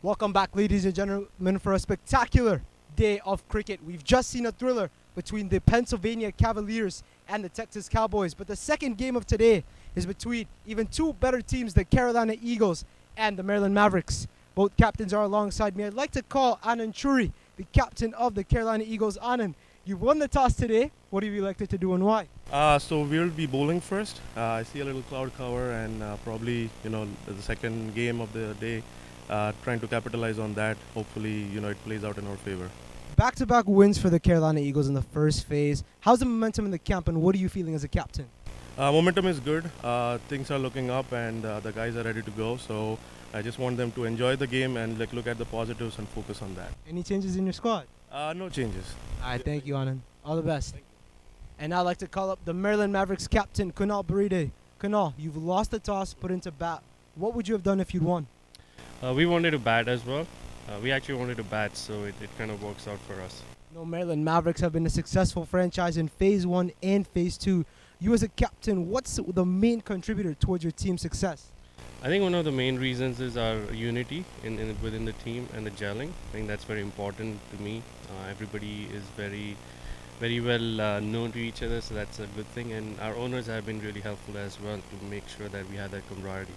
Welcome back, ladies and gentlemen, for a spectacular day of cricket. We've just seen a thriller between the Pennsylvania Cavaliers and the Texas Cowboys, but the second game of today is between even two better teams, the Carolina Eagles and the Marland Mavericks. Both captains are alongside me. I'd like to call Anand Churi, the captain of the Carolina Eagles. Anand, you won the toss today. What have you elected to do and why? So we'll be bowling first. I see a little cloud cover and probably, the second game of the day, trying to capitalize on that. Hopefully, it plays out in our favor. Back-to-back wins for the Carolina Eagles in the first phase. How's the momentum in the camp, and what are you feeling as a captain? Momentum is good. Things are looking up, and the guys are ready to go. So I just want them to enjoy the game and look at the positives and focus on that. Any changes in your squad? No changes. All right, thank you, Anand. All the best. And now I'd like to call up the Marland Mavericks captain, Kunal Baride. Kunal, you've lost the toss, put into bat. What would you have done if you'd won? We wanted to bat as well. We actually wanted to bat, so it kind of works out for us. Marland Mavericks have been a successful franchise in Phase 1 and Phase 2. You as a captain, what's the main contributor towards your team's success? I think one of the main reasons is our unity within the team and the gelling. I think that's very important to me. Everybody is very well known to each other, so that's a good thing. And our owners have been really helpful as well to make sure that we have that camaraderie.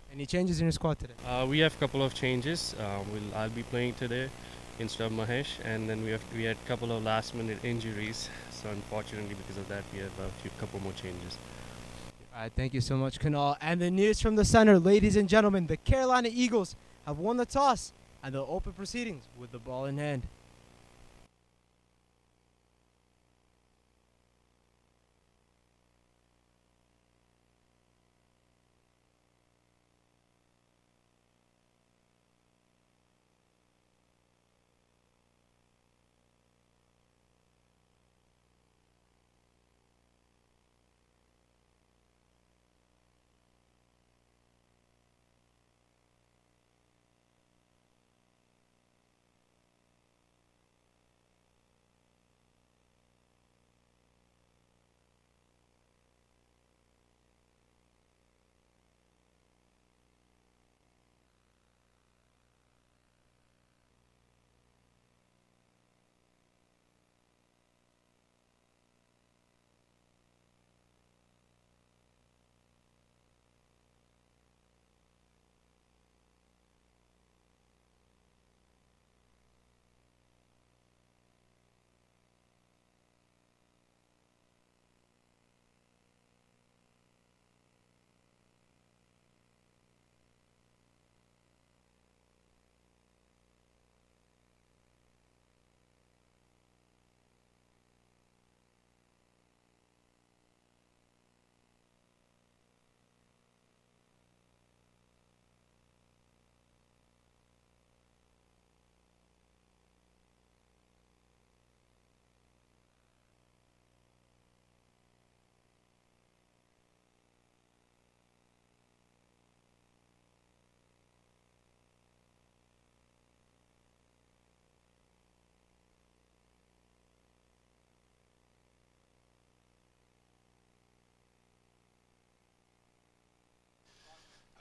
Any changes in your squad today? We have a couple of changes. I'll be playing today instead of Mahesh, and then we had a couple of last-minute injuries. So unfortunately, because of that, we have a couple more changes. All right, thank you so much, Kunal. And the news from the center, ladies and gentlemen, the Carolina Eagles have won the toss, and they'll open proceedings with the ball in hand.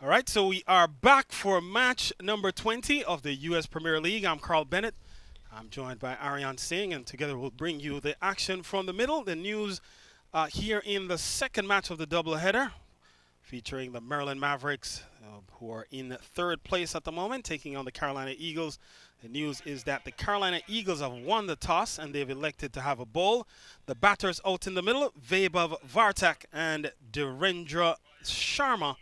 All right, so we are back for match number 20 of the U.S. Premier League. I'm Carl Bennett. I'm joined by Aryan Singh, and together we'll bring you the action from the middle, the news here in the second match of the doubleheader, featuring the Marland Mavericks, who are in third place at the moment, taking on the Carolina Eagles. The news is that the Carolina Eagles have won the toss, and they've elected to have a bowl. The batters out in the middle, Vaibhav Vartak and Dhirendra Sharma.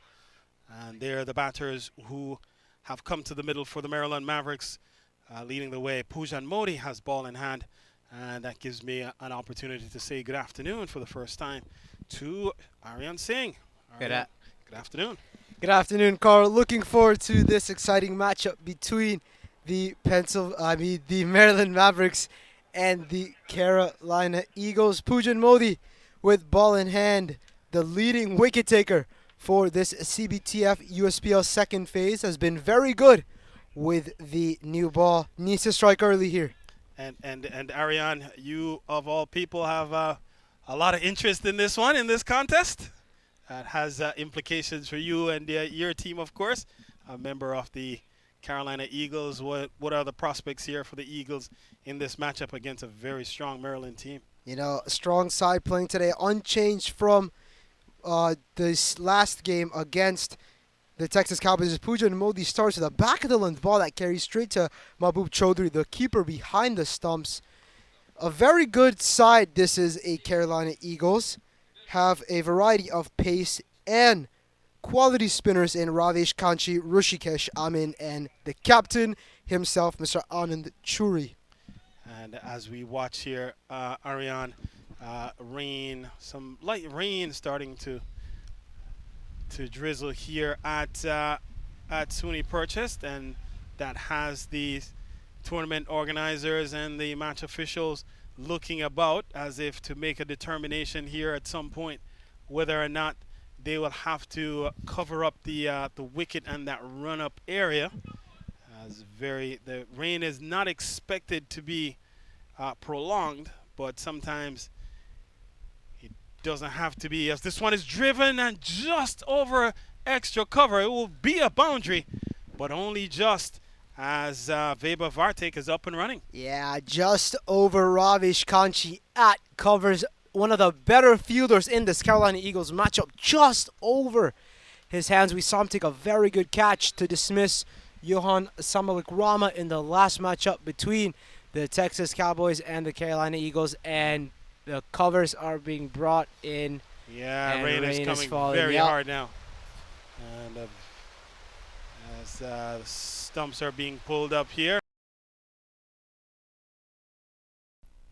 And they're the batters who have come to the middle for the Marland Mavericks, leading the way. Pujan Modi has ball in hand, and that gives me an opportunity to say good afternoon for the first time to Aryan Singh. Good afternoon. Good afternoon, Carl. Looking forward to this exciting matchup between the Marland Mavericks and the Carolina Eagles. Pujan Modi with ball in hand, the leading wicket taker for this CBTF USPL second phase, has been very good with the new ball. Needs to strike early here. And Aryan, you of all people have a lot of interest in this one, in this contest. It has implications for you and your team, of course. A member of the Carolina Eagles. What are the prospects here for the Eagles in this matchup against a very strong Maryland team? You know, a strong side playing today, unchanged from this last game against the Texas Cowboys. Pujan Modi starts with a back of the length ball that carries straight to Mahbub Chaudhry, the keeper behind the stumps. A very good side. This is a Carolina Eagles. Have a variety of pace and quality spinners in Ravesh Kanchi, Rushikesh Amin, and the captain himself, Mr. Anand Churi. And as we watch here, Ariane, rain, some light rain starting to drizzle here at SUNY Purchase, and that has the tournament organizers and the match officials looking about as if to make a determination here at some point whether or not they will have to cover up the wicket and that run-up area. The rain is not expected to be prolonged, but sometimes it doesn't have to be. As this one is driven and just over extra cover, it will be a boundary, but only just as Weber Vartek is up and running. Yeah, just over Ravesh Kanchi at covers, one of the better fielders in this Carolina Eagles matchup, just over his hands. We saw him take a very good catch to dismiss Johan Samalik Rama in the last matchup between the Texas Cowboys and the Carolina Eagles, and the covers are being brought in. Yeah, rain is coming very hard now. And as the stumps are being pulled up here.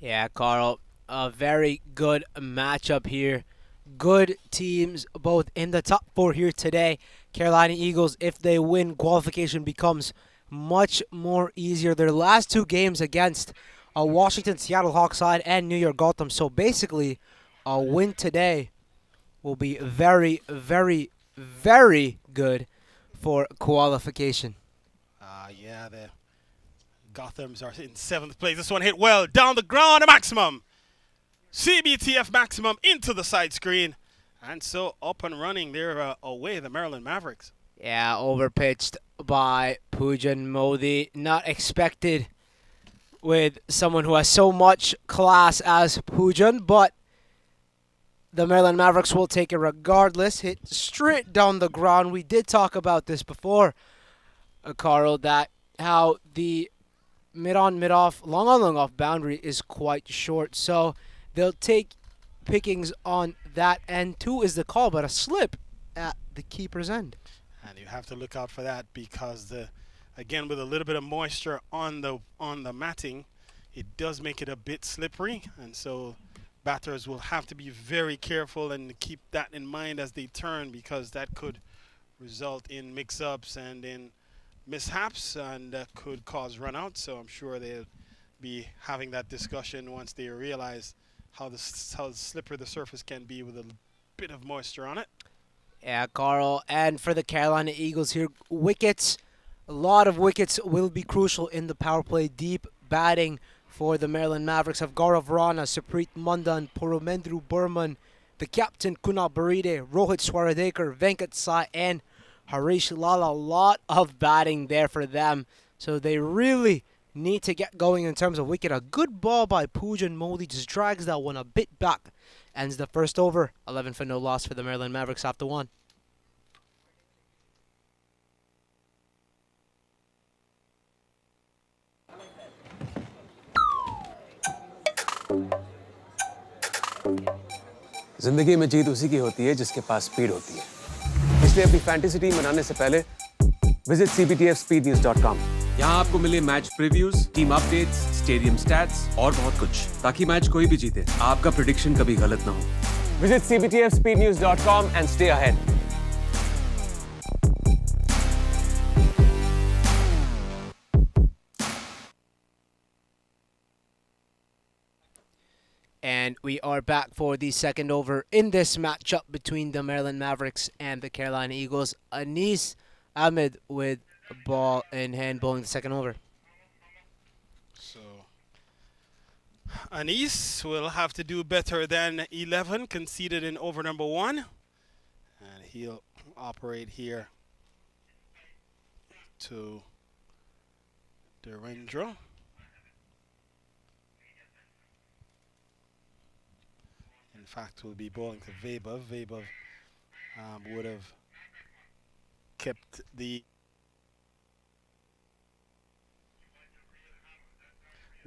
Yeah, Carl, a very good matchup here. Good teams both in the top four here today. Carolina Eagles, if they win, qualification becomes much more easier. Their last two games against Washington, Seattle Hawks side, and New York Gotham. So basically, a win today will be very, very, very good for qualification. Yeah, the Gothams are in 7th place. This one hit well down the ground, a maximum. CBTF maximum into the side screen. And so up and running, they're away, the Maryland Mavericks. Yeah, overpitched by Pujan Modi. Not expected with someone who has so much class as Pujan, but the Maryland Mavericks will take it regardless. Hit straight down the ground. We did talk about this before, Carl, that how the mid-on, mid-off, long-on, long-off boundary is quite short. So they'll take pickings on that end. 2 is the call, but a slip at the keeper's end. And you have to look out for that because, again, with a little bit of moisture on the matting, it does make it a bit slippery. And so batters will have to be very careful and keep that in mind as they turn, because that could result in mix-ups and in mishaps, and that could cause runouts. So I'm sure they'll be having that discussion once they realize how slippery the surface can be with a bit of moisture on it. Yeah, Carl. And for the Carolina Eagles here, wickets. A lot of wickets will be crucial in the power play. Deep batting for the Maryland Mavericks of Gaurav Rana, Saprit Mandan, Poromendru Burman, the captain Kunal Baride, Rohit Swaradekar, Venkat Sai, and Harish Lala. A lot of batting there for them. So they really need to get going in terms of wicket. A good ball by Pujan Modi just drags that one a bit back. Ends the first over. 11 for no loss for the Maryland Mavericks after 1. जिंदगी में जीत उसी की होती है जिसके पास speed होती है, इसलिए अपनी फैंटेसी टीम बनाने से पहले विजिट cbtfspeednews.com। यहाँ आपको मिले match previews, team updates, stadium stats और बहुत कुछ, ताकि मैच कोई भी जीते, आपका प्रेडिक्शन कभी गलत ना हो। Visit cbtfspeednews.com and stay ahead। And we are back for the second over in this matchup between the Maryland Mavericks and the Carolina Eagles. Anis Ahmed with a ball in hand, bowling the second over. So Anis will have to do better than 11 conceded in over number 1. And he'll operate here to Derendra. In fact, will be bowling to Vaibhav. Vaibhav would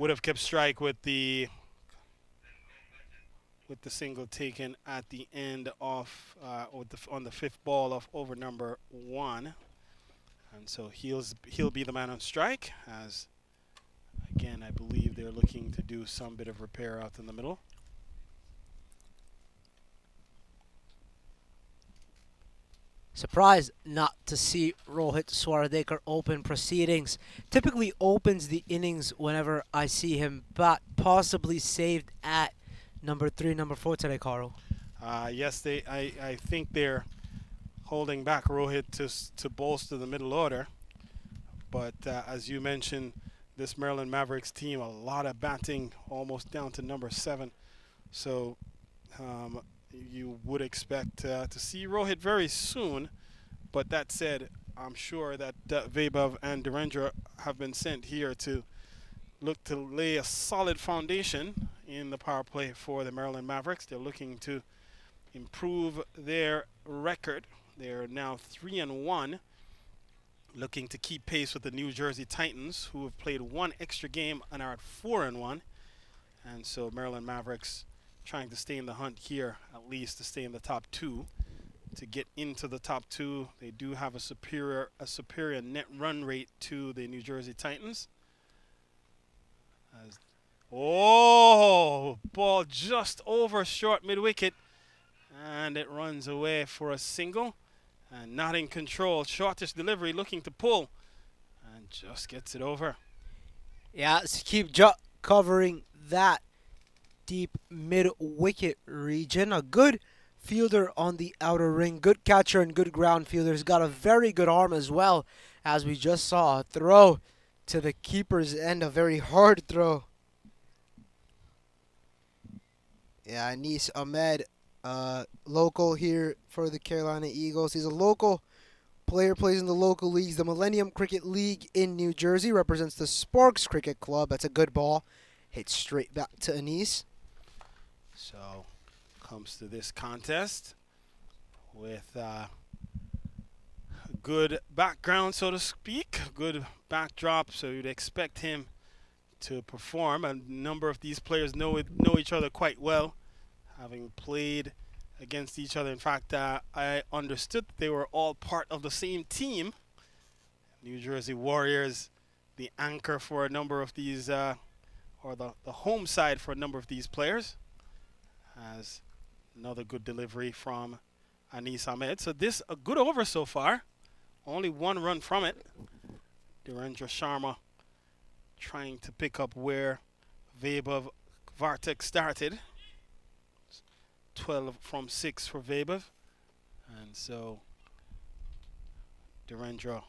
have kept strike with the single taken at the end of on the fifth ball of over number 1, and so he'll be the man on strike. As again, I believe they're looking to do some bit of repair out in the middle. Surprised not to see Rohit Swaradekar open proceedings. Typically opens the innings whenever I see him, but possibly saved at number 3, number 4 today, Carl. Yes, I think they're holding back Rohit to bolster the middle order. But as you mentioned, this Marland Mavericks team, a lot of batting, almost down to number 7. So you would expect to see Rohit very soon. But that said, I'm sure that Vaibhav and Derendra have been sent here to look to lay a solid foundation in the power play for the Marland Mavericks. They're looking to improve their record. They're now 3-1, looking to keep pace with the New Jersey Titans, who have played 1 extra game and are at 4-1. And so Marland Mavericks trying to stay in the hunt here, at least to stay in the top 2. To get into the top 2, they do have a superior net run rate to the New Jersey Titans. Ball just over short mid-wicket, and it runs away for a single, and not in control. Shortish delivery, looking to pull, and just gets it over. Yeah, so keep covering that deep mid-wicket region. A good fielder on the outer ring, good catcher and good ground fielder. He's got a very good arm as well, as we just saw. A throw to the keeper's end, a very hard throw. Yeah, Anis Ahmed, local here for the Carolina Eagles. He's a local player, plays in the local leagues. The Millennium Cricket League in New Jersey, represents the Sparks Cricket Club. That's a good ball. Hit straight back to Anis. So, comes to this contest with a good background, so to speak, good backdrop, so you'd expect him to perform. A number of these players know each other quite well, having played against each other. In fact, I understood they were all part of the same team. New Jersey Warriors, the anchor for a number of these, or the home side for a number of these players. As another good delivery from Anis Ahmed. So this a good over so far. Only 1 run from it. Derendra Sharma trying to pick up where Vaibhav Vartek started. 12 from 6 for Vaibhav. And so Derendra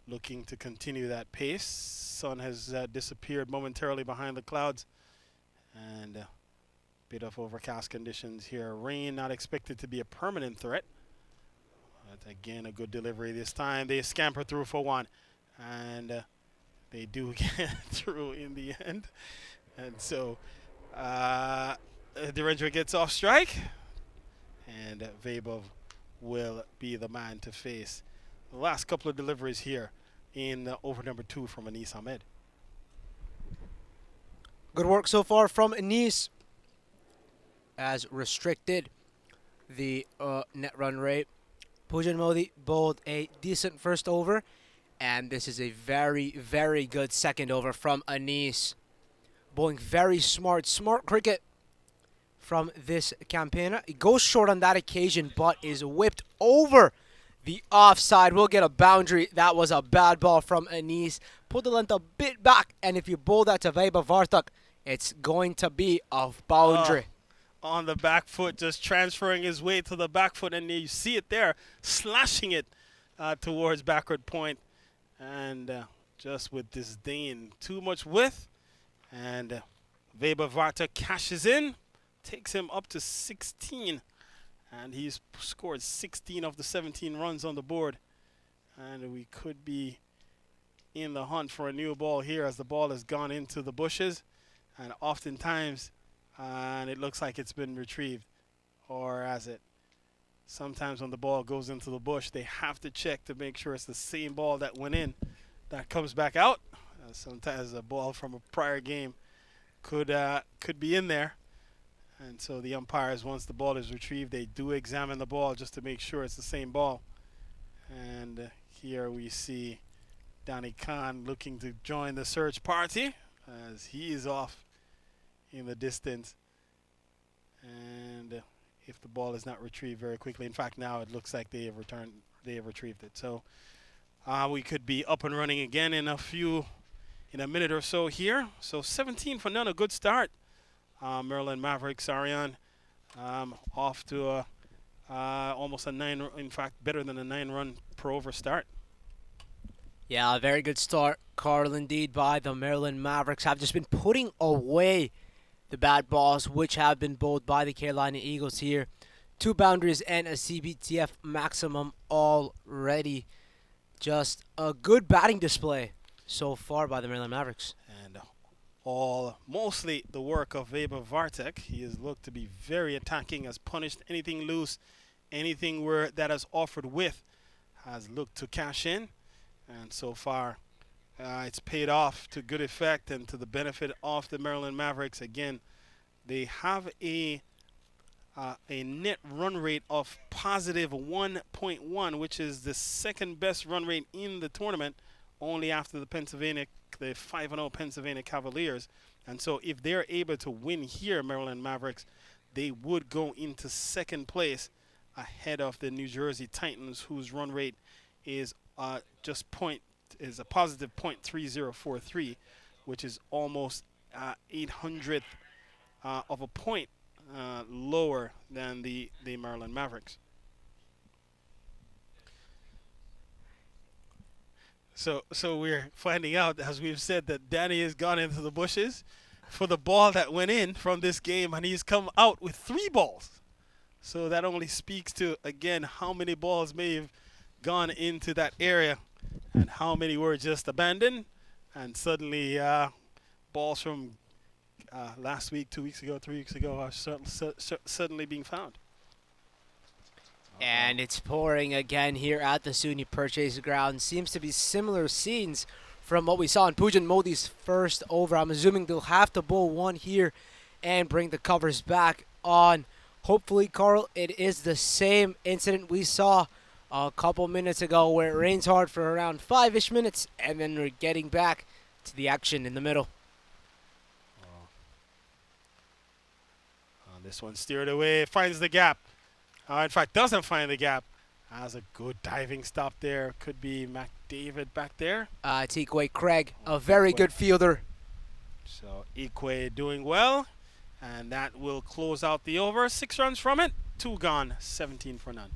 looking to continue that pace. Sun has disappeared momentarily behind the clouds. And bit of overcast conditions here. Rain not expected to be a permanent threat. But again, a good delivery this time. They scamper through for 1. And they do get through in the end. And so Derendra gets off strike. And Vaibhav will be the man to face the last couple of deliveries here in over number 2 from Anis Ahmed. Good work so far from Anis. As restricted the net run rate. Pujan Modi bowled a decent first over, and this is a very, very good second over from Anis. Bowling very smart cricket from this campaigner. He goes short on that occasion, but is whipped over the offside. We'll get a boundary. That was a bad ball from Anis. Put the length a bit back, and if you bowl that to Vaibhav Vartak, it's going to be a boundary. On the back foot, just transferring his weight to the back foot, and you see it there, slashing it towards backward point, and just with disdain, too much width, and Vaibhav Vartak cashes in, takes him up to 16, and he's scored 16 of the 17 runs on the board, and we could be in the hunt for a new ball here as the ball has gone into the bushes, and oftentimes, and it looks like it's been retrieved, or has it? Sometimes when the ball goes into the bush, they have to check to make sure it's the same ball that went in that comes back out. Sometimes a ball from a prior game could be in there. And so the umpires, once the ball is retrieved, they do examine the ball just to make sure it's the same ball. And here we see Danny Khan looking to join the search party as he is off in the distance. And if the ball is not retrieved very quickly, in fact, now it looks like they have retrieved it. So we could be up and running again in a minute or so here. So 17 for none, a good start. Marland Mavericks, Ariane, off to almost a 9, in fact, better than a 9-run per over start. Yeah, a very good start, Carl, indeed, by the Marland Mavericks. Have just been putting away the bad balls, which have been bowled by the Carolina Eagles here. 2 boundaries and a CBTF maximum already. Just a good batting display so far by the Marland Mavericks. And mostly the work of Weber Vartek. He has looked to be very attacking, has punished anything loose, anything that has offered width has looked to cash in. And so far, it's paid off to good effect and to the benefit of the Marland Mavericks. Again, they have a net run rate of positive 1.1, which is the second best run rate in the tournament, only after the 5-0 Pennsylvania Cavaliers. And so if they're able to win here, Marland Mavericks, they would go into second place ahead of the New Jersey Titans, whose run rate is a positive .3043, which is almost 800th of a point lower than the Marland Mavericks. So we're finding out, as we've said, that Danny has gone into the bushes for the ball that went in from this game, and he's come out with 3 balls. So that only speaks to, again, how many balls may have gone into that area and how many were just abandoned. And suddenly balls from last week, 2 weeks ago, 3 weeks ago are suddenly being found. And it's pouring again here at the SUNY Purchase Ground. Seems to be similar scenes from what we saw in Pujan Modi's first over. I'm assuming they'll have to bowl one here and bring the covers back on. Hopefully, Carl, it is the same incident we saw a couple minutes ago where it rains hard for around 5-ish minutes, and then we're getting back to the action in the middle. This one steered away, finds the gap. In fact, doesn't find the gap. Has a good diving stop there. Could be McDavid back there. Tikwe Craig, a very good fielder. So Ikwe doing well. And that will close out the over. 6 runs from it. 2 gone. 17 for none.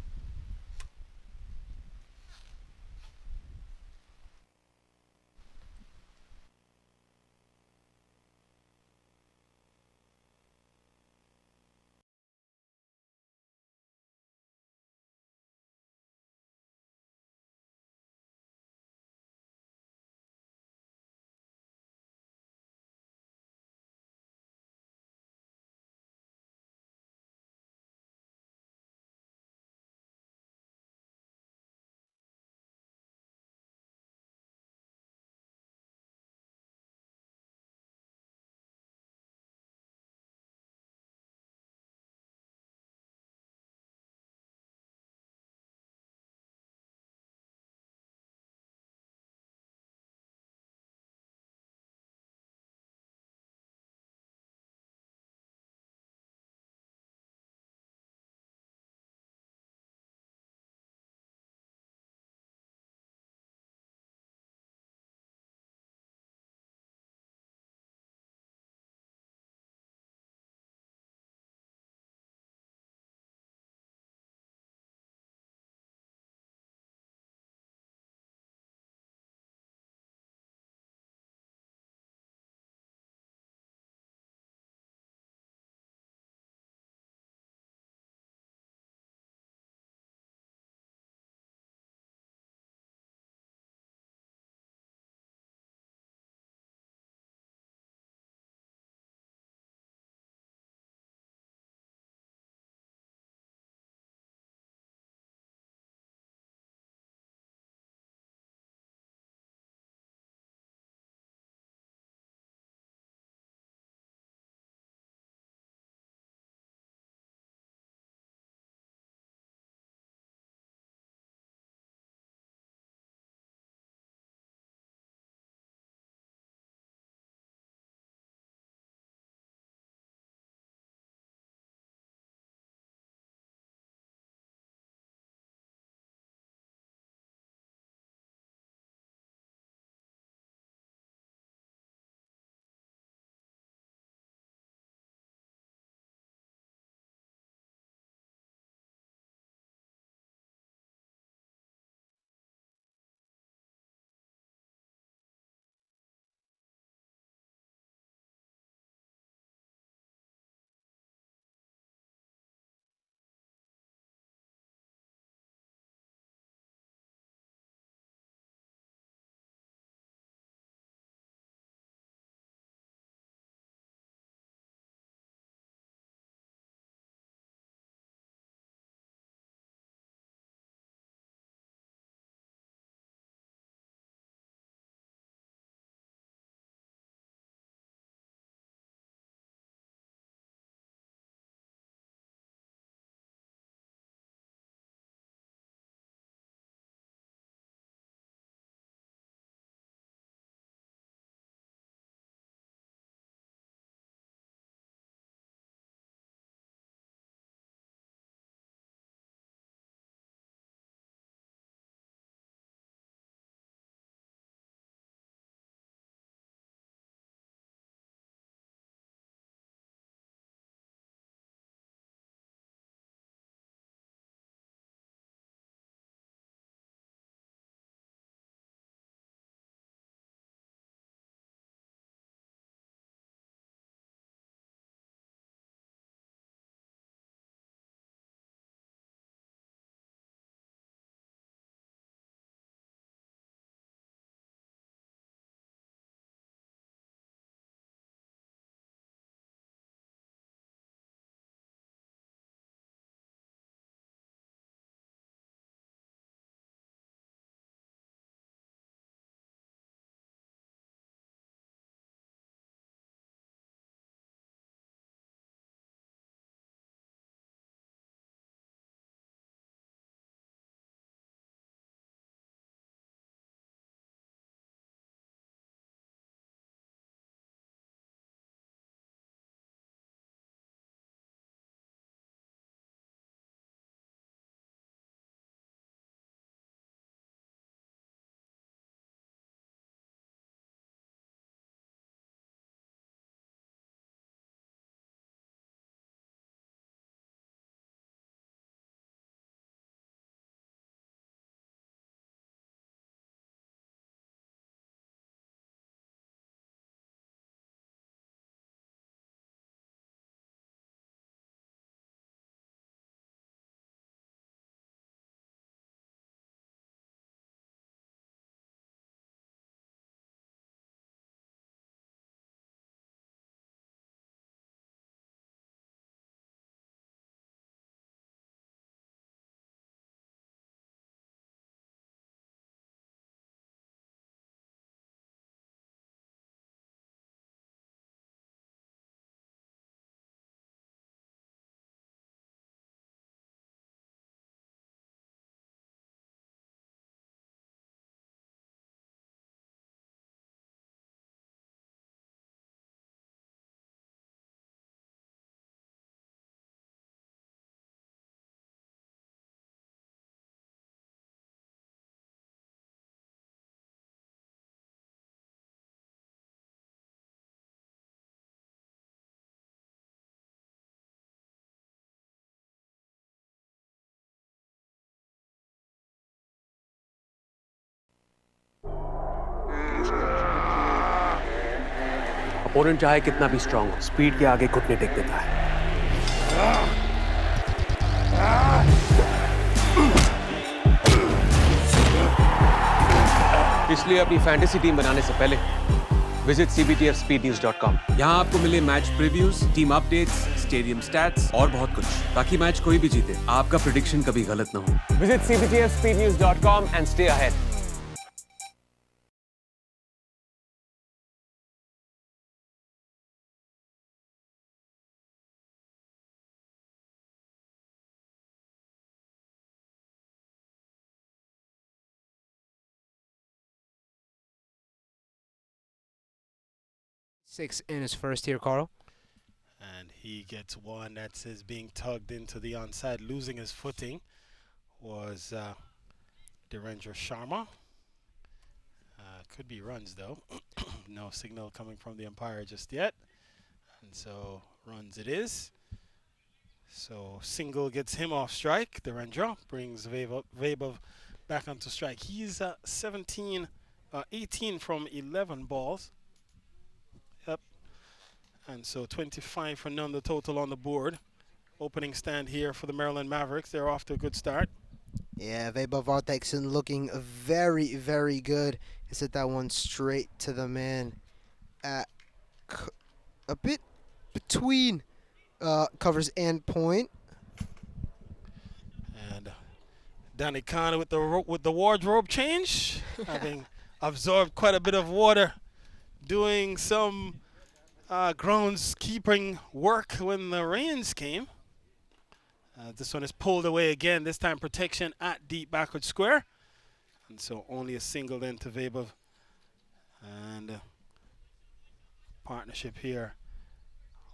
Opponent चाहे कितना भी strong हो, speed के आगे घुटने take देता है। इसलिए अपनी फैंटेसी टीम बनाने से पहले विजिट cbtfspeednews.com। यहाँ आपको मिले match previews, team updates, stadium stats और बहुत कुछ, ताकि मैच कोई भी जीते आपका प्रेडिक्शन कभी गलत ना हो। Visit cbtfspeednews.com and stay ahead। Six in his first here, Carl. And he gets one that says being tugged into the onside, losing his footing was Dhirendra Sharma. Could be runs though. No signal coming from the umpire just yet. And so runs it is. So single gets him off strike. Dhirendra brings Vaibhav back onto strike. He's 18 from 11 balls. Yep. And so 25 for none, the total on the board. Opening stand here for the Marland Mavericks. They're off to a good start. Yeah, Vaibhav Vartakson looking very, very good. He hit that one straight to the man at a bit between covers and point. And Danny Khan with the wardrobe change, having absorbed quite a bit of water, doing some groundskeeping work when the rains came. This one is pulled away again, this time protection at deep backward square. And so only a single then to Vaibhav. And partnership here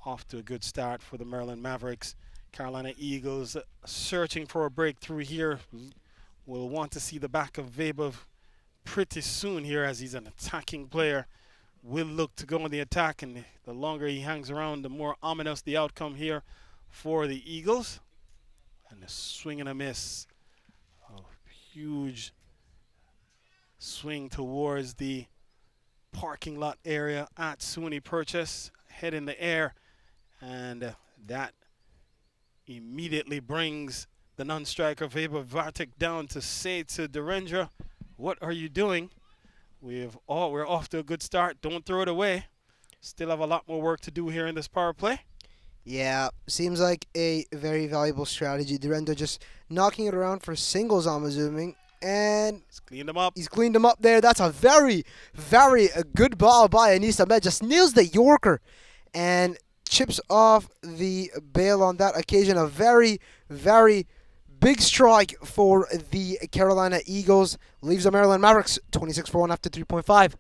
off to a good start for the Marland Mavericks. Carolina Eagles searching for a breakthrough here. Will want to see the back of Vaibhav pretty soon here, as he's an attacking player. Will look to go on the attack, and the longer he hangs around, the more ominous the outcome here for the Eagles. And a swing and a miss. A huge swing towards the parking lot area at SUNY Purchase. Head in the air, and that immediately brings the non-striker Vaibhav Vartak down to say to Dhirendra, what are you doing? We're off to a good start. Don't throw it away. Still have a lot more work to do here in this power play. Yeah, seems like a very valuable strategy. Dhirendra just knocking it around for singles, I'm assuming. And he's cleaned him up. He's cleaned him up there. That's a very, very good ball by Anis Ahmed. Just nails the Yorker and chips off the bail on that occasion. A very, very big strike for the Carolina Eagles. Leaves the Marland Mavericks 26 for 1 after 3.5.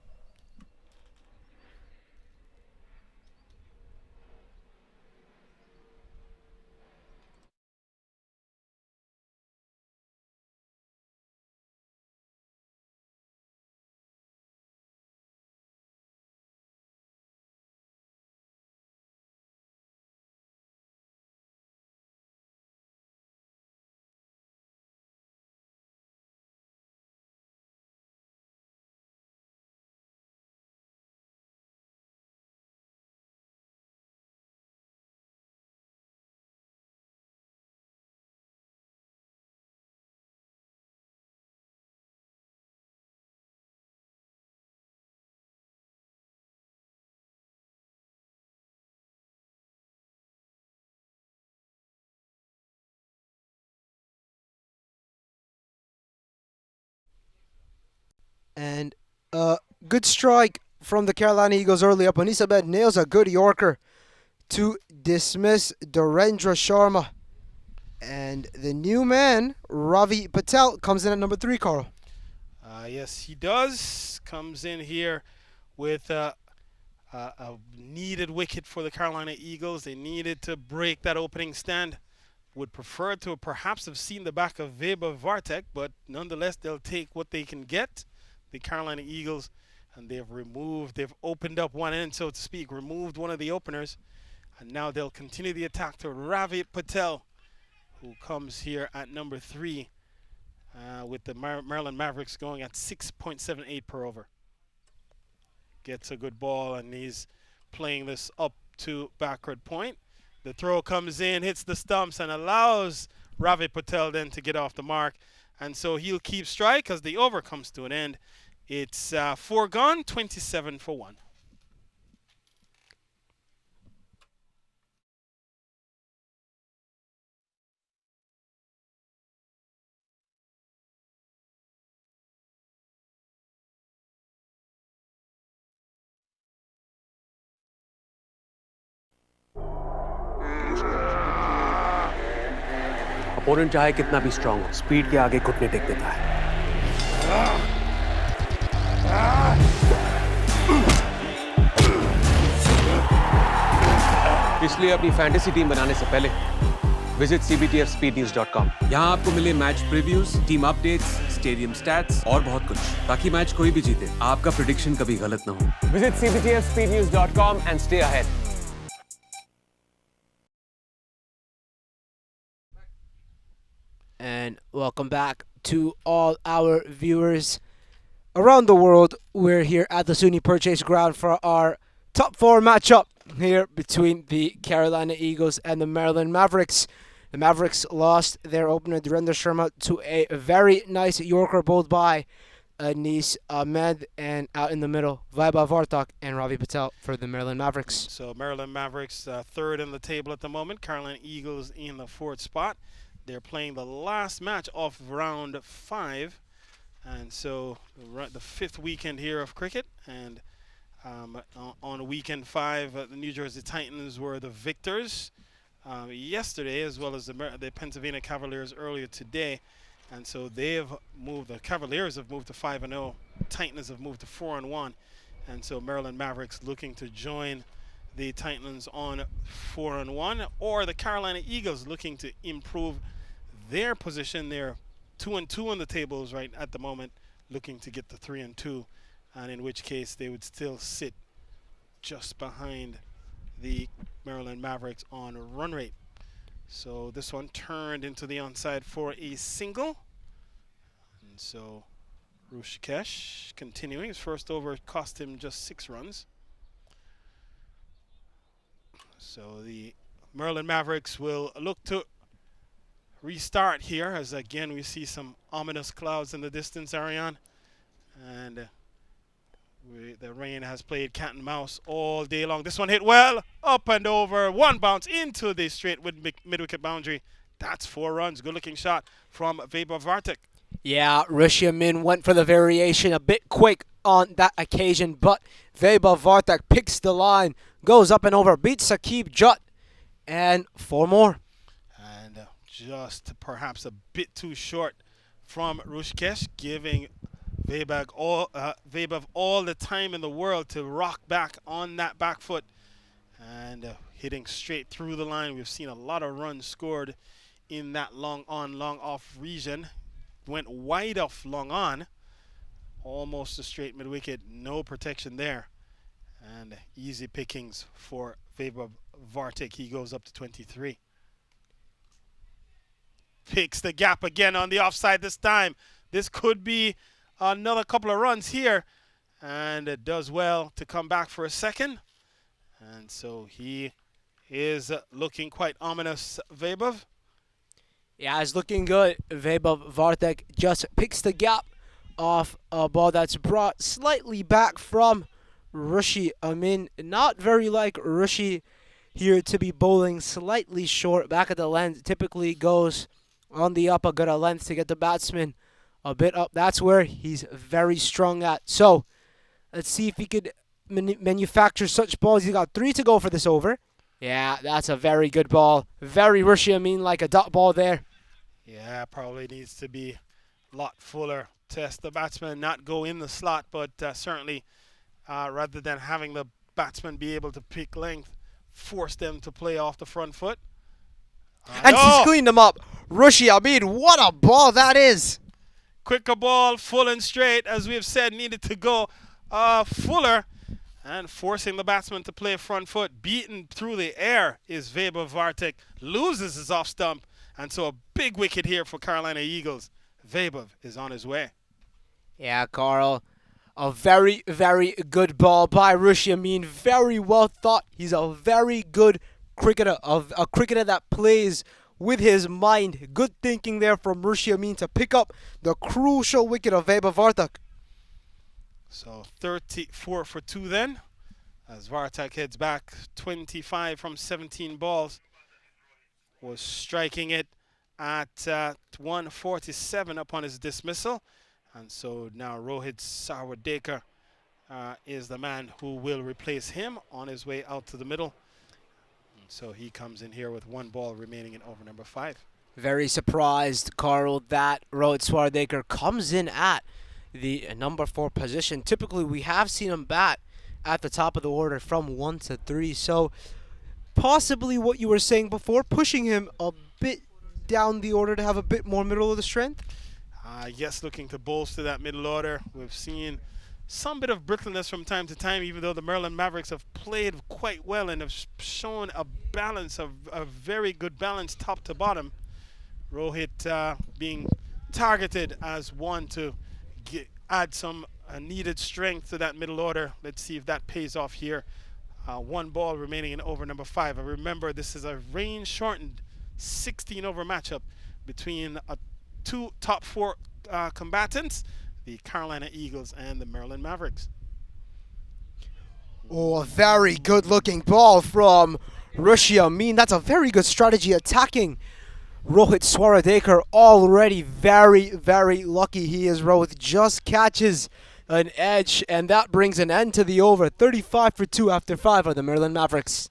And good strike from the Carolina Eagles early up. Anis Ahmed nails a good Yorker to dismiss Dhirendra Sharma. And the new man, Ravi Patel, comes in at number 3, Carl. Yes, he does. Comes in here with a needed wicket for the Carolina Eagles. They needed to break that opening stand. Would prefer to perhaps have seen the back of Vaibhav Vartak, but nonetheless, they'll take what they can get. The Carolina Eagles, and they've opened up one end, so to speak, removed one of the openers, and now they'll continue the attack to Ravi Patel, who comes here at number 3 with the Marland Mavericks going at 6.78 per over. Gets a good ball, and he's playing this up to backward point. The throw comes in, hits the stumps, and allows Ravi Patel then to get off the mark. And so he'll keep strike as the over comes to an end. It's 4 gone, 27 for 1. Opponent चाहे कितना भी strong हो, speed के आगे घुटने take देता है। इसलिए अपनी फैंटेसी टीम बनाने से पहले विजिट cbtfspeednews.com। यहाँ आपको मिले match previews, team updates, stadium stats और बहुत कुछ, ताकि मैच कोई भी जीते, आपका प्रेडिक्शन कभी गलत ना हो। Visit cbtfspeednews.com and stay ahead। And welcome back to all our viewers around the world. We're here at the SUNY Purchase Ground for our top 4 matchup here between the Carolina Eagles and the Maryland Mavericks. The Mavericks lost their opener, Dhirendra Sharma, to a very nice Yorker bowled by Anis Ahmed, and out in the middle, Vaibhav Vartak and Ravi Patel for the Maryland Mavericks. So Maryland Mavericks third in the table at the moment. Carolina Eagles in the 4th spot. They're playing the last match of round 5, and so the 5th weekend here of cricket. And on weekend 5, the New Jersey Titans were the victors yesterday, as well as the Pennsylvania Cavaliers earlier today. And so they have moved. The Cavaliers have moved to 5-0. Titans have moved to 4-1. And so Maryland Mavericks looking to join the Titans on 4-1, or the Carolina Eagles looking to improve their position. They're 2-2 on the tables right at the moment, looking to get to 3-2, and in which case they would still sit just behind the Maryland Mavericks on run rate. So this one turned into the onside for a single, and so Rishikesh continuing. His first over cost him just 6 runs. So the Maryland Mavericks will look to restart here, as again we see some ominous clouds in the distance, Ariane, and the rain has played cat and mouse all day long. This one hit well, up and over, one bounce into the straight mid-wicket boundary. That's 4 runs. Good looking shot from Vaibhav Vartak. Yeah, Rishi Amin went for the variation a bit quick on that occasion, but Vaibhav Vartak picks the line, goes up and over, beats Saqib Jut, and 4 more. And just perhaps a bit too short from Rishikesh, giving Vaibhav all the time in the world to rock back on that back foot, and hitting straight through the line. We've seen a lot of runs scored in that long on, long off region. Went wide off long on, almost a straight mid wicket, no protection there, and easy pickings for Vaibhav Vartak. He goes up to 23. Picks the gap again on the offside this time. This could be another couple of runs here, and it does well to come back for a second. And so he is looking quite ominous, Vaibhav. Yeah, it's looking good. Vaibhav Vartak just picks the gap off a ball that's brought slightly back from Rishi Amin. Not very like Rishi here to be bowling slightly short back at the length. Typically goes on the up a good length to get the batsman a bit up. That's where he's very strong at. So let's see if he could manufacture such balls. He's got 3 to go for this over. Yeah, that's a very good ball. Very Rishi Amin like a dot ball there. Yeah, probably needs to be a lot fuller. Test the batsman, not go in the slot, but certainly rather than having the batsman be able to pick length, force them to play off the front foot. And he's cleaned them up. Rishi Amin, what a ball that is. Quicker ball, full and straight, as we have said, needed to go fuller. And forcing the batsman to play front foot, beaten through the air, is Vaibhav Vartak. Loses his off stump, and so a big wicket here for Carolina Eagles. Vaibhav is on his way. Yeah, Carl. A very, very good ball by Rishi Amin. Very well thought. He's a very good cricketer, a cricketer that plays with his mind. Good thinking there from Rishi Amin to pick up the crucial wicket of Vaibhav Vartak. So 34 for 2 then, as Vartak heads back. 25 from 17 balls. Was striking it at 147 upon his dismissal. And so now Rohit Sarwadekar is the man who will replace him on his way out to the middle. And so he comes in here with 1 ball remaining in over number 5. Very surprised, Carl, that Rohit Sarwadekar comes in at the number 4 position. Typically, we have seen him bat at the top of the order from 1 to 3. So possibly what you were saying before, pushing him a bit down the order to have a bit more middle of the strength? Yes, looking to bolster that middle order. We've seen some bit of brittleness from time to time, even though the Marland Mavericks have played quite well and have shown a balance, a very good balance top to bottom. Rohit being targeted as one to add some needed strength to that middle order. Let's see if that pays off here. 1 ball remaining in over number 5. And remember, this is a rain-shortened 16-over matchup between 2 top 4 combatants, the Carolina Eagles and the Marland Mavericks. Oh, a very good-looking ball from Rishi Amin. That's a very good strategy attacking Rohit Sarwadekar. Already very, very lucky he is. Rohit just catches an edge, and that brings an end to the over. 35 for 2 after 5 are the Marland Mavericks.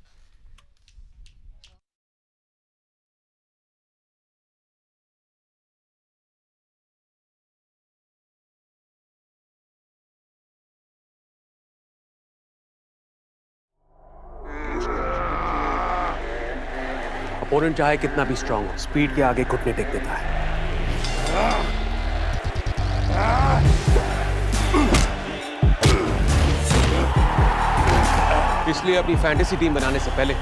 Opponent चाहे कितना भी strong हो, speed के आगे घुटने take देता है। इसलिए अपनी फैंटेसी टीम बनाने से पहले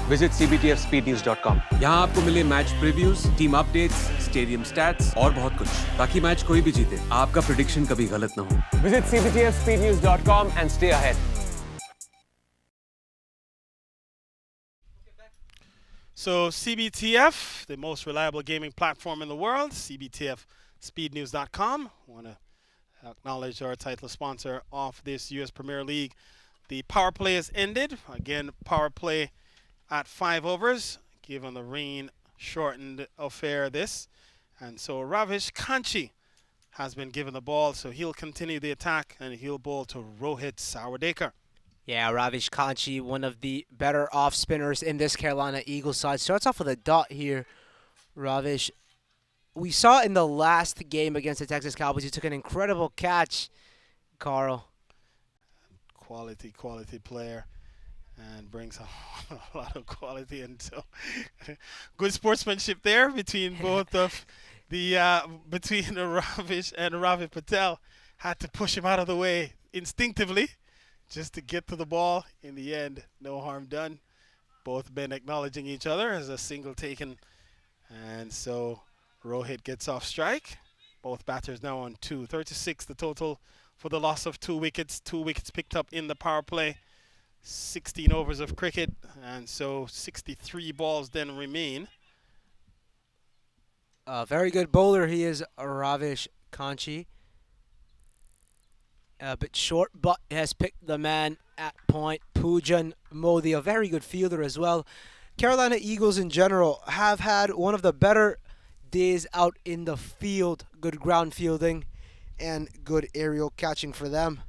विजिट cbtfspeednews.com। यहाँ आपको मिले match previews, team updates, stadium stats और बहुत कुछ, ताकि मैच कोई भी जीते, आपका प्रेडिक्शन कभी गलत ना हो। Visit cbtfspeednews.com and stay ahead। So CBTF, the most reliable gaming platform in the world, cbtfspeednews.com. I want to acknowledge our title sponsor of this U.S. Premier League. The power play has ended. Again, power play at 5 overs, given the rain-shortened affair this. And so Ravish Kanchi has been given the ball, so he'll continue the attack, and he'll bowl to Rohit Sarwadekar. Yeah, Ravish Kanchi, one of the better off spinners in this Carolina Eagles side. Starts off with a dot here. Ravish, we saw in the last game against the Texas Cowboys, he took an incredible catch, Carl. Quality player, and brings a lot of quality. And so good sportsmanship there between both of the between Ravish and Ravi Patel. Had to push him out of the way instinctively just to get to the ball. In the end, no harm done. Both men acknowledging each other as a single taken. And so Rohit gets off strike. Both batters now on 2. 36 the total for the loss of 2 wickets. 2 wickets picked up in the power play. 16 overs of cricket. And so 63 balls then remain. A very good bowler he is, Ravish Kanchi. A bit short, but has picked the man at point. Pujan Modi, a very good fielder as well. Carolina Eagles in general have had one of the better days out in the field. Good ground fielding and good aerial catching for them.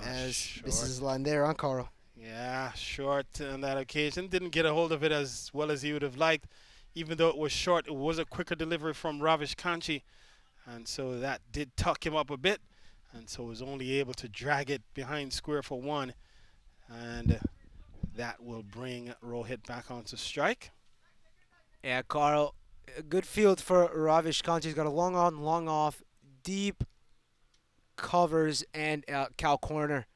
As this is line there, huh, Carl? Yeah, short on that occasion. Didn't get a hold of it as well as he would have liked. Even though it was short, it was a quicker delivery from Ravish Kanchi. And so that did tuck him up a bit. And so was only able to drag it behind square for 1. And that will bring Rohit back onto strike. Yeah, Carl, a good field for Ravish Kanchi. He's got a long on, long off, deep covers and cow corner.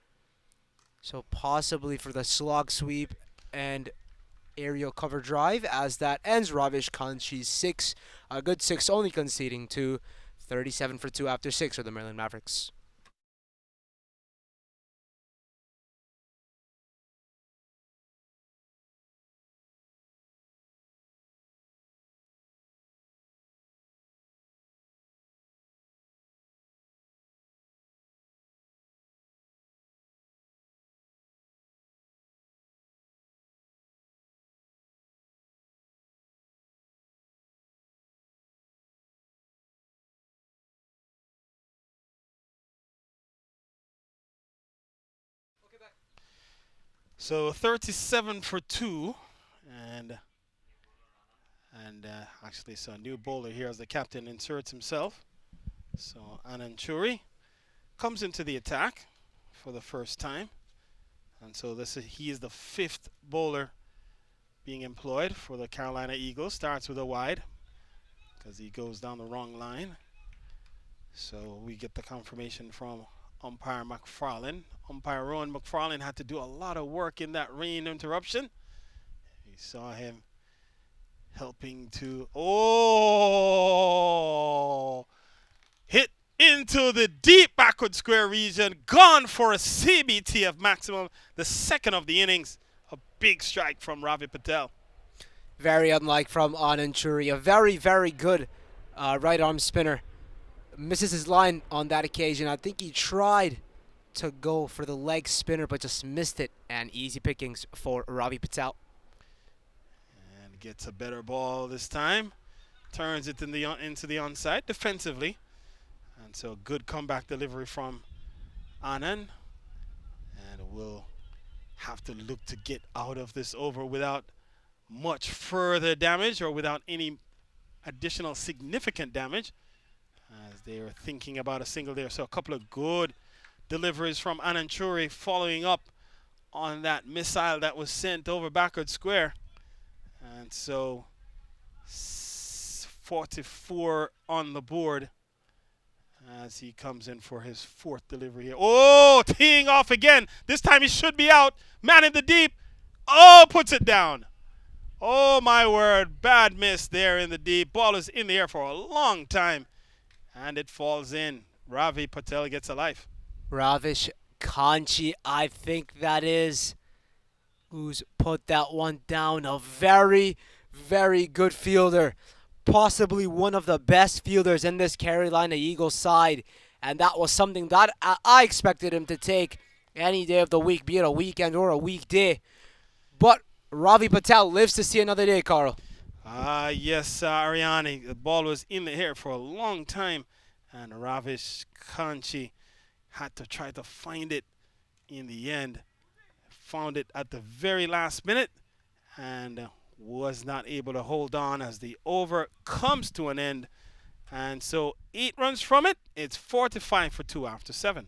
So possibly for the slog sweep and aerial cover drive, as that ends Ravish Kanchi's 6. A good 6, only conceding 2. 37 for 2 after 6 are the Marland Mavericks. So 37 for 2, and actually, so a new bowler here as the captain inserts himself. So Anand Churi comes into the attack for the first time, and so he is the 5th bowler being employed for the Carolina Eagles. Starts with a wide because he goes down the wrong line. So we get the confirmation from umpire McFarlane. Umpire Rowan McFarlane had to do a lot of work in that rain interruption. We saw him helping to hit into the deep backward square region, gone for a CBT of maximum, the second of the innings. A big strike from Ravi Patel. Very unlike from Anand Churi. A very, very good right arm spinner. Misses his line on that occasion. I think he tried to go for the leg spinner, but just missed it. And easy pickings for Ravi Patel. And gets a better ball this time. Turns it into the onside defensively. And so good comeback delivery from Anand. And we'll have to look to get out of this over without much further damage or without any additional significant damage, as they are thinking about a single there. So a couple of good deliveries from Anand Churi following up on that missile that was sent over backward square. And so 44 on the board as he comes in for his 4th delivery here. Oh, teeing off again. This time he should be out. Man in the deep. Oh, puts it down. Oh, my word. Bad miss there in the deep. Ball is in the air for a long time. And it falls in. Ravi Patel gets a life. Ravish Kanchi, I think that is, who's put that one down. A very, very good fielder. Possibly one of the best fielders in this Carolina Eagles side. And that was something that I expected him to take any day of the week, be it a weekend or a weekday. But Ravi Patel lives to see another day, Carl. Yes, Ariane. The ball was in the air for a long time. And Ravish Kanchi had to try to find it in the end. Found it at the very last minute. And was not able to hold on as the over comes to an end. And so 8 runs from it. It's 45 for 2 after 7.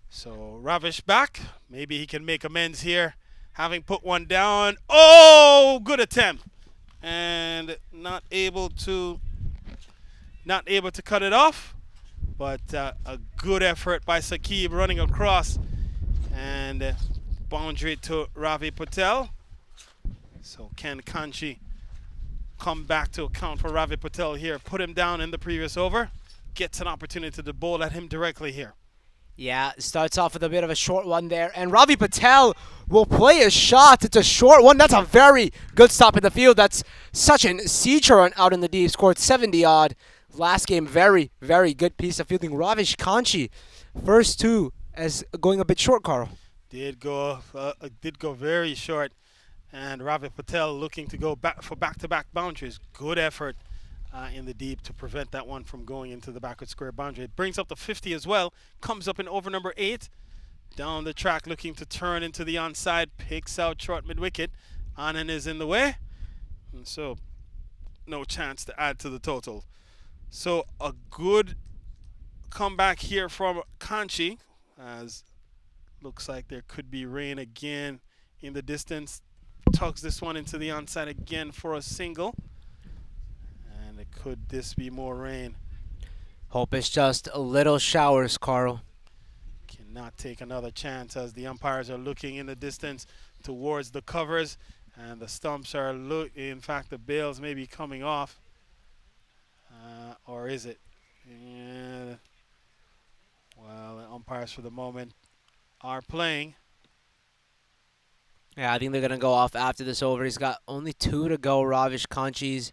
So Ravish back. Maybe he can make amends here, having put one down. Oh, good attempt, and not able to cut it off. But a good effort by Saqib running across, and boundary to Ravi Patel. So can Kanchi come back to account for Ravi Patel here? Put him down in the previous over. Gets an opportunity to bowl at him directly here. Yeah, starts off with a bit of a short one there. And Ravi Patel will play a shot. It's a short one. That's a very good stop in the field. That's such an siege run out in the deep. Scored 70-odd. Last game, very, very good piece of fielding. Ravish Kanchi, first 2 as going a bit short, Carl. Did go very short. And Ravi Patel looking to go back for back-to-back boundaries. Good effort in the deep to prevent that one from going into the backward square boundary. It brings up the 50 as well. Comes up in over number 8. Down the track looking to turn into the onside. Picks out short mid-wicket. Anand is in the way. And so no chance to add to the total. So a good comeback here from Kanchi, as looks like there could be rain again in the distance. Tugs this one into the onside again for a single. And could this be more rain? Hope it's just a little showers, Carl. not take another chance as the umpires are looking in the distance towards the covers, and the stumps are in fact the bails may be coming off, or is it? And, well, the umpires for the moment are playing. Yeah, I think they're going to go off after this over. He's got only 2 to go, Ravish Kanchis.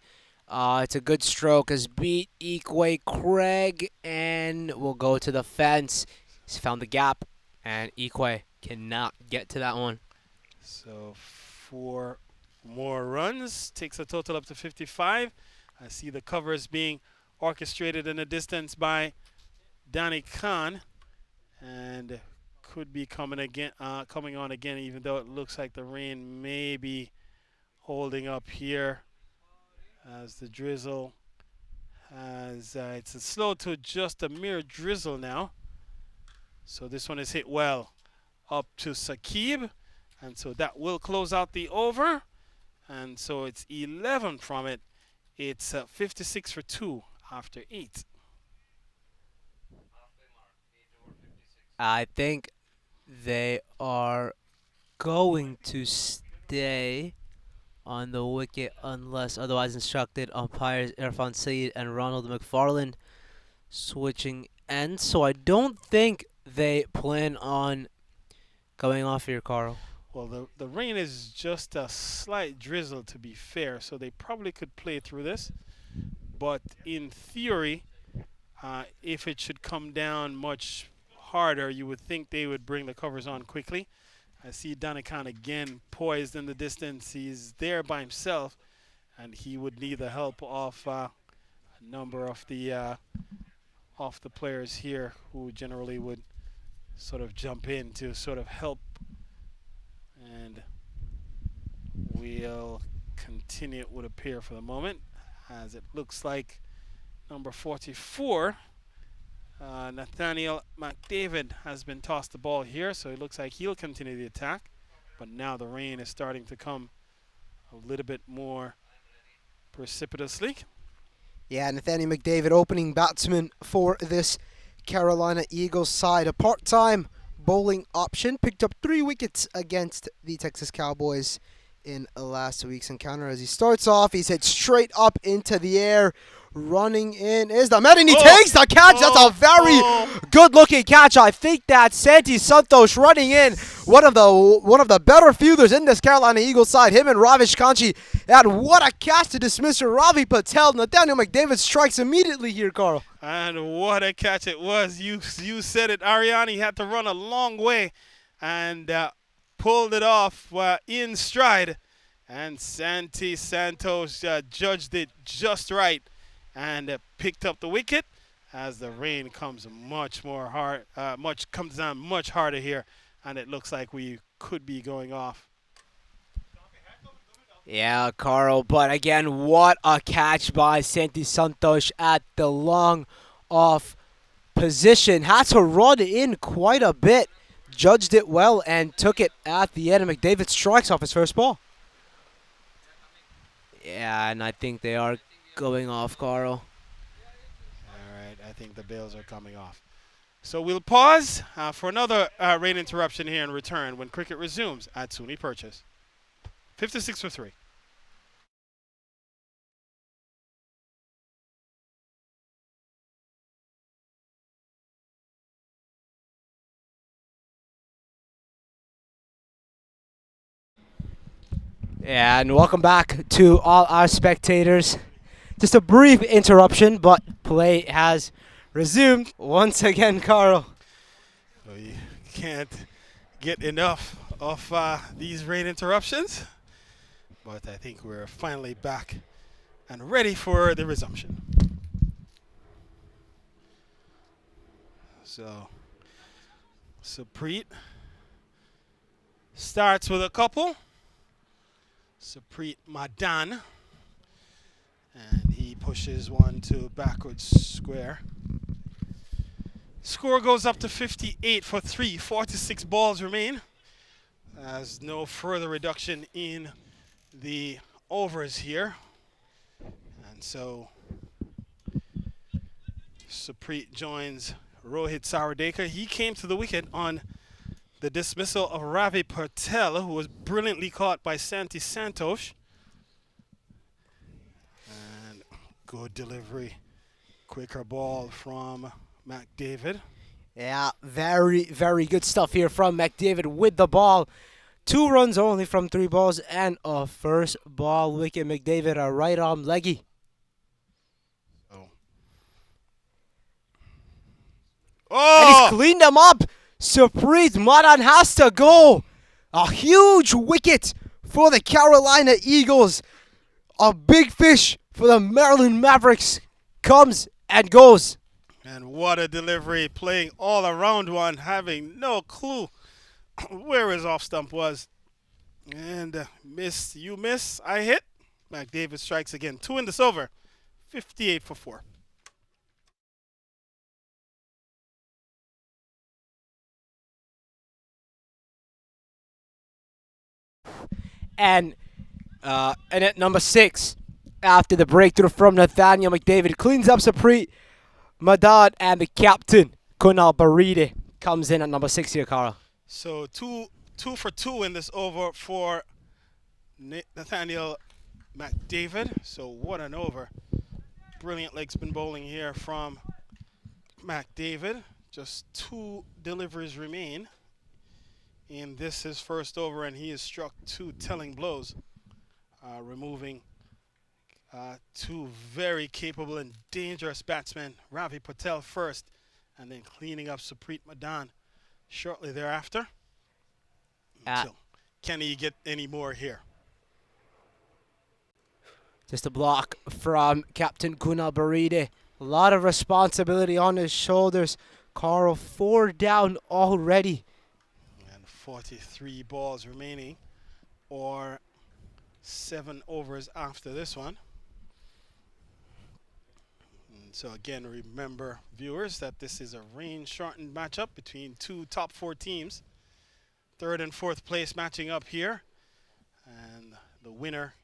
It's a good stroke as beat Ikwe Craig, and will go to the fence. He's found the gap, and Ikwe cannot get to that one. So 4 more runs takes a total up to 55. I see the covers being orchestrated in the distance by Danny Khan, and could be coming on again, even though it looks like the rain may be holding up here as the drizzle has it's slow to just a mere drizzle now. So this one is hit well up to Saqib, and so that will close out the over, and so it's 11 from it. It's 56 for 2 after 8. I think they are going to stay on the wicket unless otherwise instructed. Umpires Irfan Saeed and Ronald McFarland switching ends. So I don't think they plan on going off here, Carl. Well, the rain is just a slight drizzle, to be fair, so they probably could play through this. But in theory, if it should come down much harder, you would think they would bring the covers on quickly. I see Danikan again poised in the distance. He's there by himself, and he would need the help of a number of the players here who generally would sort of jump in to sort of help. And we'll continue, it would appear, for the moment, as it looks like number 44, Nathaniel McDavid, has been tossed the ball here, so it looks like he'll continue the attack. But now the rain is starting to come a little bit more precipitously. Yeah, Nathaniel McDavid, opening batsman for this Carolina Eagles side. A part-time bowling option, picked up 3 wickets against the Texas Cowboys in last week's encounter. As he starts off, he's hit straight up into the air. Running in is the man, and he takes the catch. That's a very good-looking catch. I think that Santi Santos running in, one of the better fielders in this Carolina Eagles side. Him and Ravish Kanchi, and what a catch to dismiss Ravi Patel. Nathaniel McDavid strikes immediately here, Carl. And what a catch it was. You said it, Ariane. Had to run a long way and pulled it off in stride. And Santi Santos judged it just right and picked up the wicket as the rain comes comes down much harder here, and it looks like we could be going off. Yeah, Carl, but again, what a catch by Santi Santos at the long off position. Had to run in quite a bit, judged it well, and took it at the end. And McDavid strikes off his first ball. Yeah, and I think they are going off, Carl. All right, I think the bails are coming off. So we'll pause for another rain interruption here and return when cricket resumes at SUNY Purchase. 56 for 3. And welcome back to all our spectators. Just a brief interruption, but play has resumed once again, Carl. So you can't get enough of these rain interruptions, but I think we're finally back and ready for the resumption. So Supreet starts with a couple. Supreet Madan, and he pushes one to backwards square. Score goes up to 58 for 3. 46 balls remain. There's no further reduction in the overs here. And so Supreet joins Rohit Saradekar. He came to the wicket on the dismissal of Ravi Patel, who was brilliantly caught by Santi Santosh. And good delivery. Quicker ball from McDavid. Yeah, very, very good stuff here from McDavid with the ball. 2 runs only from 3 balls and a first ball wicket. McDavid, a right arm leggy. And he's cleaned them up. Surprise, Madan has to go. A huge wicket for the Carolina Eagles. A big fish for the Marland Mavericks comes and goes. And what a delivery, playing all around one, having no clue where his off stump was. And miss, you miss, I hit. McDavid strikes again. 2 in this over. 58 for 4. And at number 6, after the breakthrough from Nathaniel McDavid, cleans up Saprit Madad, and the captain, Kunal Baride, comes in at number 6 here, Carl. So two for 2 in this over for Nathaniel McDavid. So what an over. Brilliant leg spin bowling here from McDavid. Just 2 deliveries remain. And this is first over, and he has struck 2 telling blows, removing 2 very capable and dangerous batsmen, Ravi Patel first, and then cleaning up Saprit Madan shortly thereafter. So, can he get any more here? Just a block from Captain Kunal Baride. A lot of responsibility on his shoulders. Carl, 4 down already. 43 balls remaining, or 7 overs after this one. And so again, remember, viewers, that this is a rain-shortened matchup between 2 top 4 teams. 3rd and 4th place matching up here, and the winner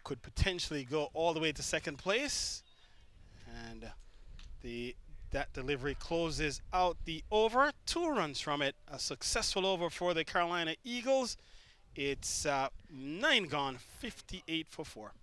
could potentially go all the way to 2nd place. And that delivery closes out the over. 2 runs from it. A successful over for the Carolina Eagles. It's 9 gone, 58 for 4.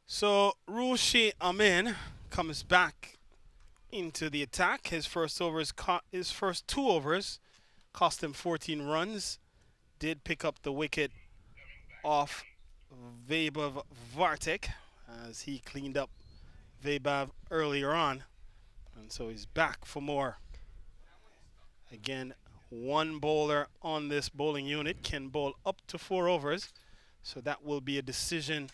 So Rushi Amin comes back into the attack. His first 2 overs cost him 14 runs. Did pick up the wicket off Vaibhav Vartik as he cleaned up Vaibhav earlier on. And so he's back for more. Again, 1 bowler on this bowling unit can bowl up to 4 overs. So that will be a decision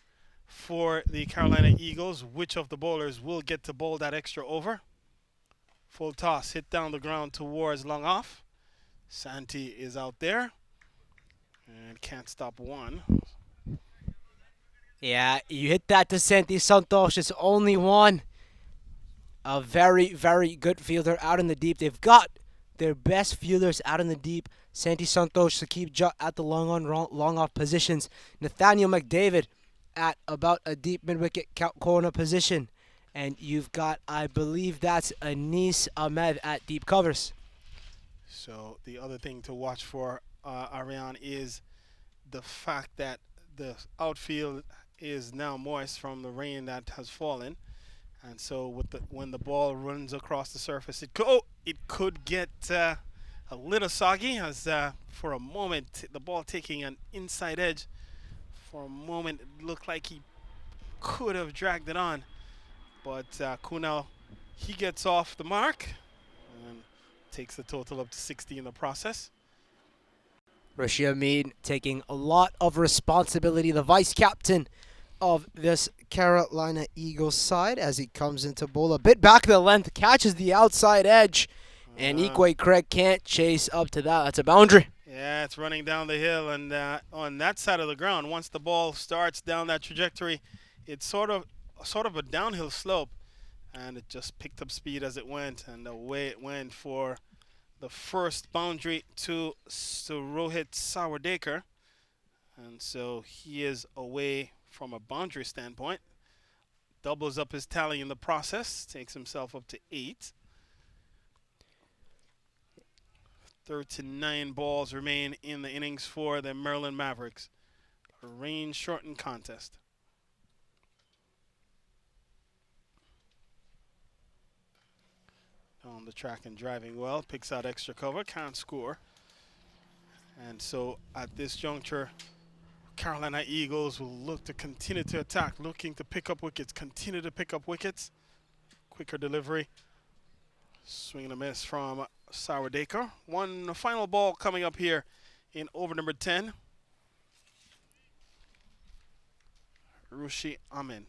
for the Carolina Eagles, which of the bowlers will get to bowl that extra over. Full toss, hit down the ground towards long off. Santi is out there and can't stop one. Yeah, you hit that to Santi Santosh. It's only 1. A very, very good fielder out in the deep. They've got their best fielders out in the deep. Santi Santosh to keep at the long off positions. Nathaniel McDavid at about a deep mid-wicket corner position. And you've got, I believe that's Anis Ahmed at deep covers. So the other thing to watch for, Ariane, is the fact that the outfield is now moist from the rain that has fallen. And so when the ball runs across the surface, it could get a little soggy, as for a moment, the ball taking an inside edge. For a moment, it looked like he could have dragged it on. But Kunal, he gets off the mark and takes the total up to 60 in the process. Rishi Amin taking a lot of responsibility, the vice captain of this Carolina Eagles side, as he comes into bowl a bit back of the length, catches the outside edge, And Ikwe Craig can't chase up to that. That's a boundary. Yeah, it's running down the hill, and on that side of the ground, once the ball starts down that trajectory, it's sort of a downhill slope, and it just picked up speed as it went, and away it went for the first boundary to Rohit Sawadekar, and so he is away from a boundary standpoint. Doubles up his tally in the process, takes himself up to 8. 39 balls remain in the innings for the Marland Mavericks. A rain-shortened contest. On the track and driving well, picks out extra cover, can't score. And so at this juncture, Carolina Eagles will look to continue to attack, looking to pick up wickets, continue to pick up wickets. Quicker delivery. Swing and a miss from Sawadekar. One final ball coming up here in over number 10. Rushi Amin.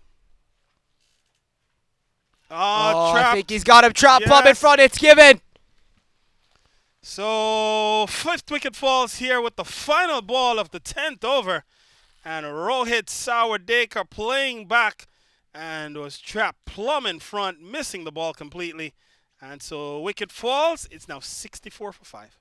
Oh, I think he's got him trapped. Plumb in front. It's given. So 5th wicket falls here with the final ball of the 10th over. And Rohit Sawadekar playing back and was trapped plumb in front, missing the ball completely. And so wicket falls. It's now 64 for 5.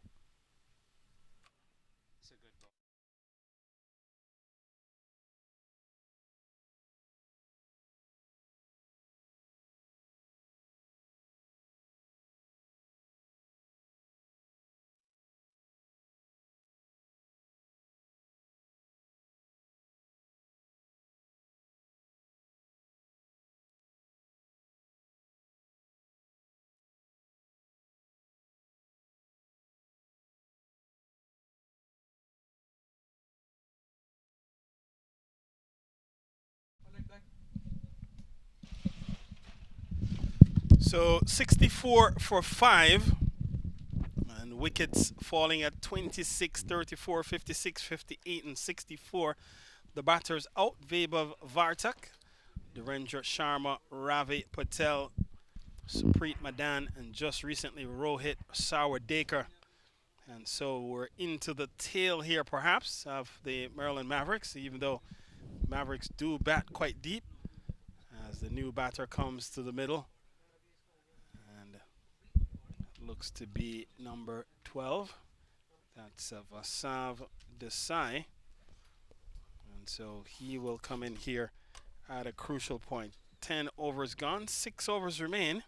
So 64 for 5. And wickets falling at 26, 34, 56, 58, and 64. The batters out: Vaibhav Vartak, Dhirendra Sharma, Ravi Patel, Supreet Madan, and just recently Rohit Sawadekar. And so we're into the tail here, perhaps, of the Marland Mavericks, even though Mavericks do bat quite deep as the new batter comes to the middle. And looks to be number 12. That's Vasav Desai. And so he will come in here at a crucial point. 10 overs gone, 6 overs remain.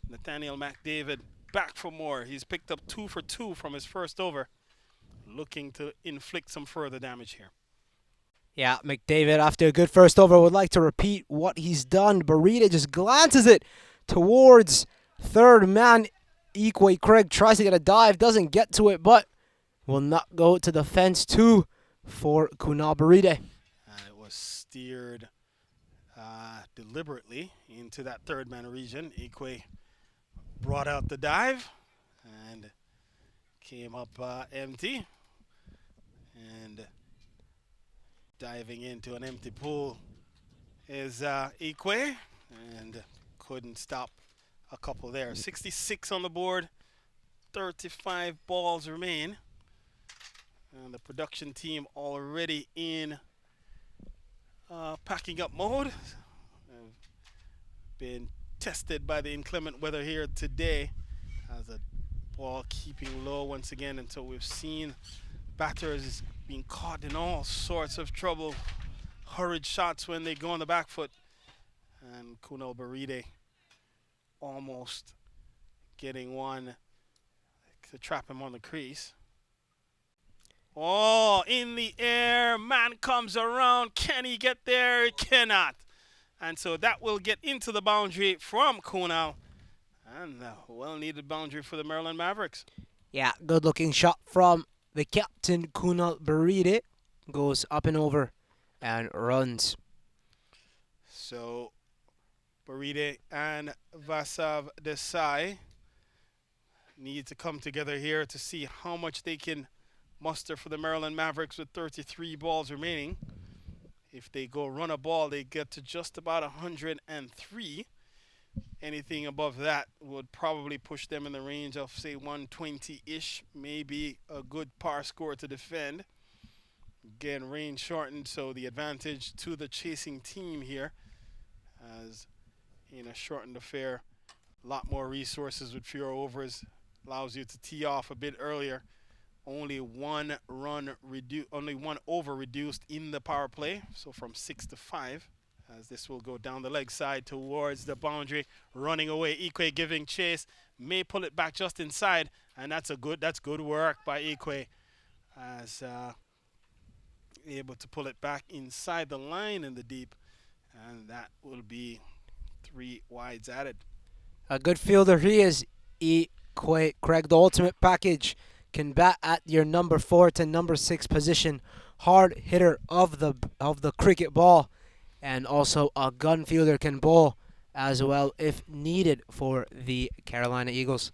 Nathaniel McDavid back for more. He's picked up 2 for 2 from his first over, looking to inflict some further damage here. Yeah, McDavid, after a good first over, would like to repeat what he's done. Barita just glances it towards third man. Ikwe Craig tries to get a dive, doesn't get to it, but will not go to the fence too for Kunal Barita. And it was steered deliberately into that third man region. Ikwe brought out the dive and came up empty. And diving into an empty pool is Ikwe, and couldn't stop a couple there. 66 on the board, 35 balls remain. And the production team already in packing up mode. Been tested by the inclement weather here today as a ball keeping low once again until we've seen batters being caught in all sorts of trouble. Hurried shots when they go on the back foot. And Kunal Barita almost getting one to trap him on the crease. Oh, in the air, man comes around. Can he get there? He cannot. And so that will get into the boundary from Kunal. And a well-needed boundary for the Marland Mavericks. Yeah, good-looking shot from the captain, Kunal Barita. Goes up and over and runs. So Barita and Vasav Desai need to come together here to see how much they can muster for the Marland Mavericks with 33 balls remaining. If they go run a ball, they get to just about 103. Anything above that would probably push them in the range of, say, 120-ish, maybe a good par score to defend. Again, range shortened, so the advantage to the chasing team here, as in a shortened affair, a lot more resources with fewer overs, allows you to tee off a bit earlier. Only one over reduced in the power play, so from 6 to 5. As this will go down the leg side towards the boundary, running away. Ikwe giving chase, may pull it back just inside, and that's good work by Ikwe, as able to pull it back inside the line in the deep, and that will be 3 wides added. A good fielder he is, Ikwe Craig, the ultimate package. Can bat at your number 4 to number 6 position. Hard hitter of the cricket ball. And also a gun fielder, can bowl as well if needed for the Carolina Eagles.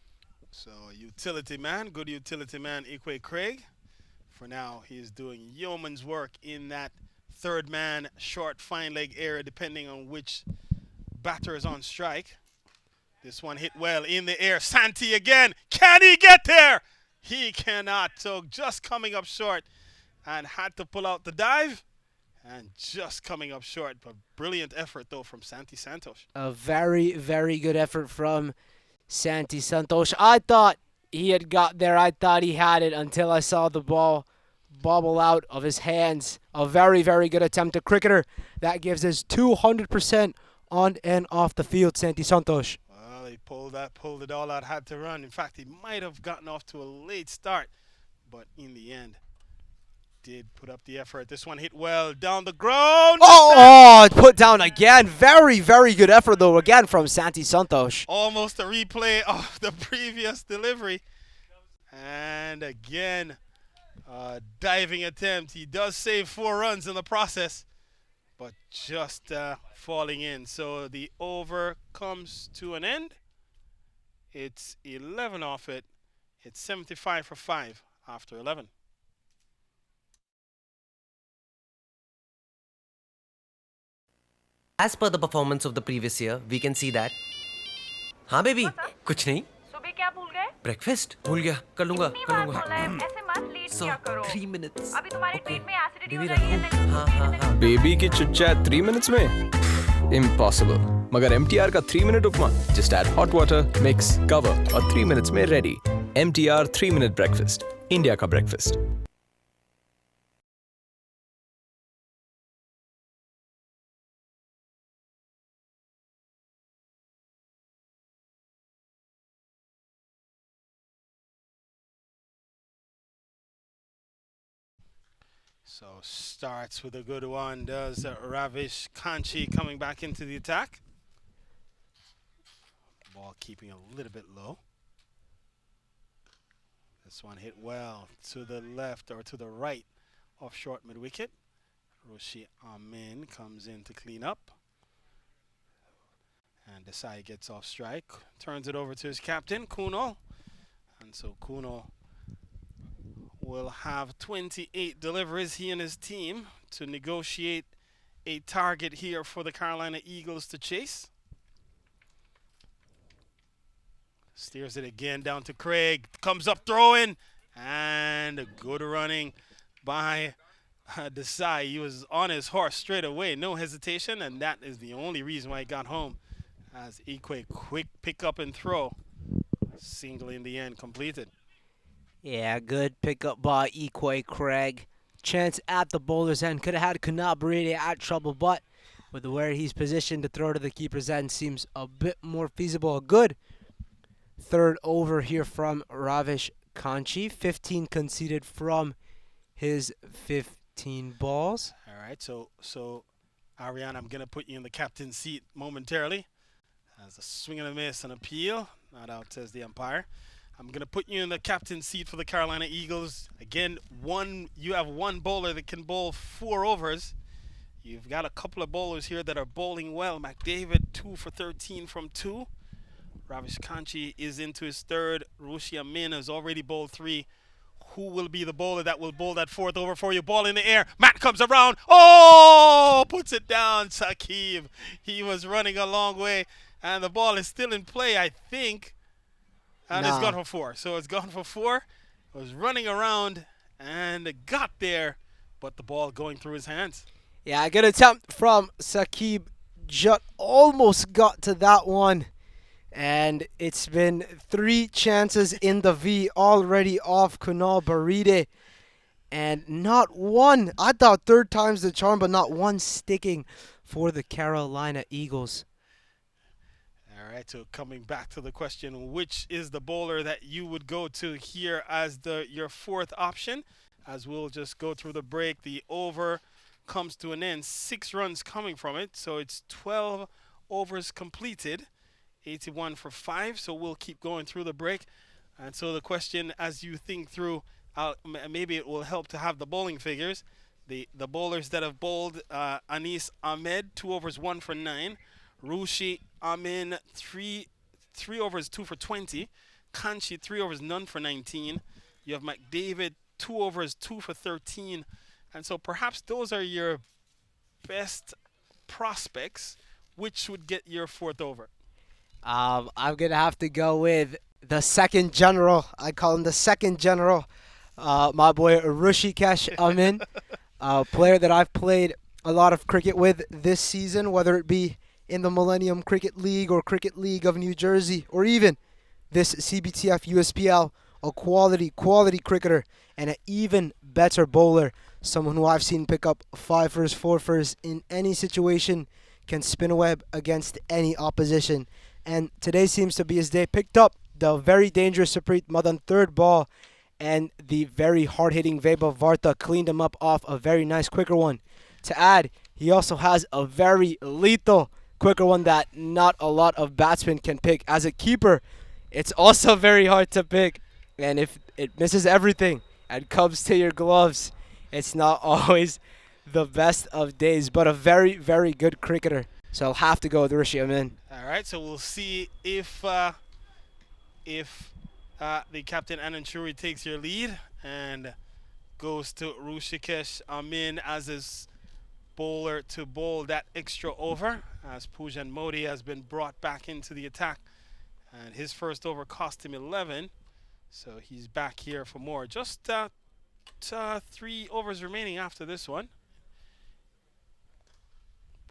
So utility man, good utility man, Ikwe Craig. For now, he is doing yeoman's work in that third man, short, fine leg area, depending on which batter is on strike. This one hit well in the air. Santi again. Can he get there? He cannot. So just coming up short, and had to pull out the dive. And just coming up short, but brilliant effort, though, from Santi Santos. A very, very good effort from Santi Santos. I thought he had got there. I thought he had it until I saw the ball bobble out of his hands. A very, very good attempt. A cricketer that gives us 200% on and off the field, Santi Santos. Well, he pulled it all out, had to run. In fact, he might have gotten off to a late start, but in the end, did put up the effort. This one hit well down the ground. Oh, put down again. Very, very good effort, though, again from Santi Santos. Almost a replay of the previous delivery. And again, diving attempt. He does save 4 runs in the process, but just falling in. So the over comes to an end. It's 11 off it. It's 75 for 5 after 11. As per the performance of the previous year, we can see that. हाँ baby, कुछ नहीं. सुबह क्या भूल गए? Breakfast भूल गया. कर लूँगा. इतनी बार बोला है, ऐसे मत लेट किया करो. 3 minutes. अभी तुम्हारे पेट में एसिडिटी हो बेबी रही है. रखो. हाँ. बेबी की चिट-चैट 3 minutes में? Impossible. मगर MTR का 3 minute उपमा. Just add hot water, mix, cover और 3 minutes में ready. MTR 3 minute breakfast. India का breakfast. So starts with a good one, does Ravish Kanchi coming back into the attack. Ball keeping a little bit low. This one hit well to the left or to the right of short mid-wicket. Roshi Amin comes in to clean up. And Desai gets off strike, turns it over to his captain, Kuno. And so Kuno will have 28 deliveries, he and his team, to negotiate a target here for the Carolina Eagles to chase. Steers it again down to Craig, comes up throwing, and a good running by Desai. He was on his horse straight away, no hesitation, and that is the only reason why he got home, as Ikwe quick pick up and throw. Single in the end completed. Yeah, good pickup by Ikwe Craig. Chance at the bowler's end. Could have had Kanabrede at trouble, but with where he's positioned to throw to the keeper's end seems a bit more feasible. A good third over here from Ravish Kanchi. 15 conceded from his 15 balls. All right, so Ariane, I'm going to put you in the captain's seat momentarily. As a swing and a miss, an appeal. Not out, says the umpire. I'm going to put you in the captain's seat for the Carolina Eagles. Again, you have one bowler that can bowl 4 overs. You've got a couple of bowlers here that are bowling well. McDavid, 2 for 13 from 2. Ravish Kanchi is into his third. Rushi Amin has already bowled 3. Who will be the bowler that will bowl that 4th over for you? Ball in the air. Matt comes around. Oh, puts it down. Sakib. He was running a long way. And the ball is still in play, I think. And it's Nah. gone for 4. So it's gone for 4. It was running around and it got there, but the ball going through his hands. Yeah, a good attempt from Saqib Jut. Almost got to that one. And it's been 3 chances in the V already off Kunal Baride. And not one, I thought third time's the charm, but not one sticking for the Carolina Eagles. All right, so coming back to the question, which is the bowler that you would go to here as your 4th option? As we'll just go through the break, the over comes to an end. 6 runs coming from it, so it's 12 overs completed. 81 for 5, so we'll keep going through the break. And so the question, as you think through, maybe it will help to have the bowling figures. The bowlers that have bowled, Anis Ahmed, 2 overs, 1 for 9. Rushi Amin, 3 overs, 2 for 20. Kanchi, 3 overs, none for 19. You have McDavid, 2 overs, 2 for 13. And so perhaps those are your best prospects. Which would get your 4th over? I'm going to have to go with the second general. I call him the second general. My boy Rushikesh Amin, a player that I've played a lot of cricket with this season, whether it be in the Millennium Cricket League or Cricket League of New Jersey, or even this CBTF USPL, a quality cricketer and an even better bowler. Someone who I've seen pick up 5-ers, 4-ers in any situation, can spin a web against any opposition. And today seems to be his day. Picked up the very dangerous Saprit Madan 3rd ball, and the very hard-hitting Vaibhav Varta cleaned him up off a very nice quicker one. To add, he also has a very lethal quicker one that not a lot of batsmen can pick. As a keeper, it's also very hard to pick. And if it misses everything and comes to your gloves, it's not always the best of days. But a very, very good cricketer. So I'll have to go with Rishi Amin. All right, so we'll see if the captain Anand Shuri takes your lead and goes to Rushikesh Amin as his bowler to bowl that extra over, as Pujan Modi has been brought back into the attack, and his first over cost him 11, so he's back here for more. Just 3 overs remaining after this one.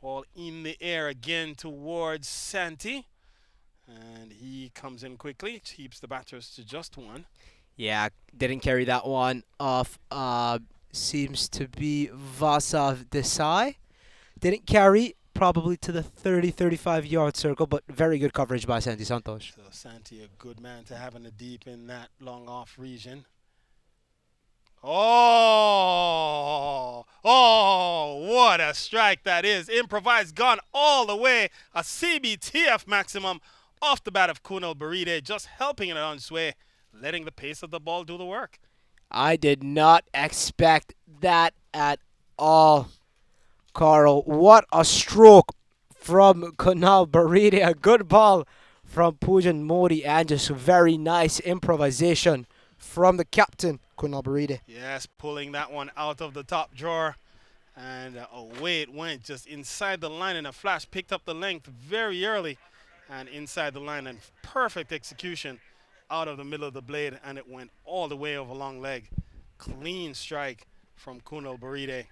Ball in the air again towards Santi, and he comes in quickly, keeps the batters to just 1. Yeah, didn't carry that one off. Seems to be Vasav Desai. Didn't carry, probably to the 30-35 yard circle, but very good coverage by Santi Santos. So Santi, a good man to have in the deep in that long off region. Oh, what a strike that is. Improvised, gone all the way. A CBTF maximum off the bat of Kunal Baride, just helping it on its way, letting the pace of the ball do the work. I did not expect that at all, Carl. What a stroke from Kunal Baride. A good ball from Pujan Modi, and just very nice improvisation from the captain, Kunal Baride. Yes, pulling that one out of the top drawer. And away it went, just inside the line in a flash. Picked up the length very early and inside the line, and perfect execution out of the middle of the blade, and it went all the way over long leg. Clean strike from Kunal Baride.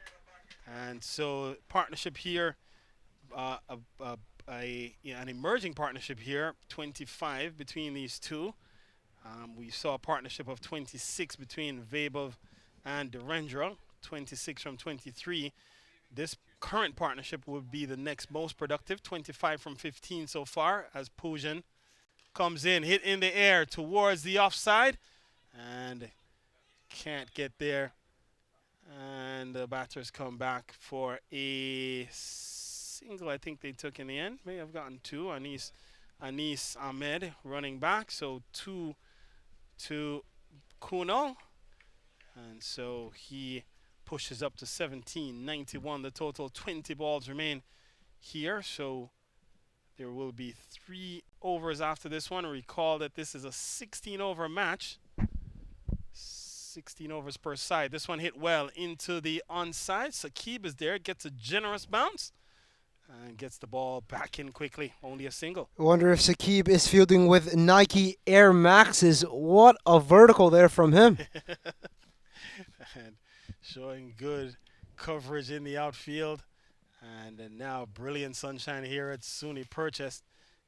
And so partnership here, an emerging partnership here, 25 between these two. We saw a partnership of 26 between Vaibhav and Dhirendra, 26 from 23. This current partnership would be the next most productive, 25 from 15 so far, as Pujan comes in, hit in the air towards the offside, and can't get there. And the batters come back for a single, I think they took in the end. May have gotten 2. Anis Ahmed running back, so 2 to Kunal. And so he pushes up to 17, 91 the total. 20 balls remain here, so there will be 3 overs after this one. Recall that this is a 16-over match. 16 overs per side. This one hit well into the onside. Saqib is there, gets a generous bounce. and gets the ball back in quickly. Only a single. I wonder if Sakib is fielding with Nike Air Maxes. What a vertical there from him. And showing good coverage in the outfield. And then now brilliant sunshine here at SUNY Purchase.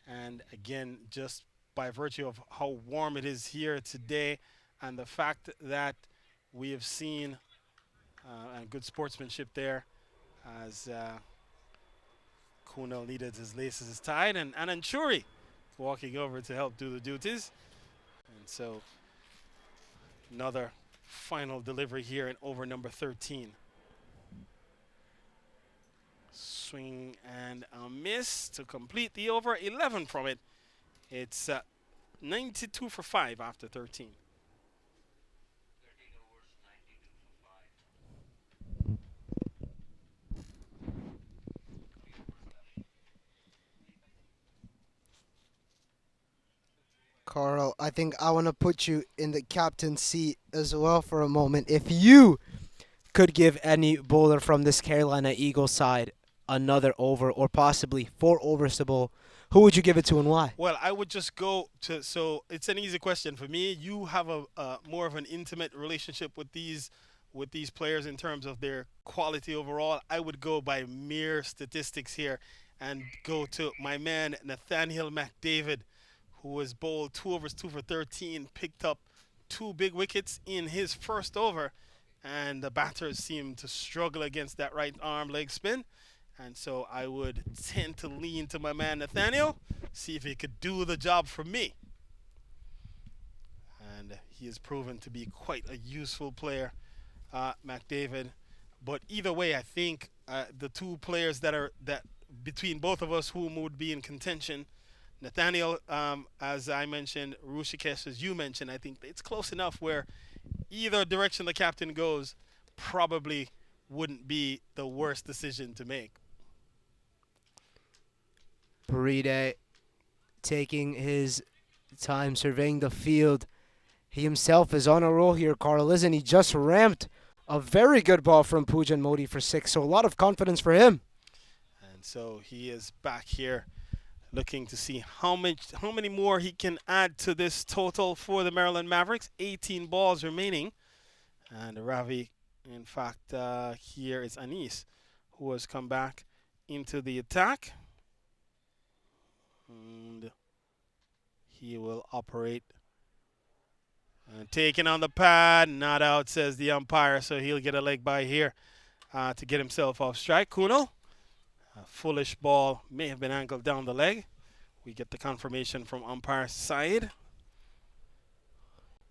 And again, just by virtue of how warm it is here today and the fact that we have seen and good sportsmanship there as Kunal needed his laces tied, and Ananchuri walking over to help do the duties. And so another final delivery here in over number 13. Swing and a miss to complete the over. 11 from it. It's 92 for 5 after 13. Carl, I think I want to put you in the captain's seat as well for a moment. If you could give any bowler from this Carolina Eagles side another over or possibly 4 overs to bowl, who would you give it to and why? Well, I would just go to, so it's an easy question for me. You have a more of an intimate relationship with these players in terms of their quality overall. I would go by mere statistics here and go to my man Nathaniel McDavid, who was bowled 2 overs, 2 for 13, picked up 2 big wickets in his first over, and the batters seemed to struggle against that right arm leg spin. And so I would tend to lean to my man Nathaniel, see if he could do the job for me. And he has proven to be quite a useful player, McDavid. But either way, I think the 2 players that between both of us whom would be in contention, Nathaniel, as I mentioned, Rushikesh, as you mentioned, I think it's close enough where either direction the captain goes probably wouldn't be the worst decision to make. Buride taking his time surveying the field. He himself is on a roll here, Carl, isn't he? Just ramped a very good ball from Pujan Modi for 6, so a lot of confidence for him. And so he is back here looking to see how many more he can add to this total for the Marland Mavericks. 18 balls remaining. And Ravi, in fact, here is Anis, who has come back into the attack. And he will operate. And taken on the pad, not out, says the umpire, so he'll get a leg by here to get himself off strike. Kunal, a foolish ball, may have been angled down the leg. We get the confirmation from umpire side.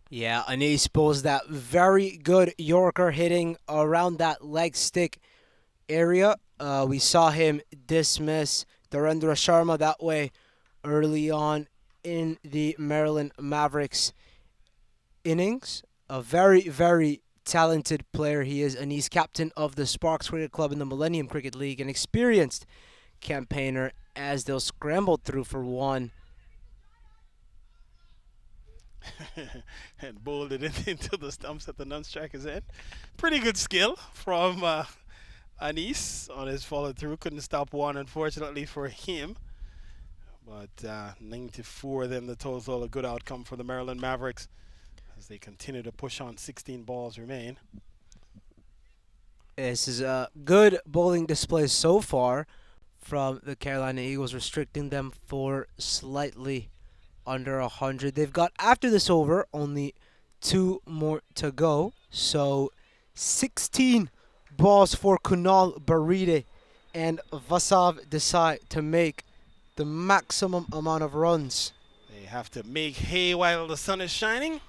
Yeah, Anis pulls that very good Yorker hitting around that leg stick area. We saw him dismiss Narendra Sharma that way early on in the Marland Mavericks innings. A very, very talented player he is, and he's captain of the Sparks Cricket Club in the Millennium Cricket League, an experienced campaigner as they'll scramble through for 1. And bowled it into the stumps at the non-striker's end. Pretty good skill from Anis on his follow through. Couldn't stop 1, unfortunately, for him. But 94 then the total, a good outcome for the Marland Mavericks as they continue to push on. 16 balls remain. This is a good bowling display so far from the Carolina Eagles, restricting them for slightly under 100. They've got, after this over, only 2 more to go. So 16 balls for Kunal Baride and Vasav Desai to make the maximum amount of runs. They have to make hay while the sun is shining,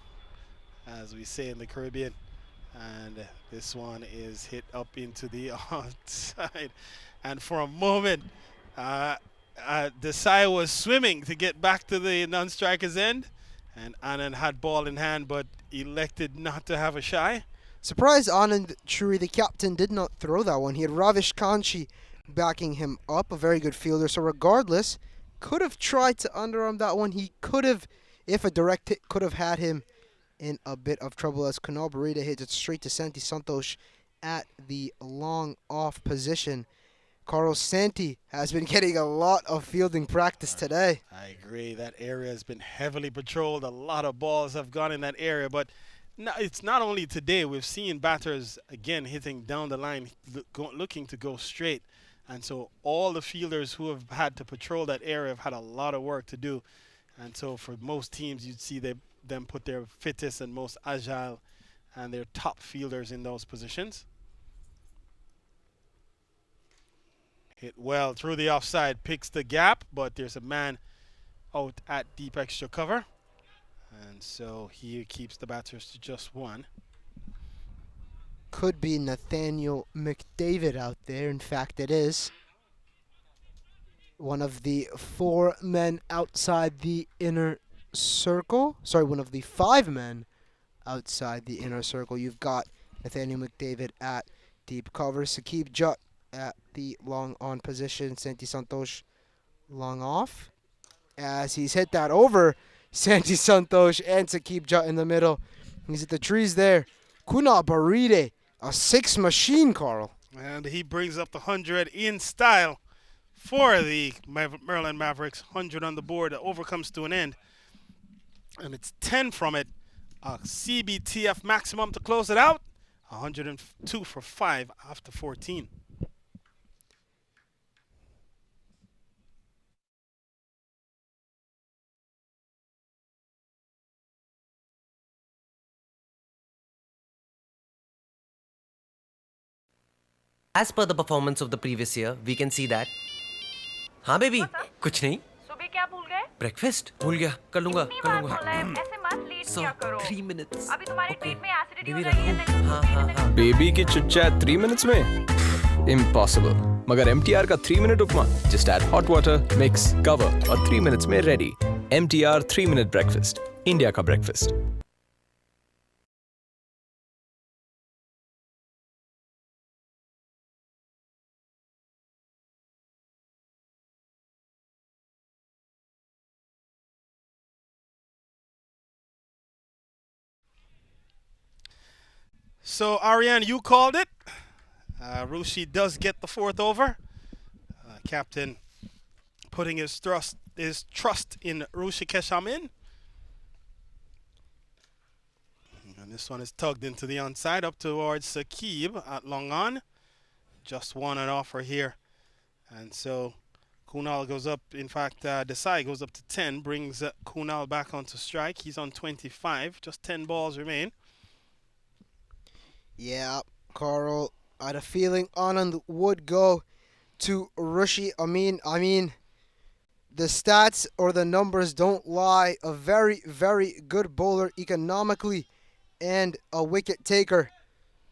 as we say in the Caribbean. And this one is hit up into the outside. And for a moment, Desai was swimming to get back to the non-striker's end. And Anand had ball in hand, but elected not to have a shy. Surprised Anand Churi, the captain, did not throw that one. He had Ravish Kanchi backing him up, a very good fielder. So regardless, could have tried to underarm that one. He could have, if a direct hit, could have had him in a bit of trouble as Kunal Barida hits it straight to Santi Santosh at the long off position. Carl Santi has been getting a lot of fielding practice today. I agree. That area has been heavily patrolled. A lot of balls have gone in that area, but no, it's not only today. We've seen batters again hitting down the line, looking to go straight, and so all the fielders who have had to patrol that area have had a lot of work to do. And so for most teams, you'd see them put their fittest and most agile and their top fielders in those positions. Hit well through the offside, picks the gap, but there's a man out at deep extra cover. And so he keeps the batters to just one. Could be Nathaniel McDavid out there. In fact, it is. One of the 4 men outside the inner circle. Sorry, one of the 5 men outside the inner circle. You've got Nathaniel McDavid at deep cover. Sakib Jutt at the long on position. Santi Santosh long off. As he's hit that over, Santi Santosh and Sakib Jutt in the middle. He's at the trees there. Kunal Baride, a 6 machine, Carl. And he brings up the 100 in style for the Marland Mavericks. 100 on the board. The over comes to an end. And it's 10 from it. A CBTF maximum to close it out. 102 for 5 after 14. As per the performance of the previous year, we can see that. हाँ baby, कुछ नहीं. सुबह क्या भूल गए? Breakfast भूल गया. कर लूँगा. इतनी बार बोला है, ऐसे मत लेट So किया करो. 3 minutes. अभी तुम्हारे पेट में एसिडिटी हो बेबी रही है. रखूँ. हाँ. बेबी की चिट चैट 3 minutes में इम्पॉसिबल. मगर MTR का 3 minute upma just add hot water, mix, cover और 3 minutes में ready. MTR 3 minute breakfast. India का breakfast. So, Ariane, you called it. Rushi does get the 4th over. Captain putting his trust in Rushikesh Amin. And this one is tugged into the onside up towards Sakib at long on. Just one an offer here. And so Kunal goes up. In fact, Desai goes up to 10, brings Kunal back onto strike. He's on 25. Just 10 balls remain. Yeah, Carl, I had a feeling Anand would go to Rushi Amin. I mean, the stats or the numbers don't lie. A very, very good bowler economically and a wicket taker.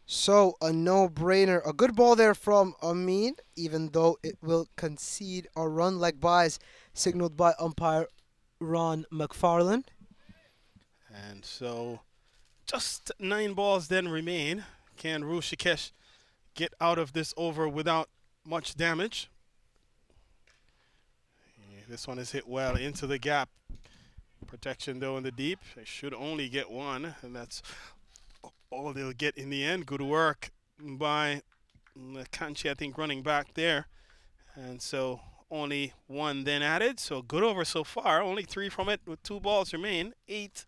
So, a no-brainer. A good ball there from Amin, even though it will concede a run leg buys, signaled by umpire Ron McFarland. And so just 9 balls then remain. Can Rushikesh get out of this over without much damage? Yeah, this one is hit well into the gap. Protection though in the deep. They should only get 1, and that's all they'll get in the end. Good work by Kanchi, I think, running back there. And so only 1 then added. So good over so far. Only 3 from it with 2 balls remain. 8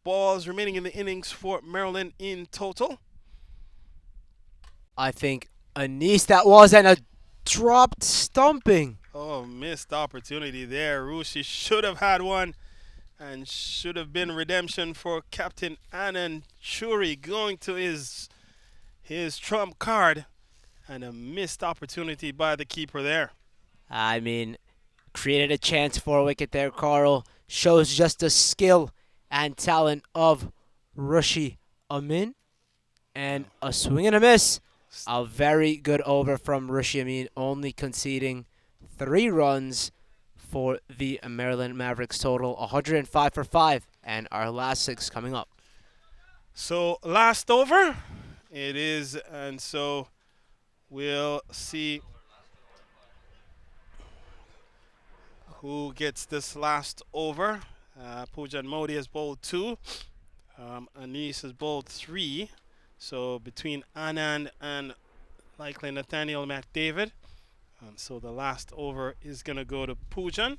balls remaining in the innings for Maryland in total. I think Anis that was, and a dropped stumping. Oh, missed opportunity there. Rushi should have had one and should have been redemption for Captain Anand Churi, going to his trump card, and a missed opportunity by the keeper there. I mean, created a chance for a wicket there, Carl. Shows just the skill and talent of Rushi Amin. And a swing and a miss. A very good over from Rushi Amin, only conceding 3 runs for the Maryland Mavericks total. 105 for 5, and our last 6 coming up. So last over it is, and so we'll see who gets this last over. Pujan Modi has bowled 2. Anis has bowled 3. So between Anand and likely Nathaniel McDavid. And so the last over is going to go to Pujan.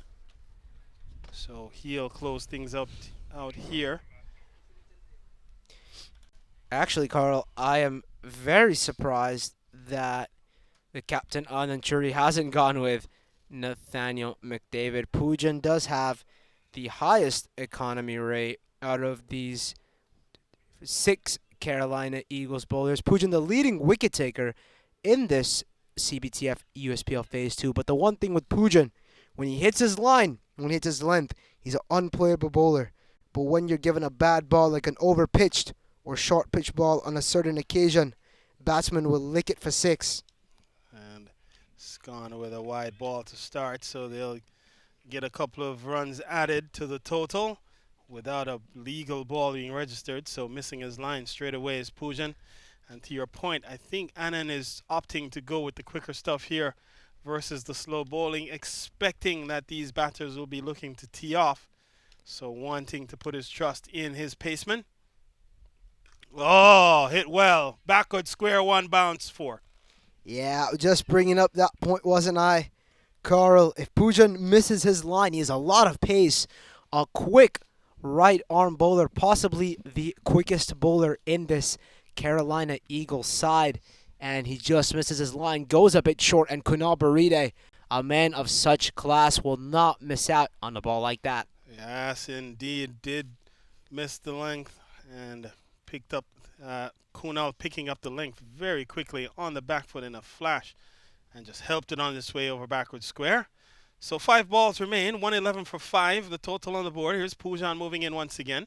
So he'll close things up out here. Actually, Carl, I am very surprised that the captain Anand Churi hasn't gone with Nathaniel McDavid. Pujan does have the highest economy rate out of these 6 Carolina Eagles bowlers. Pujan, the leading wicket taker in this CBTF USPL Phase 2. But the one thing with Pujan, when he hits his line, when he hits his length, he's an unplayable bowler. But when you're given a bad ball like an overpitched or short pitch ball on a certain occasion, batsman will lick it for 6. And it's gone with a wide ball to start, so they'll get a couple of runs added to the total without a legal ball being registered. So missing his line straight away is Pujan. And to your point, I think Anand is opting to go with the quicker stuff here versus the slow bowling, expecting that these batters will be looking to tee off. So wanting to put his trust in his paceman. Oh, hit well. Backward square one, bounce 4. Yeah, just bringing up that point, wasn't I? Carl, if Pujan misses his line, he has a lot of pace. A quick right arm bowler, possibly the quickest bowler in this Carolina Eagles side. And he just misses his line, goes a bit short, and Kunal Baride, a man of such class, will not miss out on a ball like that. Yes, indeed, did miss the length and picked up Kunal picking up the length very quickly on the back foot in a flash and just helped it on its way over backward square. So 5 balls remain, 111 for 5, the total on the board. Here's Pujan moving in once again.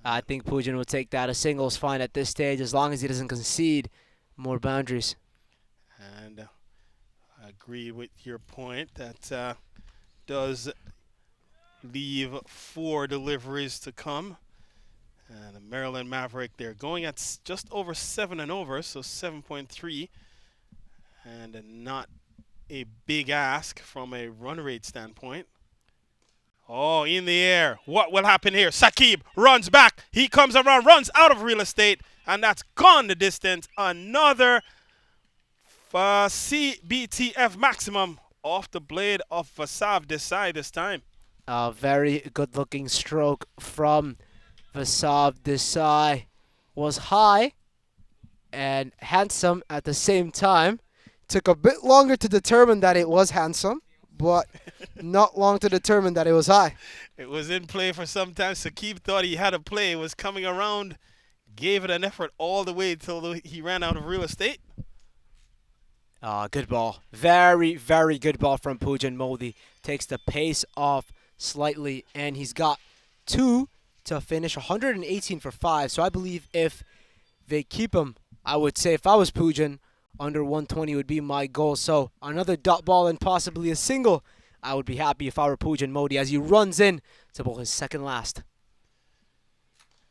I think Pujan will take that. A single's fine at this stage as long as he doesn't concede more boundaries. And I agree with your point. That does leave 4 deliveries to come. And the Marland Mavericks, they're going at just over 7 and over, so 7.3. And not a big ask from a run rate standpoint. Oh, in the air. What will happen here? Saqib runs back. He comes around, runs out of real estate, and that's gone the distance. Another CBTF maximum off the blade of Vasav Desai this time. A very good-looking stroke from Vasav Desai. Was high and handsome at the same time. Took a bit longer to determine that it was handsome, but not long to determine that it was high. It was in play for some time. Saqib thought he had a play, was coming around, gave it an effort all the way till he ran out of real estate. Good ball. Very, very good ball from Pujan Modi. Takes the pace off slightly, and he's got 2 to finish, 118 for 5. So I believe if they keep him, I would say if I was Pujan, under 120 would be my goal. So another dot ball and possibly a single. I would be happy if I were Pujan Modi as he runs in to bowl his second last.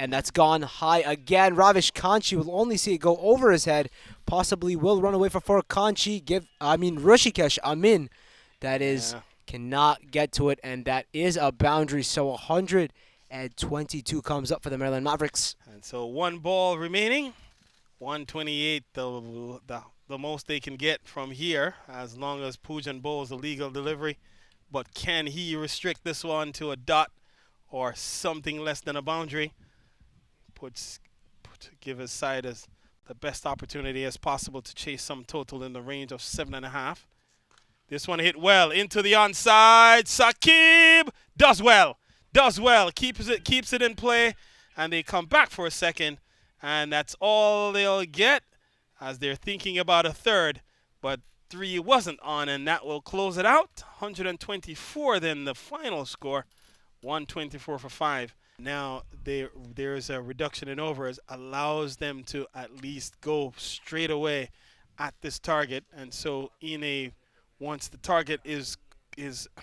And that's gone high again. Ravish Kanchi will only see it go over his head. Possibly will run away for 4. Kanchi Rishikesh Amin, that is, cannot get to it. And that is a boundary. So 122 comes up for the Marland Mavericks. And so 1 ball remaining. 128, the most they can get from here, as long as Pujan bowls a legal delivery. But can he restrict this one to a dot or something less than a boundary? Give his side as the best opportunity as possible to chase some total in the range of 7.5. This one hit well into the onside. Saqib does well, keeps it in play, and they come back for a second. And that's all they'll get as they're thinking about a third. But 3 wasn't on, and that will close it out. 124 then the final score. 124 for 5. Now there's a reduction in overs. Allows them to at least go straight away at this target. And so once the target is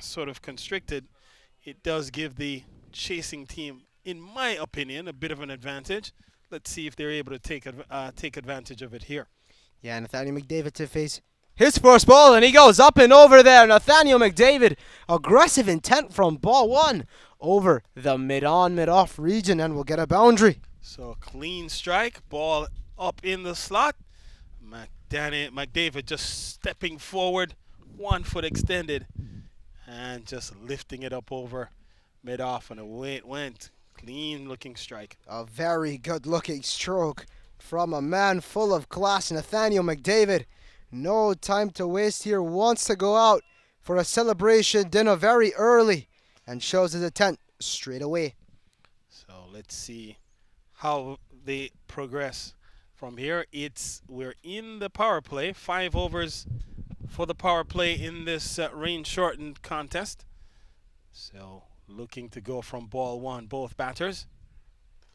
sort of constricted, it does give the chasing team, in my opinion, a bit of an advantage. Let's see if they're able to take advantage of it here. Yeah, Nathaniel McDavid to face his first ball, and he goes up and over there. Nathaniel McDavid, aggressive intent from ball 1 over the mid-on, mid-off region, and will get a boundary. So clean strike, ball up in the slot. McDavid just stepping forward, 1 foot extended, and just lifting it up over mid-off, and away it went. Clean-looking strike. A very good-looking stroke from a man full of class, Nathaniel McDavid. No time to waste here. Wants to go out for a celebration dinner very early and shows his intent straight away. So let's see how they progress from here. We're in the power play. 5 overs for the power play in this rain-shortened contest. So looking to go from ball 1, both batters.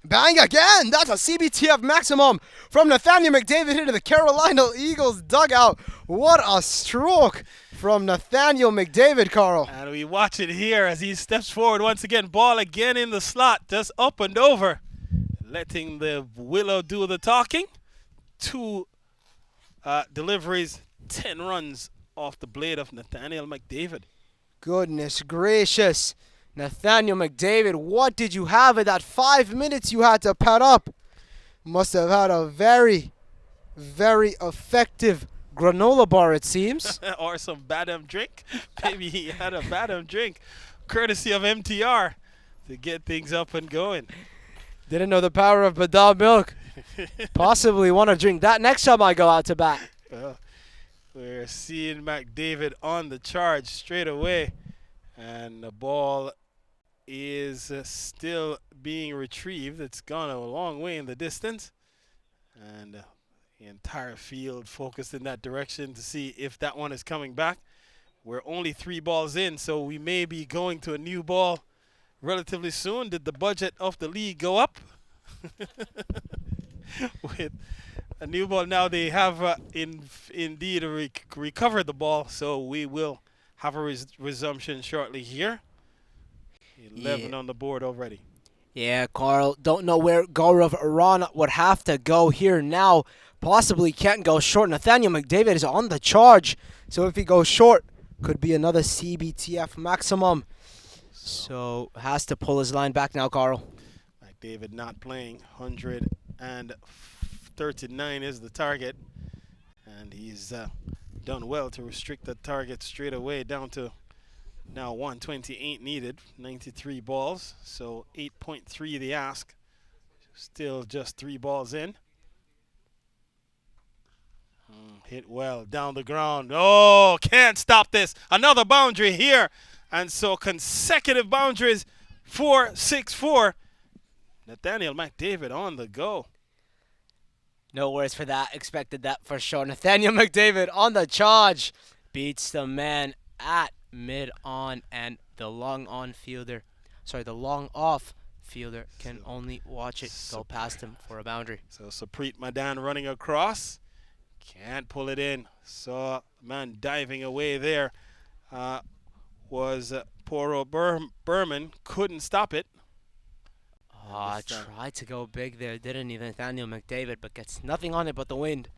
Bang again! That's a CBTF maximum from Nathaniel McDavid into the Carolina Eagles dugout. What a stroke from Nathaniel McDavid, Carl. And we watch it here as he steps forward once again. Ball again in the slot, just up and over. Letting the willow do the talking. 2 deliveries, 10 runs off the blade of Nathaniel McDavid. Goodness gracious. Nathaniel McDavid, what did you have in that 5 minutes you had to pad up? Must have had a very, very effective granola bar, it seems. Or some Badam drink. Maybe he had a Badam drink, courtesy of MTR, to get things up and going. Didn't know the power of Badam milk. Possibly want to drink that next time I go out to bat. We're seeing McDavid on the charge straight away. And the ball is still being retrieved. It's gone a long way in the distance. And the entire field focused in that direction to see if that one is coming back. We're only 3 balls in, so we may be going to a new ball relatively soon. Did the budget of the league go up? With a new ball now, they have indeed recovered the ball, so we will have a resumption shortly here. 11 on the board already. Yeah, Carl. Don't know where Gaurav Iran would have to go here now. Possibly can't go short. Nathaniel McDavid is on the charge. So if he goes short, could be another CBTF maximum. So has to pull his line back now, Carl. McDavid not playing. 139 is the target. And he's done well to restrict the target straight away down to now 128 needed, 93 balls, so 8.3 the ask. Still just 3 balls in. Hit well down the ground. Oh, can't stop this. Another boundary here. And so consecutive boundaries, 4-6-4. Nathaniel McDavid on the go. No worries for that. Expected that for sure. Nathaniel McDavid on the charge. Beats the man at mid-on, and the long-off fielder can only watch it go past him for a boundary. So Saprit Madan running across. Can't pull it in. Saw man diving away there. Was Poro Berman. Couldn't stop it. Tried to go big there, didn't even Nathaniel McDavid, but gets nothing on it but the wind.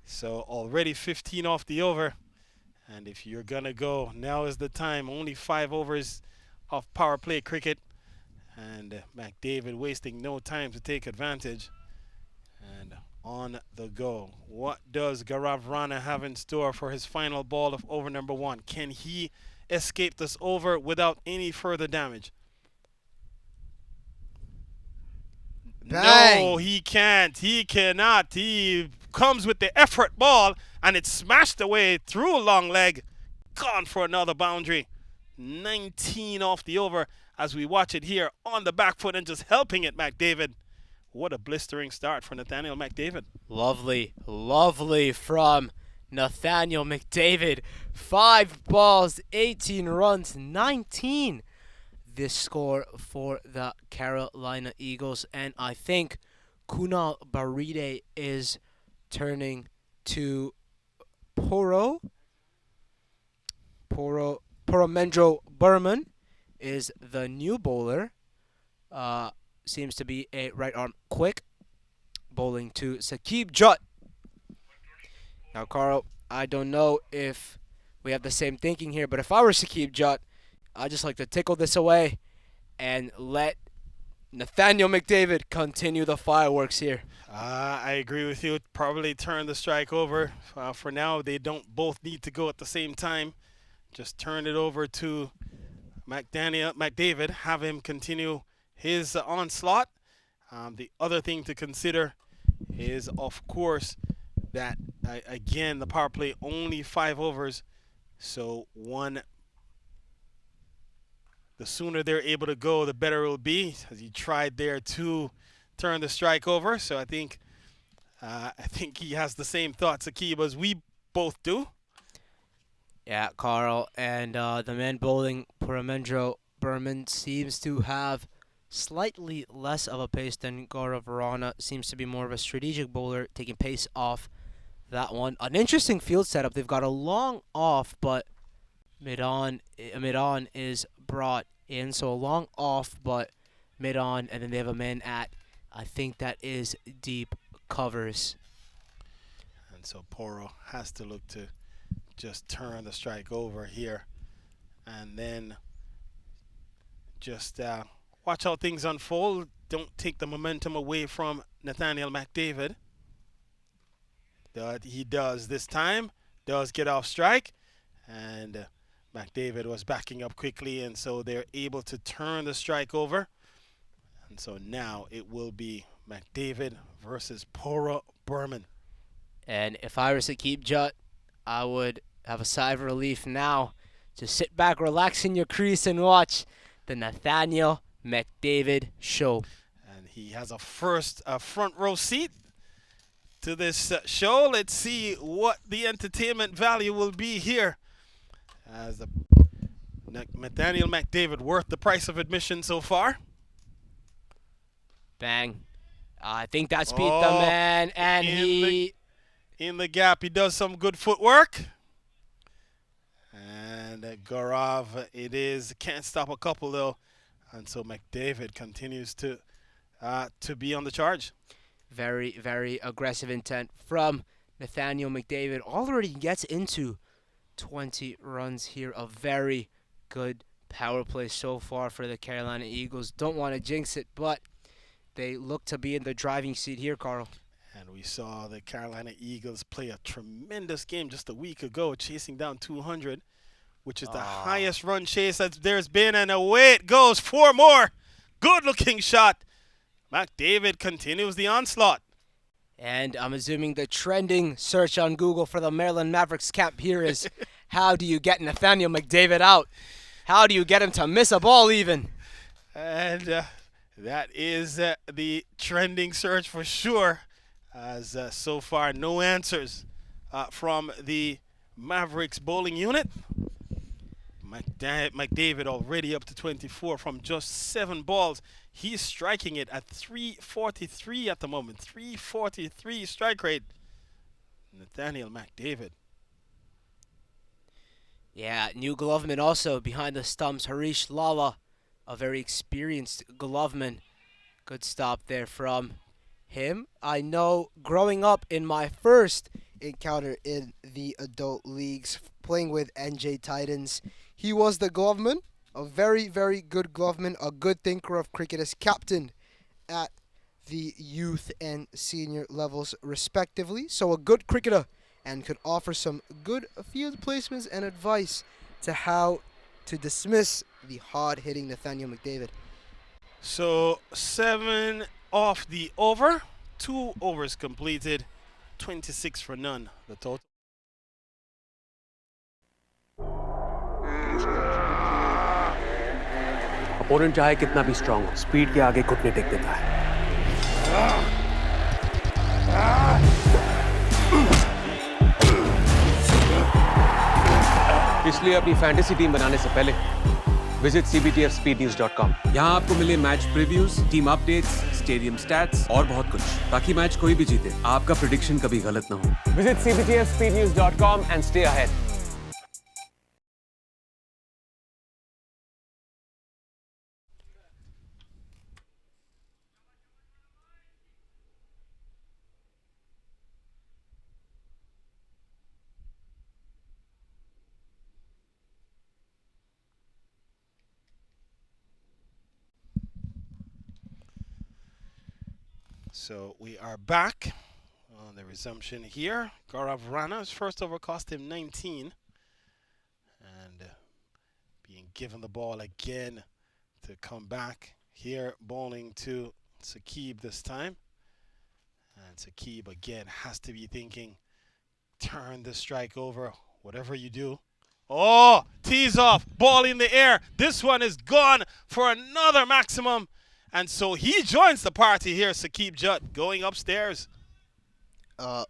So already 15 off the over. And if you're going to go, now is the time. Only 5 overs of power play cricket. And McDavid wasting no time to take advantage. And on the go. What does Gaurav Rana have in store for his final ball of over number 1? Can he escape this over without any further damage? Bang. No, he can't. He cannot. He comes with the effort ball, and it's smashed away through a long leg. Gone for another boundary. 19 off the over as we watch it here on the back foot and just helping it, McDavid. What a blistering start for Nathaniel McDavid. Lovely, lovely from Nathaniel McDavid. 5 balls, 18 runs, 19. This score for the Carolina Eagles. And I think Kunal Baride is turning to Poromendro Berman is the new bowler. Seems to be a right arm quick. Bowling to Sakib Jutt. Now, Carl, I don't know if we have the same thinking here, but if I were Sakib Jutt, I'd just like to tickle this away and let Nathaniel McDavid continue the fireworks here. I agree with you. Probably turn the strike over. For now, they don't both need to go at the same time. Just turn it over to McDavid, have him continue his onslaught. The other thing to consider is, of course, that again the power play only 5 overs, so the sooner they're able to go, the better it will be. As he tried there to turn the strike over, so I think he has the same thoughts, Akib, as we both do. Yeah, Carl, and the man bowling, Paramendro Berman, seems to have slightly less of a pace than Gaurav Varana. Seems to be more of a strategic bowler, taking pace off that one. An interesting field setup. They've got a long off, but mid-on is brought in. So a long off, but mid-on, and then they have a man at, I think that is deep covers. And so Poro has to look to just turn the strike over here, and then just watch how things unfold. Don't take the momentum away from Nathaniel McDavid. That he does this time, does get off strike, and McDavid was backing up quickly, and so they're able to turn the strike over. And so now it will be McDavid versus Poro Berman. And if I was to keep Judd, I would have a sigh of relief now. Just sit back, relax in your crease, and watch the Nathaniel McDavid show. And he has a front row seat to this show. Let's see what the entertainment value will be here. As the Nathaniel McDavid worth the price of admission so far. Bang. I think that's beat the man, and in the gap, he does some good footwork. And Gaurav, it is, can't stop a couple though. And so McDavid continues to be on the charge. Very, very aggressive intent from Nathaniel McDavid. Already gets into 20 runs here. A very good power play so far for the Carolina Eagles. Don't want to jinx it, but they look to be in the driving seat here, Carl. And we saw the Carolina Eagles play a tremendous game just a week ago, chasing down 200, which is the highest run chase that there's been. And away it goes. 4 more. Good-looking shot. McDavid continues the onslaught. And I'm assuming the trending search on Google for the Marland Mavericks camp here is, how do you get Nathaniel McDavid out? How do you get him to miss a ball even? And that is the trending search for sure. As so far, no answers from the Mavericks bowling unit. McDavid already up to 24 from just 7 balls. He's striking it at 343 at the moment. 343 strike rate. Nathaniel McDavid. Yeah, new gloveman also behind the stumps. Harish Lala, a very experienced gloveman. Good stop there from him. I know growing up in my first encounter in the adult leagues, playing with NJ Titans, he was the gloveman, a very, very good gloveman, a good thinker of cricket, as captain at the youth and senior levels respectively. So a good cricketer, and could offer some good field placements and advice to how to dismiss the hard-hitting Nathaniel McDavid. So 7 off the over. 2 overs completed. 26 for none, the total. Opponent चाहे कितना भी strong हो, speed के आगे घुटने take देता है। इसलिए अपनी फैंटेसी टीम बनाने से पहले विजिट cbtfspeednews.com। यहाँ आपको मिले match previews, team updates, stadium stats और बहुत कुछ, ताकि मैच कोई भी जीते, आपका प्रेडिक्शन कभी गलत ना हो। Visit cbtfspeednews.com and stay ahead। So we are back on the resumption here. Gaurav Rana's first over cost him 19. And being given the ball again to come back here, bowling to Saqib this time. And Saqib again has to be thinking, turn the strike over, whatever you do. Oh, tees off, ball in the air. This one is gone for another maximum. And so he joins the party here, Saqib Jut, going upstairs.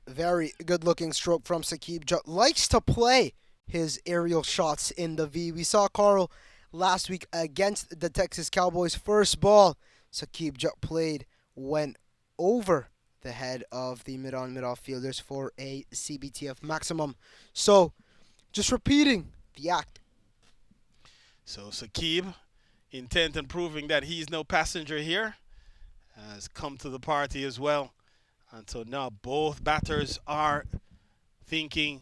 Very good looking stroke from Saqib Jut. Likes to play his aerial shots in the V. We saw Carl last week against the Texas Cowboys. First ball Saqib Jut played went over the head of the mid-on, mid-off fielders for a CBTF maximum. So, just repeating the act. So Saqib, intent on proving that he's no passenger here, has come to the party as well. And so now both batters are thinking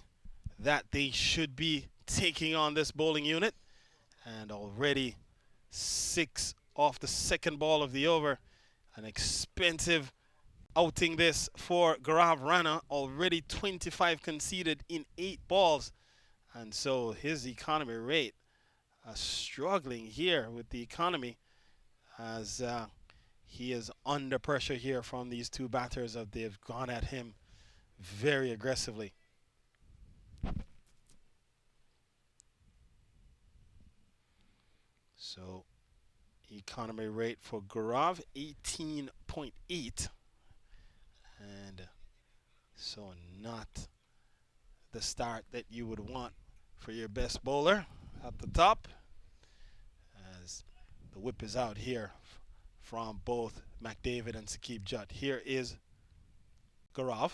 that they should be taking on this bowling unit. And already 6 off the second ball of the over. An expensive outing this for Gaurav Rana. Already 25 conceded in 8 balls. And so his economy rate struggling here with the economy as he is under pressure here from these two batters as they've gone at him very aggressively. So economy rate for Gaurav 18.8, and so not the start that you would want for your best bowler at the top, as the whip is out here from both McDavid and Saqib Jut. Here is Gaurav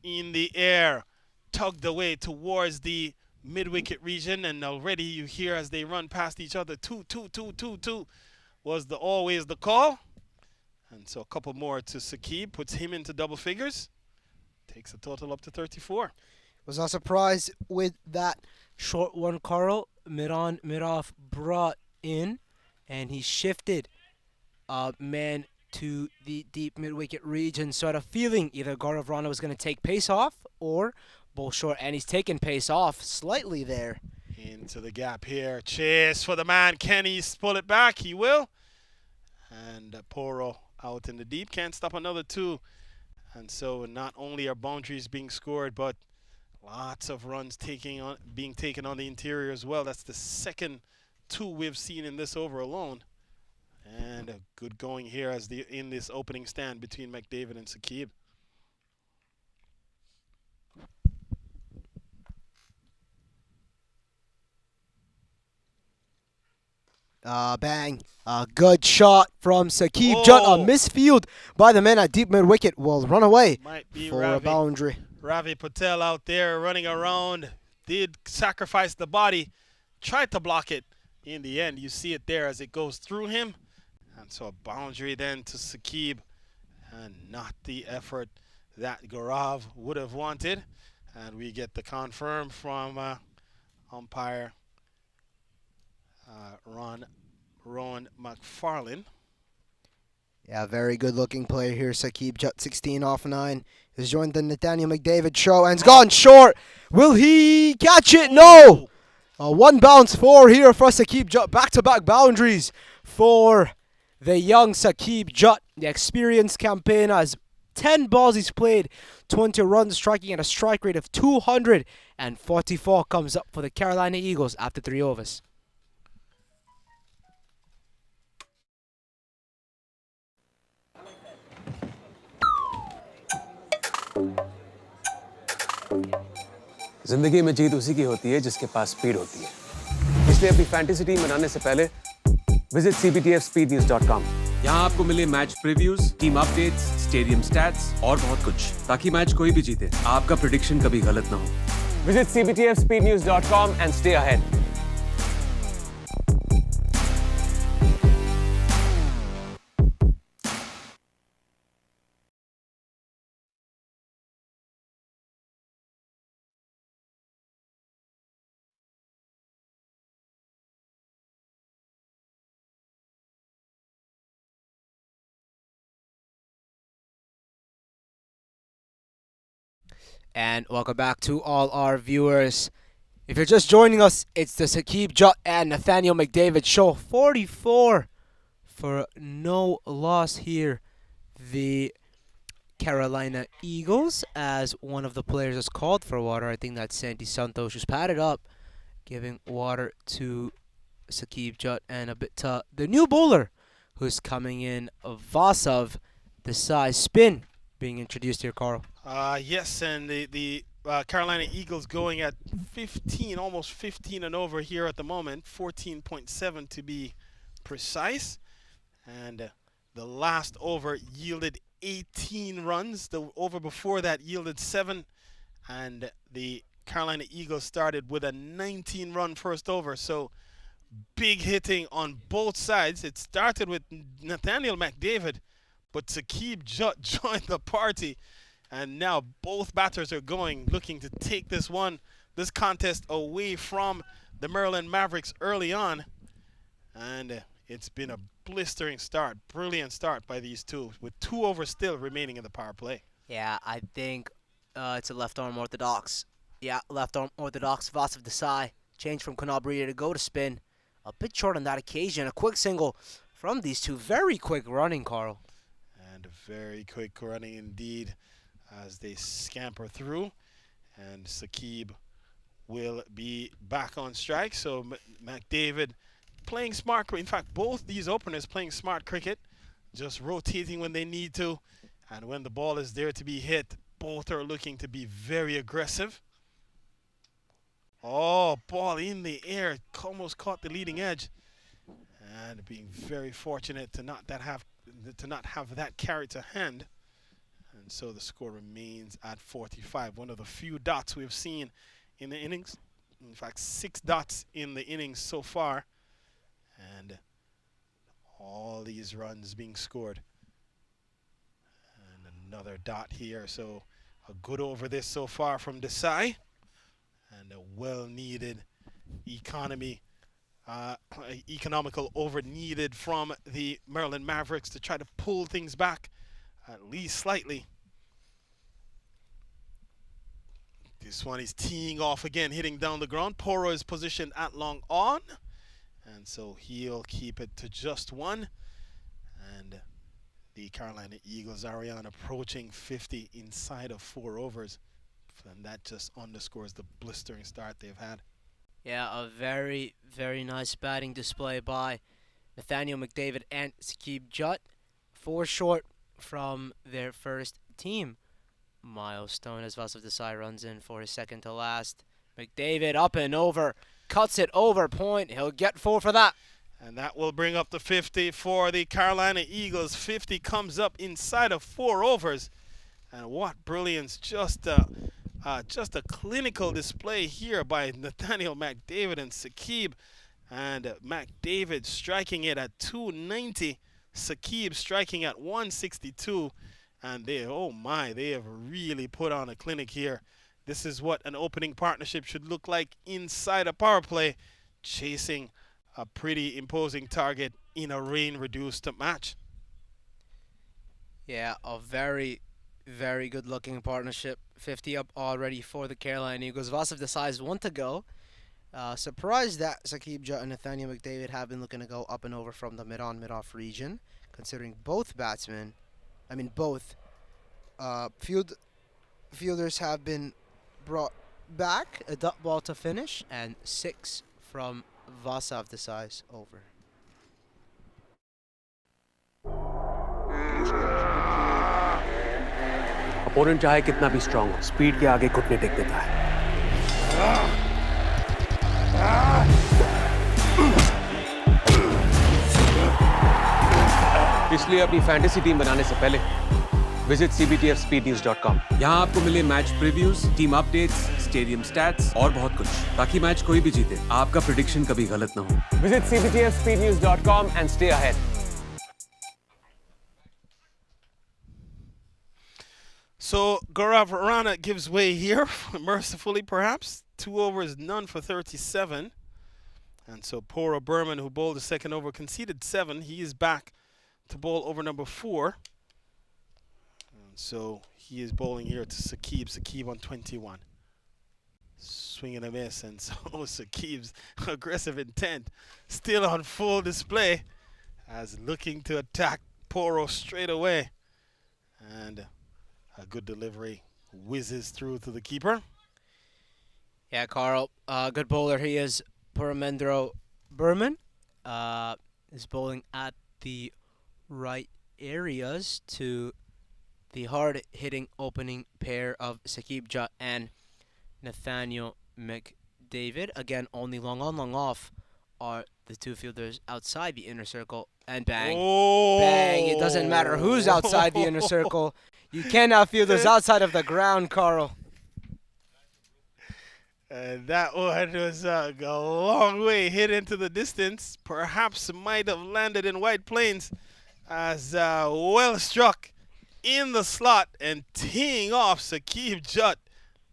in the air, tugged away towards the mid-wicket region, and already you hear as they run past each other, 2 was always the call. And so a couple more to Saqib, puts him into double figures, takes a total up to 34. Was not surprised with that short one, Carl. Mid-on, mid-off brought in, and he shifted man to the deep mid-wicket region. So I had a feeling either Gaurav Rana was going to take pace off or bowl short, and he's taken pace off slightly there. Into the gap here. Chase for the man. Can he pull it back? He will. And Poro out in the deep. Can't stop another 2. And so not only are boundaries being scored, but lots of runs being taken on the interior as well. That's the second 2 we've seen in this over alone. And a good going here as in this opening stand between McDavid and Saqib. Bang. Good shot from Saqib Jut. A misfield by the men at deep mid-wicket will run away for a boundary. Ravi Patel out there running around. Did sacrifice the body. Tried to block it. In the end, you see it there as it goes through him. And so a boundary then to Saqib. And not the effort that Gaurav would have wanted. And we get the confirm from umpire Rowan McFarlane. Yeah, very good looking player here. Saqib Jut, 16 off 9. Has joined the Nathaniel McDavid show and has gone short. Will he catch it? No! One bounce for here for Saqib Jut. Back-to-back boundaries for the young Saqib Jut. The experienced campaigner has 10 balls he's played, 20 runs, striking at a strike rate of 244 comes up for the Carolina Eagles after 3 overs. जिंदगी में जीत उसी की होती है जिसके पास speed होती है। इसलिए अपनी फैंटेसी टीम बनाने से पहले विजिट cptfspeednews.com। यहाँ आपको मिले match previews, team updates, stadium stats और बहुत कुछ, ताकि मैच कोई भी जीते, आपका प्रेडिक्शन कभी गलत ना हो। Visit cptfspeednews.com and stay ahead. And welcome back to all our viewers. If you're just joining us, it's the Saqib Jutt and Nathaniel McDavid show. 44 for no loss here. The Carolina Eagles, as one of the players has called for water. I think that's Santi Santos, who's padded up, giving water to Saqib Jutt and a bit to the new bowler who's coming in, Vasav Desai. Spin being introduced here, Carl. Yes, and the Carolina Eagles going at 15, almost 15 and over here at the moment, 14.7 to be precise. And the last over yielded 18 runs. The over before that yielded 7. And the Carolina Eagles started with a 19-run first over. So big hitting on both sides. It started with Nathaniel McDavid, but Saqib Jutt joined the party. And now both batters are looking to take this contest away from the Marland Mavericks early on. And it's been a blistering start, brilliant start by these two, with 2 overs still remaining in the power play. Yeah, I think it's a left arm orthodox. Yeah, left arm orthodox. Vasav Desai. Change from Canabria to go to spin. A bit short on that occasion. A quick single from these two. Very quick running, Carl. And very quick running indeed as they scamper through. And Saqib will be back on strike. So McDavid playing smart. In fact, both these openers playing smart cricket, just rotating when they need to. And when the ball is there to be hit, both are looking to be very aggressive. Oh, ball in the air, almost caught the leading edge. And being very fortunate to not have that carry to hand. And so the score remains at 45. One of the few dots we've seen in the innings. In fact, 6 dots in the innings so far. And all these runs being scored. And another dot here. So a good over this so far from Desai. And a well-needed economical over needed from the Marland Mavericks to try to pull things back at least slightly. This one is teeing off again, hitting down the ground. Poro is positioned at long on, and so he'll keep it to just 1. And the Carolina Eagles, Ariane, approaching 50 inside of 4 overs. And that just underscores the blistering start they've had. Yeah, a very, very nice batting display by Nathaniel McDavid and Saqib Jutt. 4 short from their first team milestone as Vasav Desai runs in for his second to last. McDavid up and over, cuts it over point. He'll get 4 for that. And that will bring up the 50 for the Carolina Eagles. 50 comes up inside of 4 overs. And what brilliance, just a clinical display here by Nathaniel McDavid and Saqib. And McDavid striking it at 290. Saqib striking at 162. And they have really put on a clinic here. This is what an opening partnership should look like inside a power play, chasing a pretty imposing target in a rain-reduced match. Yeah, a very, very good-looking partnership. 50 up already for the Carolina Eagles. Vasav Desai is 1 to go. Surprised that Saqib Jutt and Nathaniel McDavid have been looking to go up and over from the mid-on, mid-off region, considering both fielders have been brought back. A dot ball to finish, and 6 from Vasav Desai's over. Opponent चाहे कितना भी strong हो, speed के आगे घुटने take देता है। इसलिए अपनी फैंटेसी टीम बनाने से पहले विजिट cbtfspeednews.com। यहाँ आपको मिले match previews, team updates, stadium stats और बहुत कुछ, ताकि मैच कोई भी जीते, आपका प्रेडिक्शन कभी गलत ना हो। Visit cbtfspeednews.com and stay ahead. So Gaurav Rana gives way here, mercifully perhaps. 2 overs, none for 37. And so Poro Berman, who bowled the second over, conceded 7. He is back to bowl over number 4. So he is bowling here to Saqib. Saqib on 21. Swing and a miss, and so Saqib's aggressive intent still on full display as looking to attack Poro straight away. And a good delivery whizzes through to the keeper. Yeah, Carl, good bowler he is. Paramendro Berman is bowling at the right areas to the hard-hitting opening pair of Saqib Jut and Nathaniel McDavid. Again, only long on, long off are the two fielders outside the inner circle. And bang, bang. It doesn't matter who's outside the inner circle. You cannot fielders outside of the ground, Carl. And that one was a long way hit into the distance. Perhaps might have landed in White Plains as well struck in the slot and teeing off Saqib Jut.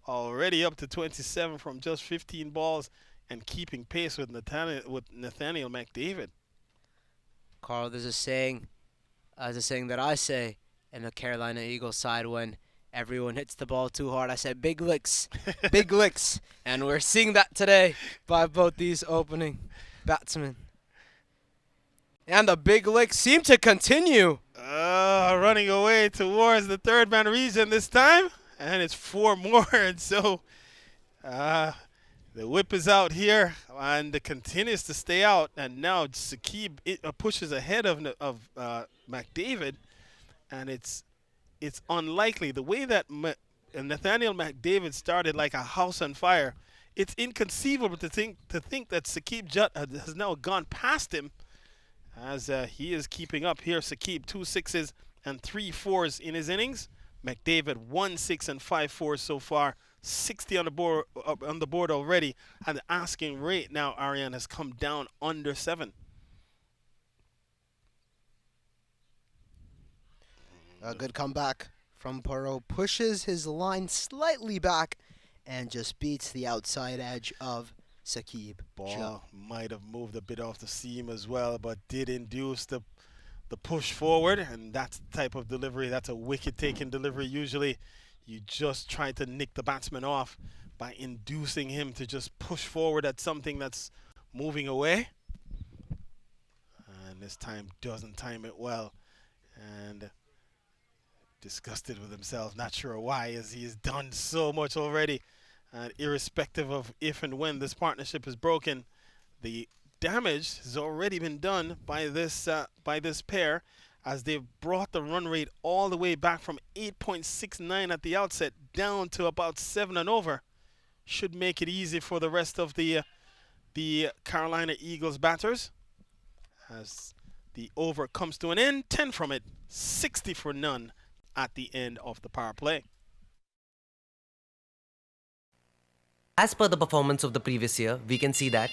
Already up to 27 from just 15 balls and keeping pace with Nathaniel McDavid. Carl, there's a saying that I say in the Carolina Eagles side when everyone hits the ball too hard. I said big licks, big licks. And we're seeing that today by both these opening batsmen. And the big licks seem to continue. Running away towards the third man region this time. And it's 4 more. And so the whip is out here and it continues to stay out. And now Saqib pushes ahead of McDavid. And it's unlikely. The way that Nathaniel McDavid started like a house on fire, it's inconceivable to think that Saqib Jut has now gone past him as he is keeping up here. Saqib 2 6s and 3 4s in his innings. McDavid 1 6 and 5 4s so far. 60 on the board already, and the asking rate now, Ariane, has come down under 7. A good comeback from Perot. Pushes his line slightly back and just beats the outside edge of Saqib. Ball might have moved a bit off the seam as well, but did induce the push forward, and that's the type of delivery. That's a wicket-taking delivery. Usually you just try to nick the batsman off by inducing him to just push forward at something that's moving away. And this time doesn't time it well. And disgusted with himself, not sure why, as he has done so much already. And irrespective of if and when this partnership is broken, the damage has already been done by this pair, as they've brought the run rate all the way back from 8.69 at the outset down to about 7 and over. Should make it easy for the rest of the Carolina Eagles batters as the over comes to an end. 10 from it, 60 for none at the end of the power play. As per the performance of the previous year, we can see that.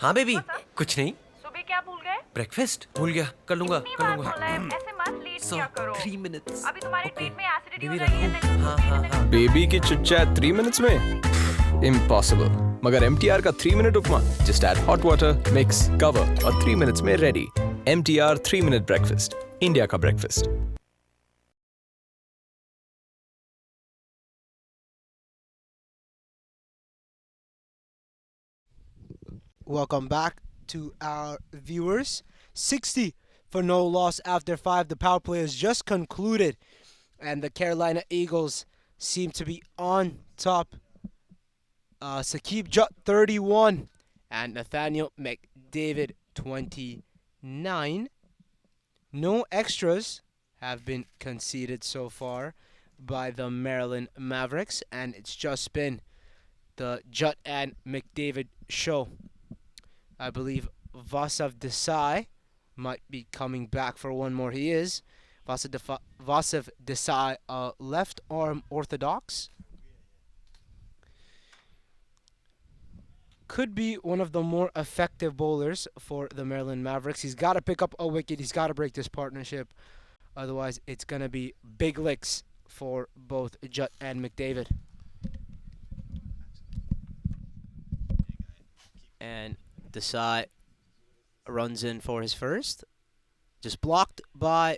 हाँ baby, कुछ नहीं. सुबह क्या भूल गए? Breakfast भूल गया. कर लूँगा. इतनी बार बोला है, ऐसे मत लेट So किया करो. 3 minutes. अभी तुम्हारे पेट में एसिडिटी हो बेबी रही है. रखूँ. हाँ. बेबी की चिट चैट 3 minutes में इम्पॉसिबल. मगर MTR का 3 minute upma just add hot water, mix, cover और 3 minutes में ready. MTR 3 minute breakfast, India का breakfast. Welcome back to our viewers. 60 for no loss after 5. The power play has just concluded, and the Carolina Eagles seem to be on top. Saqib Jut 31 and Nathaniel McDavid 29. No extras have been conceded so far by the Marland Mavericks, and it's just been the Jut and McDavid show. I believe Vasav Desai might be coming back for one more. He is. Vasav Desai, left arm orthodox. Could be one of the more effective bowlers for the Marland Mavericks. He's got to pick up a wicket. He's got to break this partnership. Otherwise, it's going to be big licks for both Jut and McDavid. And Desai runs in for his first. Just blocked by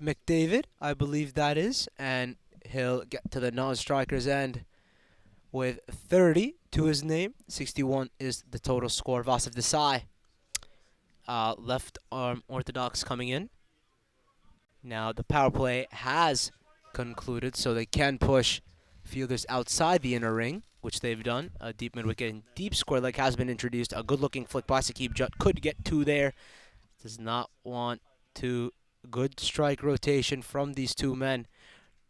McDavid, I believe that is, and he'll get to the non-striker's end with 30 to his name. 61 is the total score. Vasav Desai, left arm orthodox coming in. Now the power play has concluded, so they can push fielders outside the inner ring, which they've done. A deep mid-wicket and deep square leg has been introduced. A good-looking flick by Sakib Jutt could get two there. Does not want to. Good strike rotation from these two men,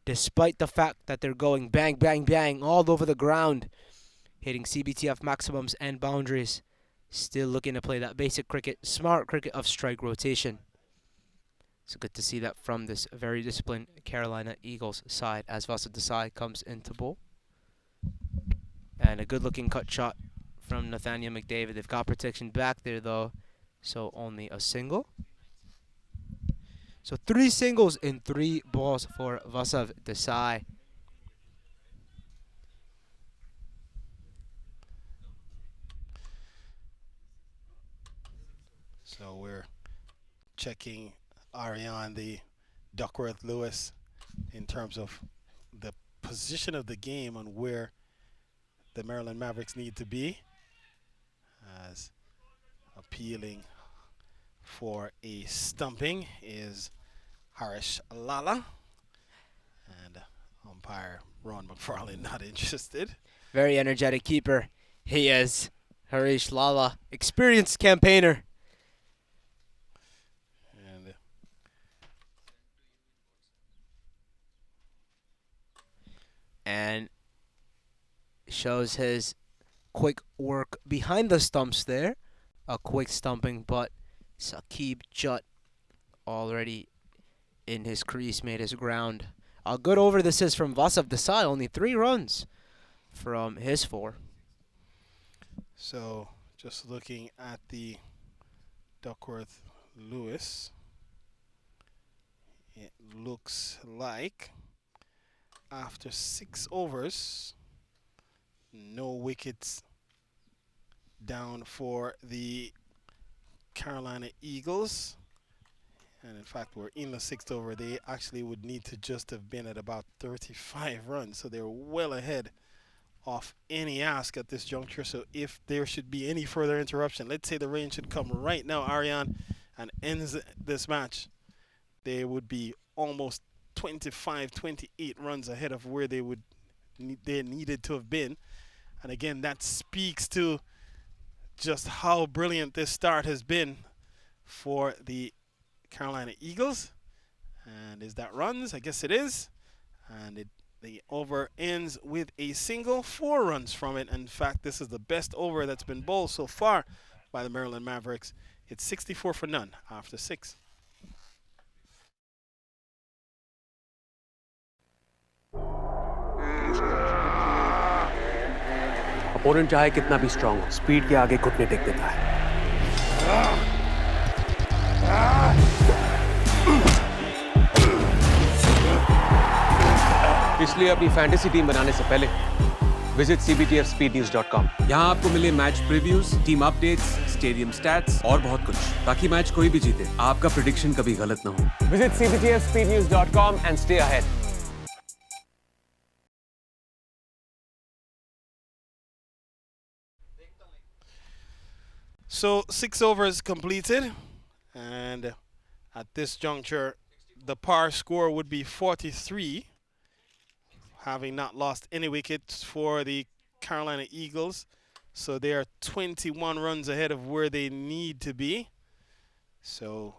despite the fact that they're going bang, bang, bang all over the ground, hitting CBTF maximums and boundaries. Still looking to play that basic cricket, smart cricket of strike rotation. It's good to see that from this very disciplined Carolina Eagles side as Vasav Desai comes into bowl. And a good-looking cut shot from Nathaniel McDavid. They've got protection back there, though, so only a single. So 3 singles in 3 balls for Vasav Desai. So we're checking Ariane, the Duckworth Lewis, in terms of the position of the game and where the Marland Mavericks need to be, as appealing for a stumping is Harish Lala, and umpire Ron McFarlane not interested. Very energetic keeper. He is Harish Lala, experienced campaigner. And shows his quick work behind the stumps there. A quick stumping, but Sakib Jutt already in his crease, made his ground. A good over this is from Vasav Desai, only 3 runs from his 4. So just looking at the Duckworth Lewis, it looks like after 6 overs, no wickets down for the Carolina Eagles. And in fact, we're in the 6th over. They actually would need to just have been at about 35 runs. So they're well ahead of any ask at this juncture. So if there should be any further interruption, let's say the rain should come right now, Ariane, and ends this match, they would be almost 25, 28 runs ahead of where they needed to have been. And again, that speaks to just how brilliant this start has been for the Carolina Eagles. And is that runs? I guess it is. And the over ends with a single, 4 runs from it. In fact, this is the best over that's been bowled so far by the Marland Mavericks. It's 64 for none after 6. Opponent चाहे कितना भी strong हो, speed के आगे घुटने take देता है। इसलिए अपनी फैंटेसी टीम बनाने से पहले विजिट cbtfspeednews.com। यहाँ आपको मिले match previews, team updates, stadium stats और बहुत कुछ, ताकि मैच कोई भी जीते, आपका प्रेडिक्शन कभी गलत ना हो। Visit cbtfspeednews.com and stay ahead। So 6 overs completed, and at this juncture, the par score would be 43, having not lost any wickets for the Carolina Eagles. So they are 21 runs ahead of where they need to be. So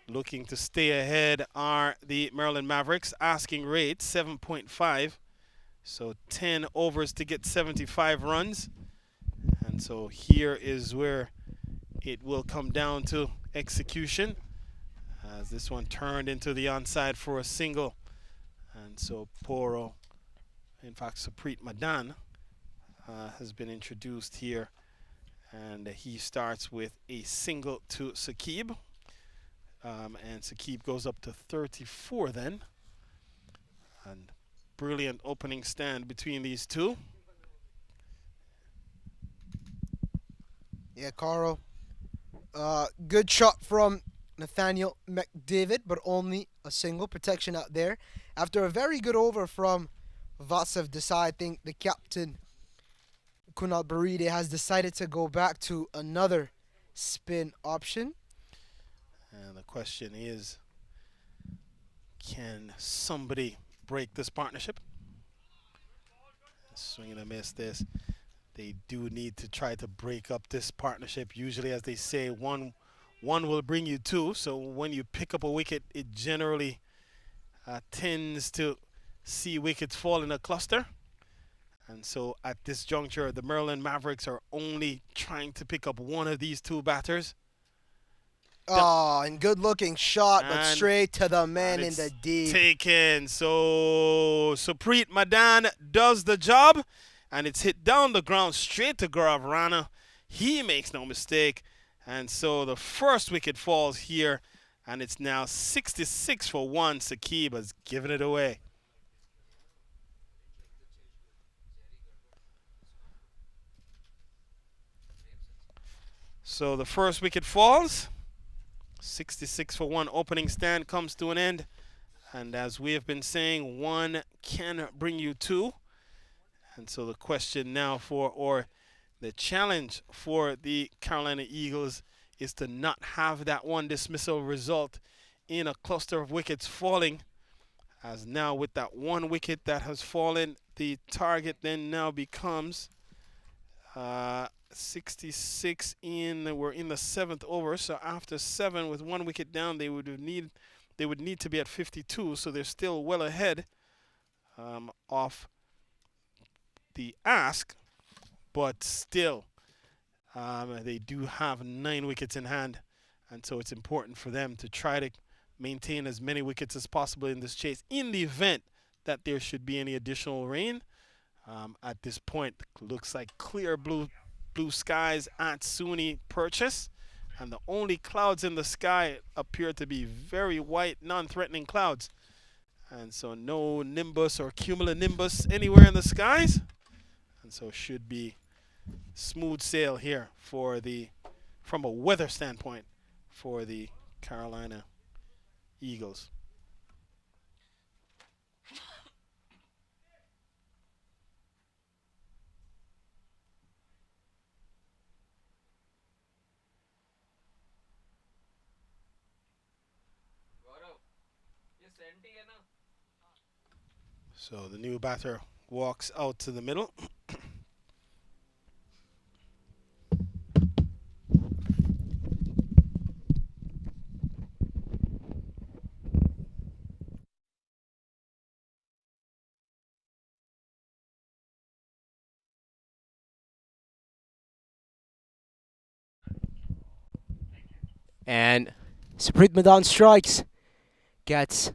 looking to stay ahead are the Marland Mavericks. Asking rate 7.5. So 10 overs to get 75 runs. And so here is where it will come down to execution, as this one turned into the onside for a single. And so Poro, in fact Supreet Madan, has been introduced here, and he starts with a single to Sakib, and Sakib goes up to 34 then. And brilliant opening stand between these two. Yeah, Carl. Good shot from Nathaniel McDavid, but only a single protection out there. After a very good over from Vasev Desai, I think the captain, Kunal Baride, has decided to go back to another spin option. And the question is, can somebody break this partnership? Swing and a miss this. They do need to try to break up this partnership. Usually, as they say, one will bring you two. So when you pick up a wicket, it generally tends to see wickets fall in a cluster. And so at this juncture, the Marland Mavericks are only trying to pick up one of these two batters. Oh, and good-looking shot, but And- straight to the man and in the it's deep. Taken. So Supreet Madan does the job, and it's hit down the ground straight to Gaurav Rana. He makes no mistake, and so the first wicket falls here, and it's now 66 for 1. Saqib has given it away. So the first wicket falls. 66 for 1 opening stand comes to an end. And as we have been saying, one can bring you two. And so the question now or the challenge for the Carolina Eagles is to not have that one dismissal result in a cluster of wickets falling. As now with that one wicket that has fallen, the target then now becomes 66 we're in the 7th over. So after 7 with one wicket down, they would need to be at 52. So they're still well ahead of the ask, but still they do have 9 wickets in hand, and so it's important for them to try to maintain as many wickets as possible in this chase in the event that there should be any additional rain. At this point, looks like clear blue skies at SUNY Purchase, and the only clouds in the sky appear to be very white, non-threatening clouds, and so no nimbus or cumulonimbus anywhere in the skies, and so should be smooth sail here from a weather standpoint for the Carolina Eagles. So the new batter walks out to the middle. And Supreet Madan strikes, gets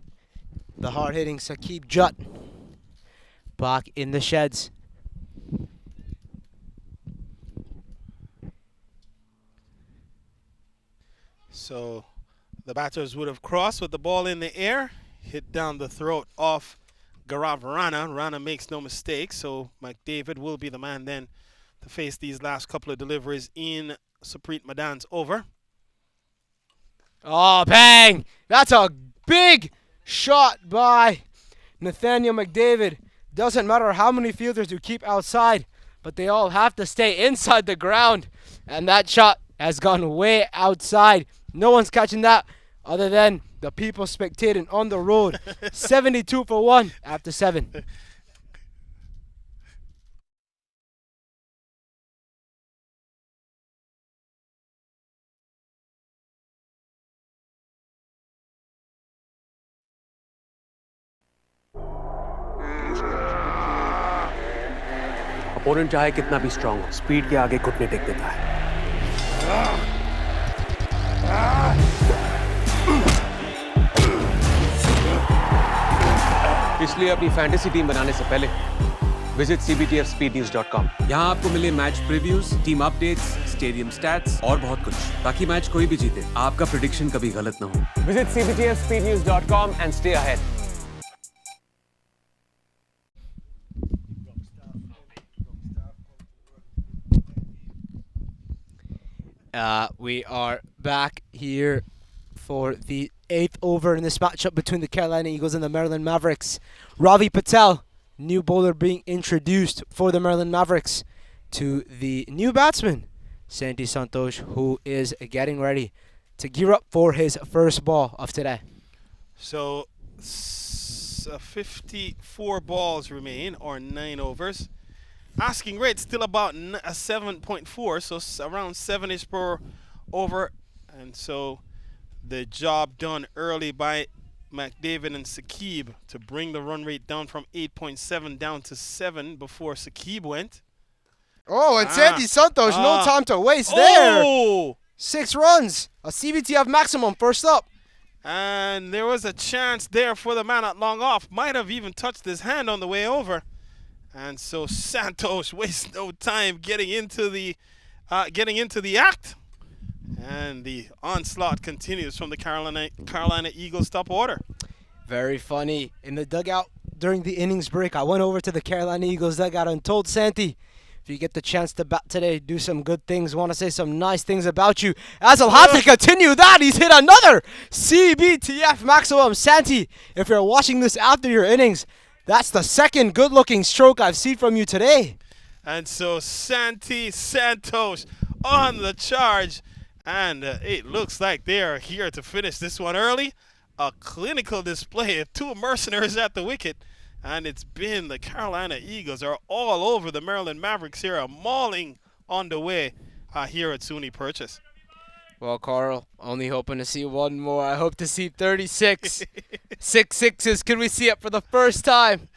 the hard-hitting Saqib Jut back in the sheds. So the batters would have crossed with the ball in the air, hit down the throat of Gaurav Rana. Rana makes no mistake, so McDavid will be the man then to face these last couple of deliveries in Supreet Madan's over. Oh, bang! That's a big shot by Nathaniel McDavid. Doesn't matter how many fielders you keep outside, but they all have to stay inside the ground. And that shot has gone way outside. No one's catching that other than the people spectating on the road. 72 for 1 after 7. Opponent चाहे कितना भी strong हो, speed के आगे घुटने take देता है। इसलिए अपनी फैंटेसी टीम बनाने से पहले विजिट cbtfspeednews.com। यहाँ आपको मिले match previews, team updates, stadium stats और बहुत कुछ, ताकि मैच कोई भी जीते, आपका प्रेडिक्शन कभी गलत ना हो। Visit cbtfspeednews.com and stay ahead। We are back here for the 8th over in this matchup between the Carolina Eagles and the Marland Mavericks. Ravi Patel, new bowler being introduced for the Marland Mavericks to the new batsman, Santi Santosh, who is getting ready to gear up for his first ball of today. So 54 balls remain, or 9 overs. Asking rate still about a 7.4, so around 7-ish per over. And so the job done early by McDavid and Sakib to bring the run rate down from 8.7 down to 7 before Sakib went. Oh, and Santi Santosh, no time to waste there. 6 runs, a CBTF maximum, first up. And there was a chance there for the man at long off. Might have even touched his hand on the way over. And so Santosh wastes no time getting into the act. And the onslaught continues from the Carolina Eagles top order. Very funny. In the dugout during the innings break, I went over to the Carolina Eagles dugout and told Santi, if you get the chance to bat today, do some good things. Want to say some nice things about you. As I'll have to continue that, he's hit another CBTF maximum. Santi, if you're watching this after your innings, that's the second good-looking stroke I've seen from you today. And so Santi Santosh on the charge. And it looks like they are here to finish this one early. A clinical display of 2 mercenaries at the wicket. And it's been the Carolina Eagles are all over the Marland Mavericks here, mauling on the way here at SUNY Purchase. Well, Carl, only hoping to see one more. I hope to see 36. 6 sixes. Can we see it for the first time?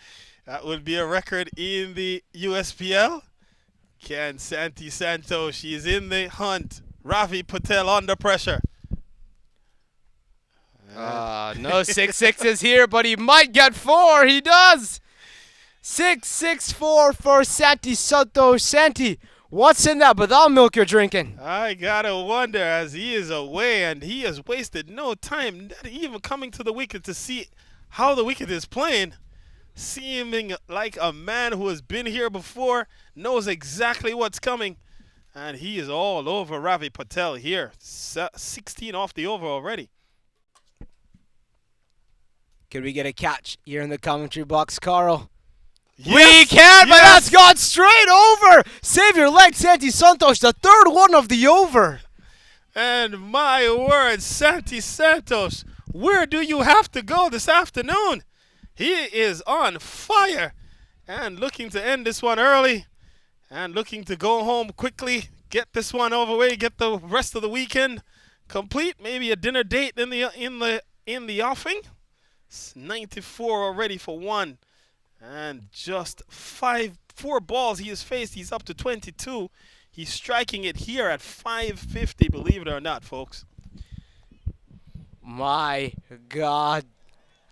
That would be a record in the USPL. Can Santi Santosh, he's in the hunt. Ravi Patel under pressure. No 6 sixes here, but he might get 4. He does. 6-6-4 for Santi Santosh. Santi, what's in that badam milk you're drinking? I gotta wonder, as he is away and he has wasted no time not even coming to the wicket to see how the wicket is playing. Seeming like a man who has been here before, knows exactly what's coming. And he is all over Ravi Patel here. 16 off the over already. Can we get a catch here in the commentary box, Carl? Yes, we can, but that's gone straight over. Save your leg, Santi Santosh, the 3rd one of the over. And my word, Santi Santosh, where do you have to go this afternoon? He is on fire and looking to end this one early and looking to go home quickly, get this one over way, get the rest of the weekend complete. Maybe a dinner date in the offing. 94 already for 1. And just 4 balls he has faced. He's up to 22. He's striking it here at 550, believe it or not, folks. My God.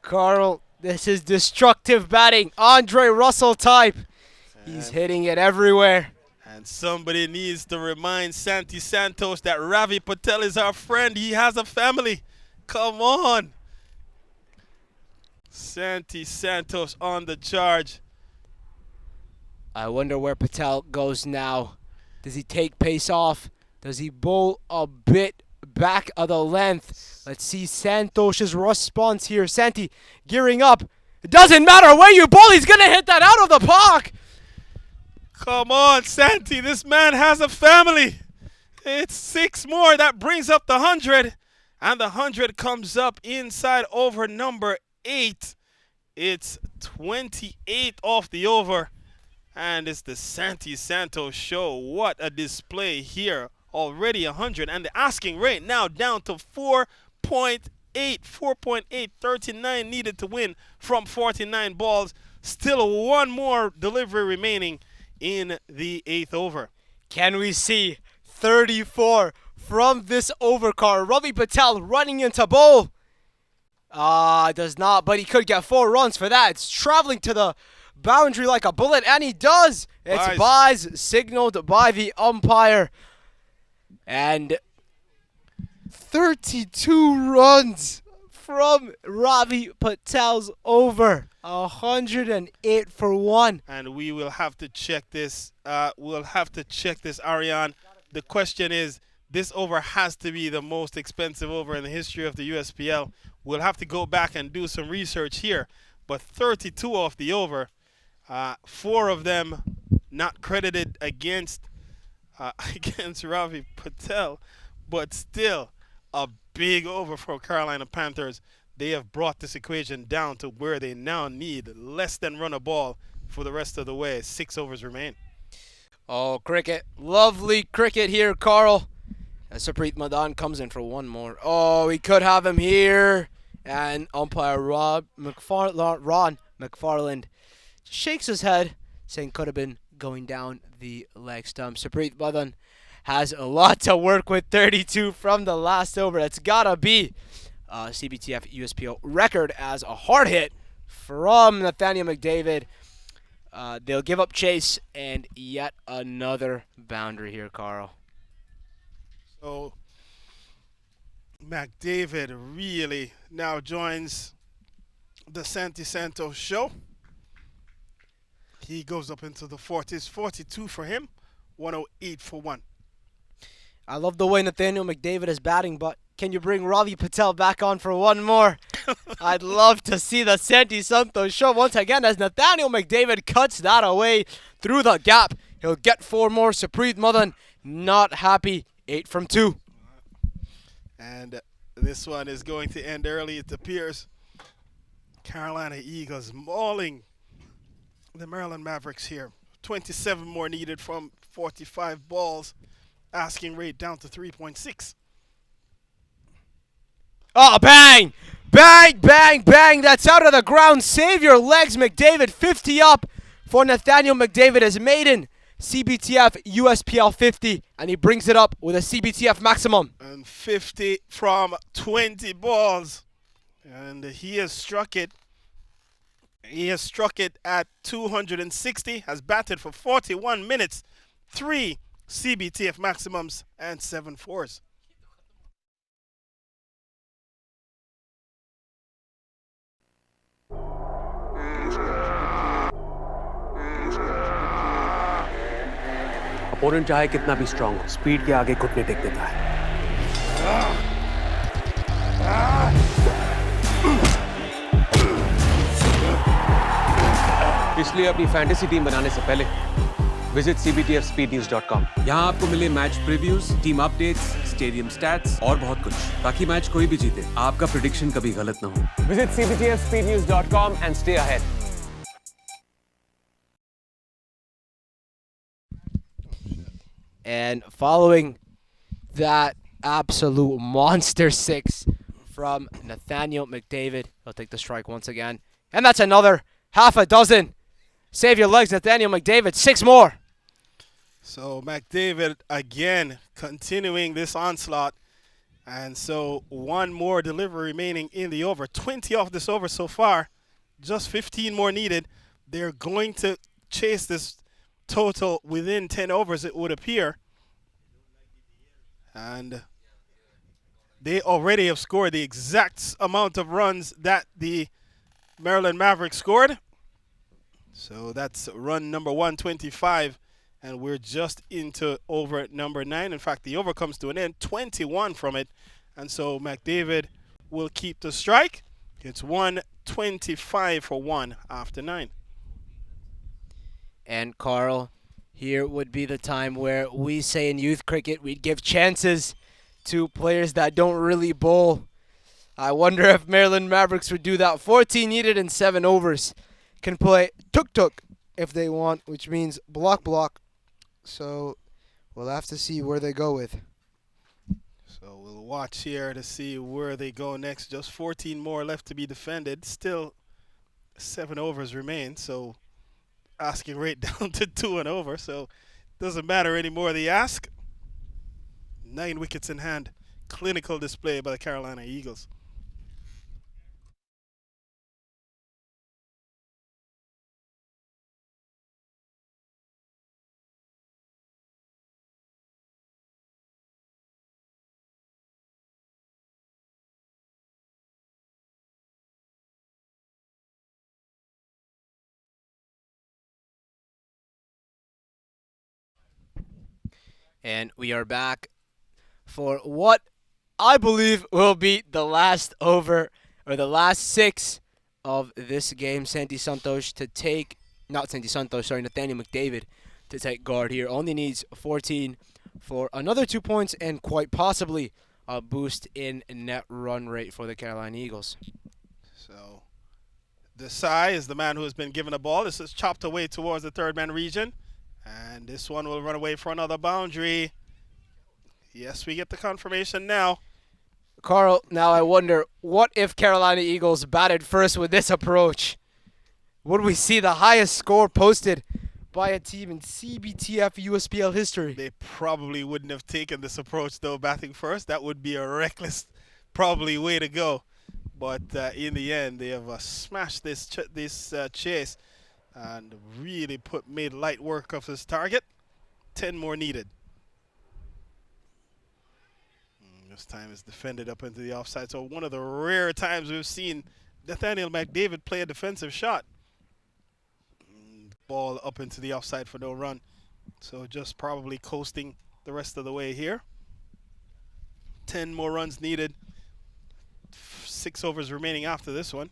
Carl, this is destructive batting. Andre Russell type. He's hitting it everywhere. And somebody needs to remind Santi Santosh that Ravi Patel is our friend. He has a family. Come on. Santi Santosh on the charge. I wonder where Patel goes now. Does he take pace off? Does he bowl a bit back of the length? Let's see Santosh's response here. Santi gearing up. It doesn't matter where you bowl. He's going to hit that out of the park. Come on, Santi. This man has a family. It's 6 more. That brings up the 100. And the 100 comes up inside over number 8. It's 28 off the over. And it's the Santi Santosh show. What a display here. Already 100. And the asking rate now down to 4.8. 4.8. 39 needed to win from 49 balls. Still 1 more delivery remaining in the 8th over. Can we see 34 from this over car? Ravi Patel running into bowl. Does not, but he could get 4 runs for that. It's traveling to the boundary like a bullet, and he does. It's buys signaled by the umpire. And 32 runs from Ravi Patel's over. 108 for 1. And we will have to check this. We'll have to check this, Ariane. The question is, This over has to be the most expensive over in the history of the USPL. We'll have to go back and do some research here. But 32 off the over, 4 of them not credited against against Ravi Patel, but still a big over for Carolina Panthers. They have brought this equation down to where they now need less than run a ball for the rest of the way. 6 overs remain. Oh, cricket. Lovely cricket here, Carl. As Sapreet Madan comes in for one more. Oh, we could have him here. And umpire Ron McFarland shakes his head, saying could have been going down the leg stump. Sapreet Madan has a lot to work with. 32 from the last over. That's gotta be CBTF USPL record as a hard hit from Nathaniel McDavid. They'll give up chase and yet another boundary here, Carl. So McDavid really now joins the Santi Santos show. He goes up into the 40s, 42 for him, 108 for 1. I love the way Nathaniel McDavid is batting, but can you bring Ravi Patel back on for one more? I'd love to see the Santi Santos show once again as Nathaniel McDavid cuts that away through the gap. He'll get 4 more. Sapreet Madan not happy. 8 from 2. And this one is going to end early, it appears. Carolina Eagles mauling the Marland Mavericks here. 27 more needed from 45 balls. Asking rate down to 3.6. Oh, bang! Bang, bang, bang. That's out of the ground. Save your legs, McDavid. 50 up for Nathaniel McDavid as maiden CBTF USPL 50, and he brings it up with a CBTF maximum. And 50 from 20 balls. And he has struck it. He has struck it at 260, has batted for 41 minutes, 3 CBTF maximums, and 7 fours. Opponent चाहे कितना भी strong हो, speed के आगे घुटने take देता है। इसलिए अपनी फैंटेसी टीम बनाने से पहले विजिट cbtfspeednews.com। यहाँ आपको मिले match previews, team updates, stadium stats और बहुत कुछ, ताकि मैच कोई भी जीते, आपका प्रेडिक्शन कभी गलत ना हो। Visit cbtfspeednews.com and stay ahead। And following that absolute monster 6 from Nathaniel McDavid, he'll take the strike once again. And that's another half a dozen. Save your legs, Nathaniel McDavid. 6 more. So McDavid again continuing this onslaught. And so 1 more delivery remaining in the over. 20 off this over so far. Just 15 more needed. They're going to chase this total within 10 overs, it would appear. And they already have scored the exact amount of runs that the Marland Mavericks scored. So that's run number 125, and we're just into over number 9. In fact, the over comes to an end, 21 from it. And so McDavid will keep the strike. It's 125 for 1 after 9. And Carl, here would be the time where we say in youth cricket we'd give chances to players that don't really bowl. I wonder if Marland Mavericks would do that. 14 needed in 7 overs. Can play tuk-tuk if they want, which means block. So we'll have to see where they go with. So we'll watch here to see where they go next. Just 14 more left to be defended. Still 7 overs remain, so asking rate down to 2 and over, so doesn't matter anymore the ask. 9 wickets in hand. Clinical display by the Carolina Eagles. And we are back for what I believe will be the last over, or the last 6 of this game. Nathaniel McDavid to take guard here. Only needs 14 for another 2 points and quite possibly a boost in net run rate for the Carolina Eagles. So Desai is the man who has been given the ball. This is chopped away towards the third man region. And this one will run away for another boundary. Yes, we get the confirmation now. Carl, now I wonder, what if Carolina Eagles batted first with this approach? Would we see the highest score posted by a team in CBTF USPL history? They probably wouldn't have taken this approach, though, batting first. That would be a reckless, probably, way to go. But in the end, they have smashed this chase and really made light work of his target. 10 more needed. This time is defended up into the offside. So one of the rare times we've seen Nathaniel McDavid play a defensive shot. Ball up into the offside for no run. So just probably coasting the rest of the way here. 10 more runs needed. 6 overs remaining after this one.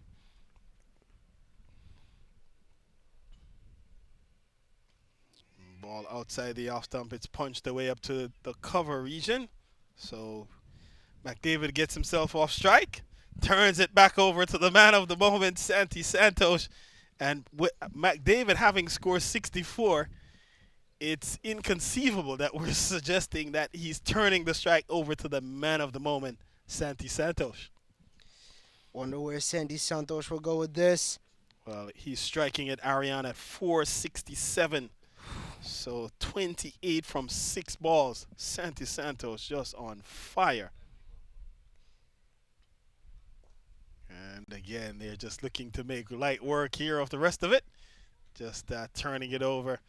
Ball outside the off stump. It's punched away up to the cover region. So McDavid gets himself off strike, turns it back over to the man of the moment, Santi Santos. And with McDavid having scored 64, it's inconceivable that we're suggesting that he's turning the strike over to the man of the moment, Santi Santos. Wonder where Santi Santos will go with this. Well, he's striking at Ariane at 467. So 28 from 6 balls. Santi Santos just on fire. And again, they're just looking to make light work here of the rest of it. Just turning it over.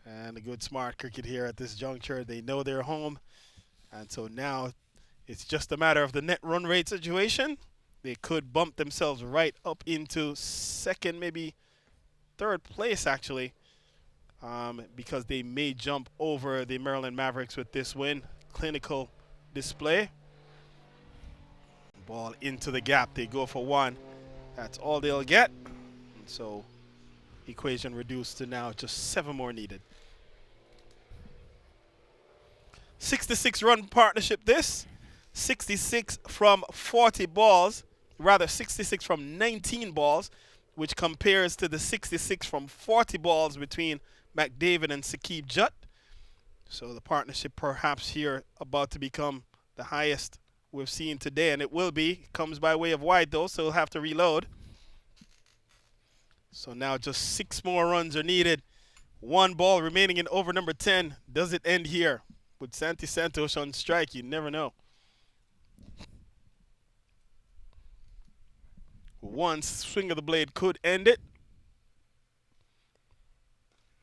And a good smart cricket here at this juncture. They know they're home. And so now it's just a matter of the net run rate situation. They could bump themselves right up into second, maybe third place, actually. Because they may jump over the Marland Mavericks with this win. Clinical display. Ball into the gap. They go for 1. That's all they'll get. And so equation reduced to now just 7 more needed. 66 run partnership this. 66 from 40 balls. Rather 66 from 19 balls, which compares to the 66 from 40 balls between McDavid and Sakib Jutt. So the partnership perhaps here about to become the highest we've seen today, and it will be. It comes by way of wide though, so he'll have to reload. So now just 6 more runs are needed. 1 ball remaining in over number 10. Does it end here? With Santi Santos on strike, you never know. 1 swing of the blade could end it.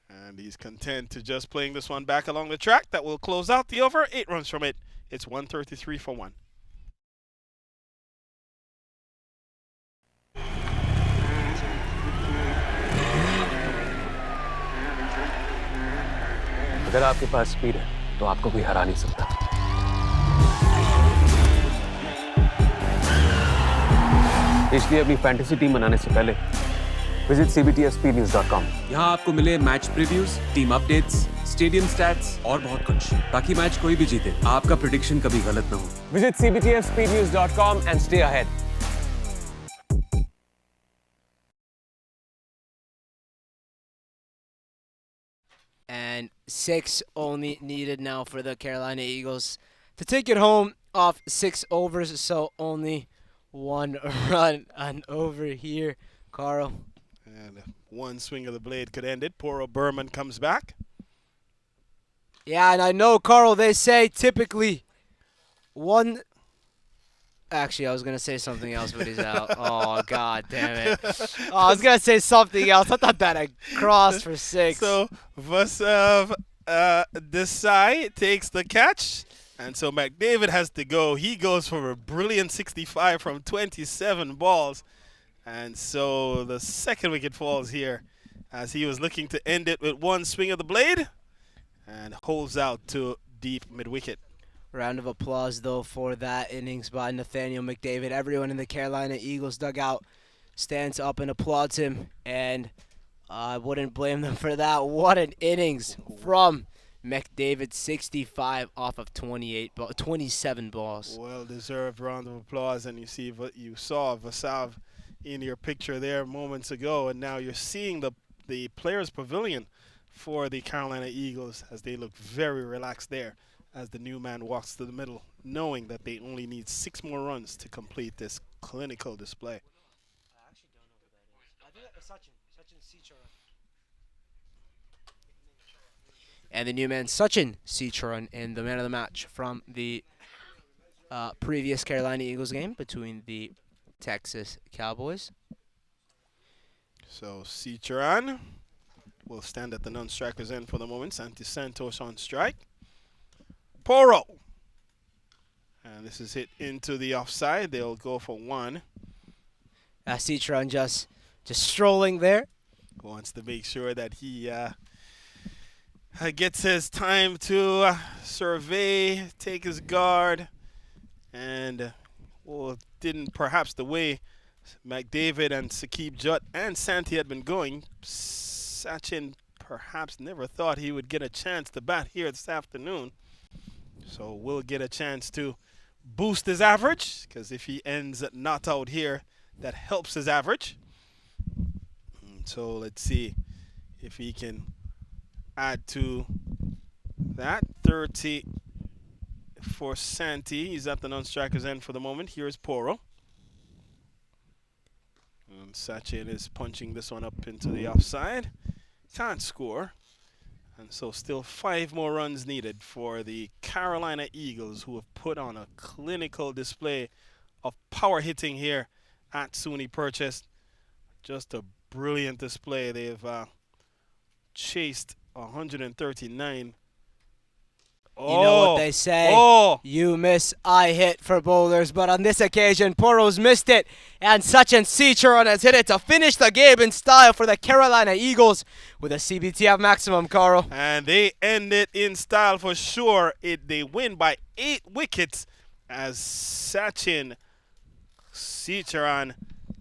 And he's content to just playing this one back along the track. That will close out the over. 8 runs from it. It's 133 for 1. अगर आपके पास speed है तो आपको कोई हरा नहीं सकता इसलिए अपनी फैंटेसी टीम बनाने से पहले विजिट cbtfspeednews.com। यहाँ आपको मिले match previews, team updates, stadium stats और बहुत कुछ, ताकि मैच कोई भी जीते आपका प्रेडिक्शन कभी गलत ना हो। Visit cbtfspeednews.com and stay ahead। And 6 only needed now for the Carolina Eagles to take it home off 6 overs. So only 1 run and over here, Carl. And 1 swing of the blade could end it. Poor Berman comes back. Yeah, and I know, Carl, they say typically one... Actually, I was going to say something else, but he's out. Oh, God damn it. Oh, I was going to say something else. I thought that I crossed for 6. So Vasav Desai takes the catch. And so McDavid has to go. He goes for a brilliant 65 from 27 balls. And so the second wicket falls here as he was looking to end it with 1 swing of the blade and holds out to deep mid-wicket. Round of applause, though, for that innings by Nathaniel McDavid. Everyone in the Carolina Eagles dugout stands up and applauds him, and I wouldn't blame them for that. What an innings from McDavid, 65 off of 27 balls. Well-deserved round of applause, and you saw Vasav in your picture there moments ago, and now you're seeing the players' pavilion for the Carolina Eagles as they look very relaxed there as the new man walks to the middle, knowing that they only need 6 more runs to complete this clinical display. I actually don't know who that is. I think that was Sachin Cicharan. And the new man, Sachin Cicharan, and the man of the match from the previous Carolina Eagles game between the Texas Cowboys. So Cicharan will stand at the non-striker's end for the moment. Santi Santos on strike. Poro. And this is hit into the offside. They'll go for 1. Cicharan just strolling there. Wants to make sure that he gets his time to survey, take his guard, and didn't perhaps the way McDavid and Sakib Jutt and Santi had been going, Sachin perhaps never thought he would get a chance to bat here this afternoon. So we'll get a chance to boost his average, because if he ends not out here, that helps his average. So let's see if he can add to that. 30 for Santi. He's at the non-striker's end for the moment. Here's Poro. And Sachin is punching this one up into the offside. Can't score. And so still 5 more runs needed for the Carolina Eagles, who have put on a clinical display of power hitting here at SUNY Purchase. Just a brilliant display. They've chased 139. You know what they say, you miss, I hit for bowlers, but on this occasion, Poro's missed it, and Sachin Cicharan has hit it to finish the game in style for the Carolina Eagles with a CBTF maximum, Carl. And they end it in style for sure. They win by 8 wickets as Sachin Cicharan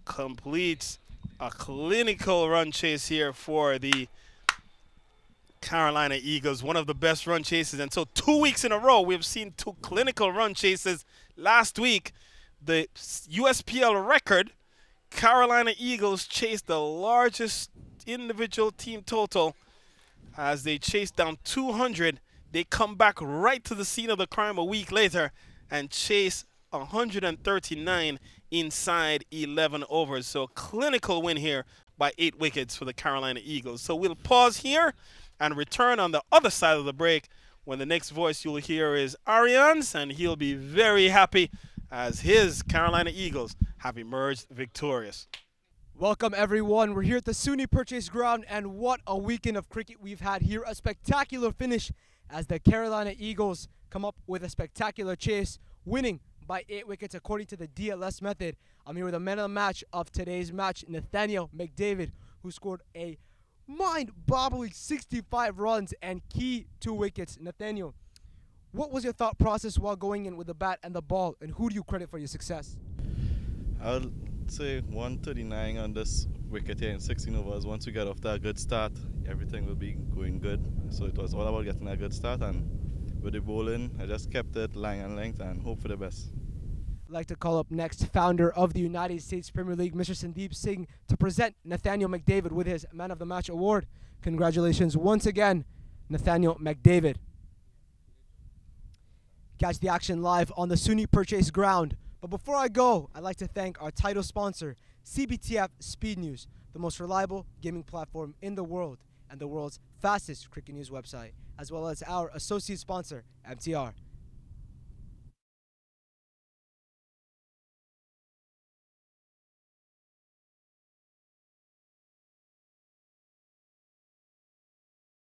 completes a clinical run chase here for the Carolina Eagles, one of the best run chases. And so 2 weeks in a row, we've seen 2 clinical run chases. Last week, the USPL record, Carolina Eagles chased the largest individual team total as they chased down 200. They come back right to the scene of the crime a week later and chase 139 inside 11 overs. So clinical win here by 8 wickets for the Carolina Eagles. So we'll pause here and return on the other side of the break when the next voice you'll hear is Ariane's, and he'll be very happy as his Carolina Eagles have emerged victorious. Welcome, everyone. We're here at the SUNY Purchase Ground, and what a weekend of cricket we've had here. A spectacular finish as the Carolina Eagles come up with a spectacular chase, winning by 8 wickets according to the DLS method. I'm here with the man of the match of today's match, Nathaniel McDavid, who scored a mind-boggling 65 runs and key 2 wickets. Nathaniel, what was your thought process while going in with the bat and the ball, and who do you credit for your success? I would say 139 on this wicket here in 16 overs. Once we get off that good start, everything will be going good. So it was all about getting a good start, and with the bowling, I just kept it line and length and hope for the best. I'd like to call up next founder of the United States Premier League, Mr. Sandeep Singh, to present Nathaniel McDavid with his Man of the Match award. Congratulations once again, Nathaniel McDavid. Catch the action live on the SUNY Purchase Ground. But before I go, I'd like to thank our title sponsor, CBTF Speed News, the most reliable gaming platform in the world and the world's fastest cricket news website, as well as our associate sponsor, MTR.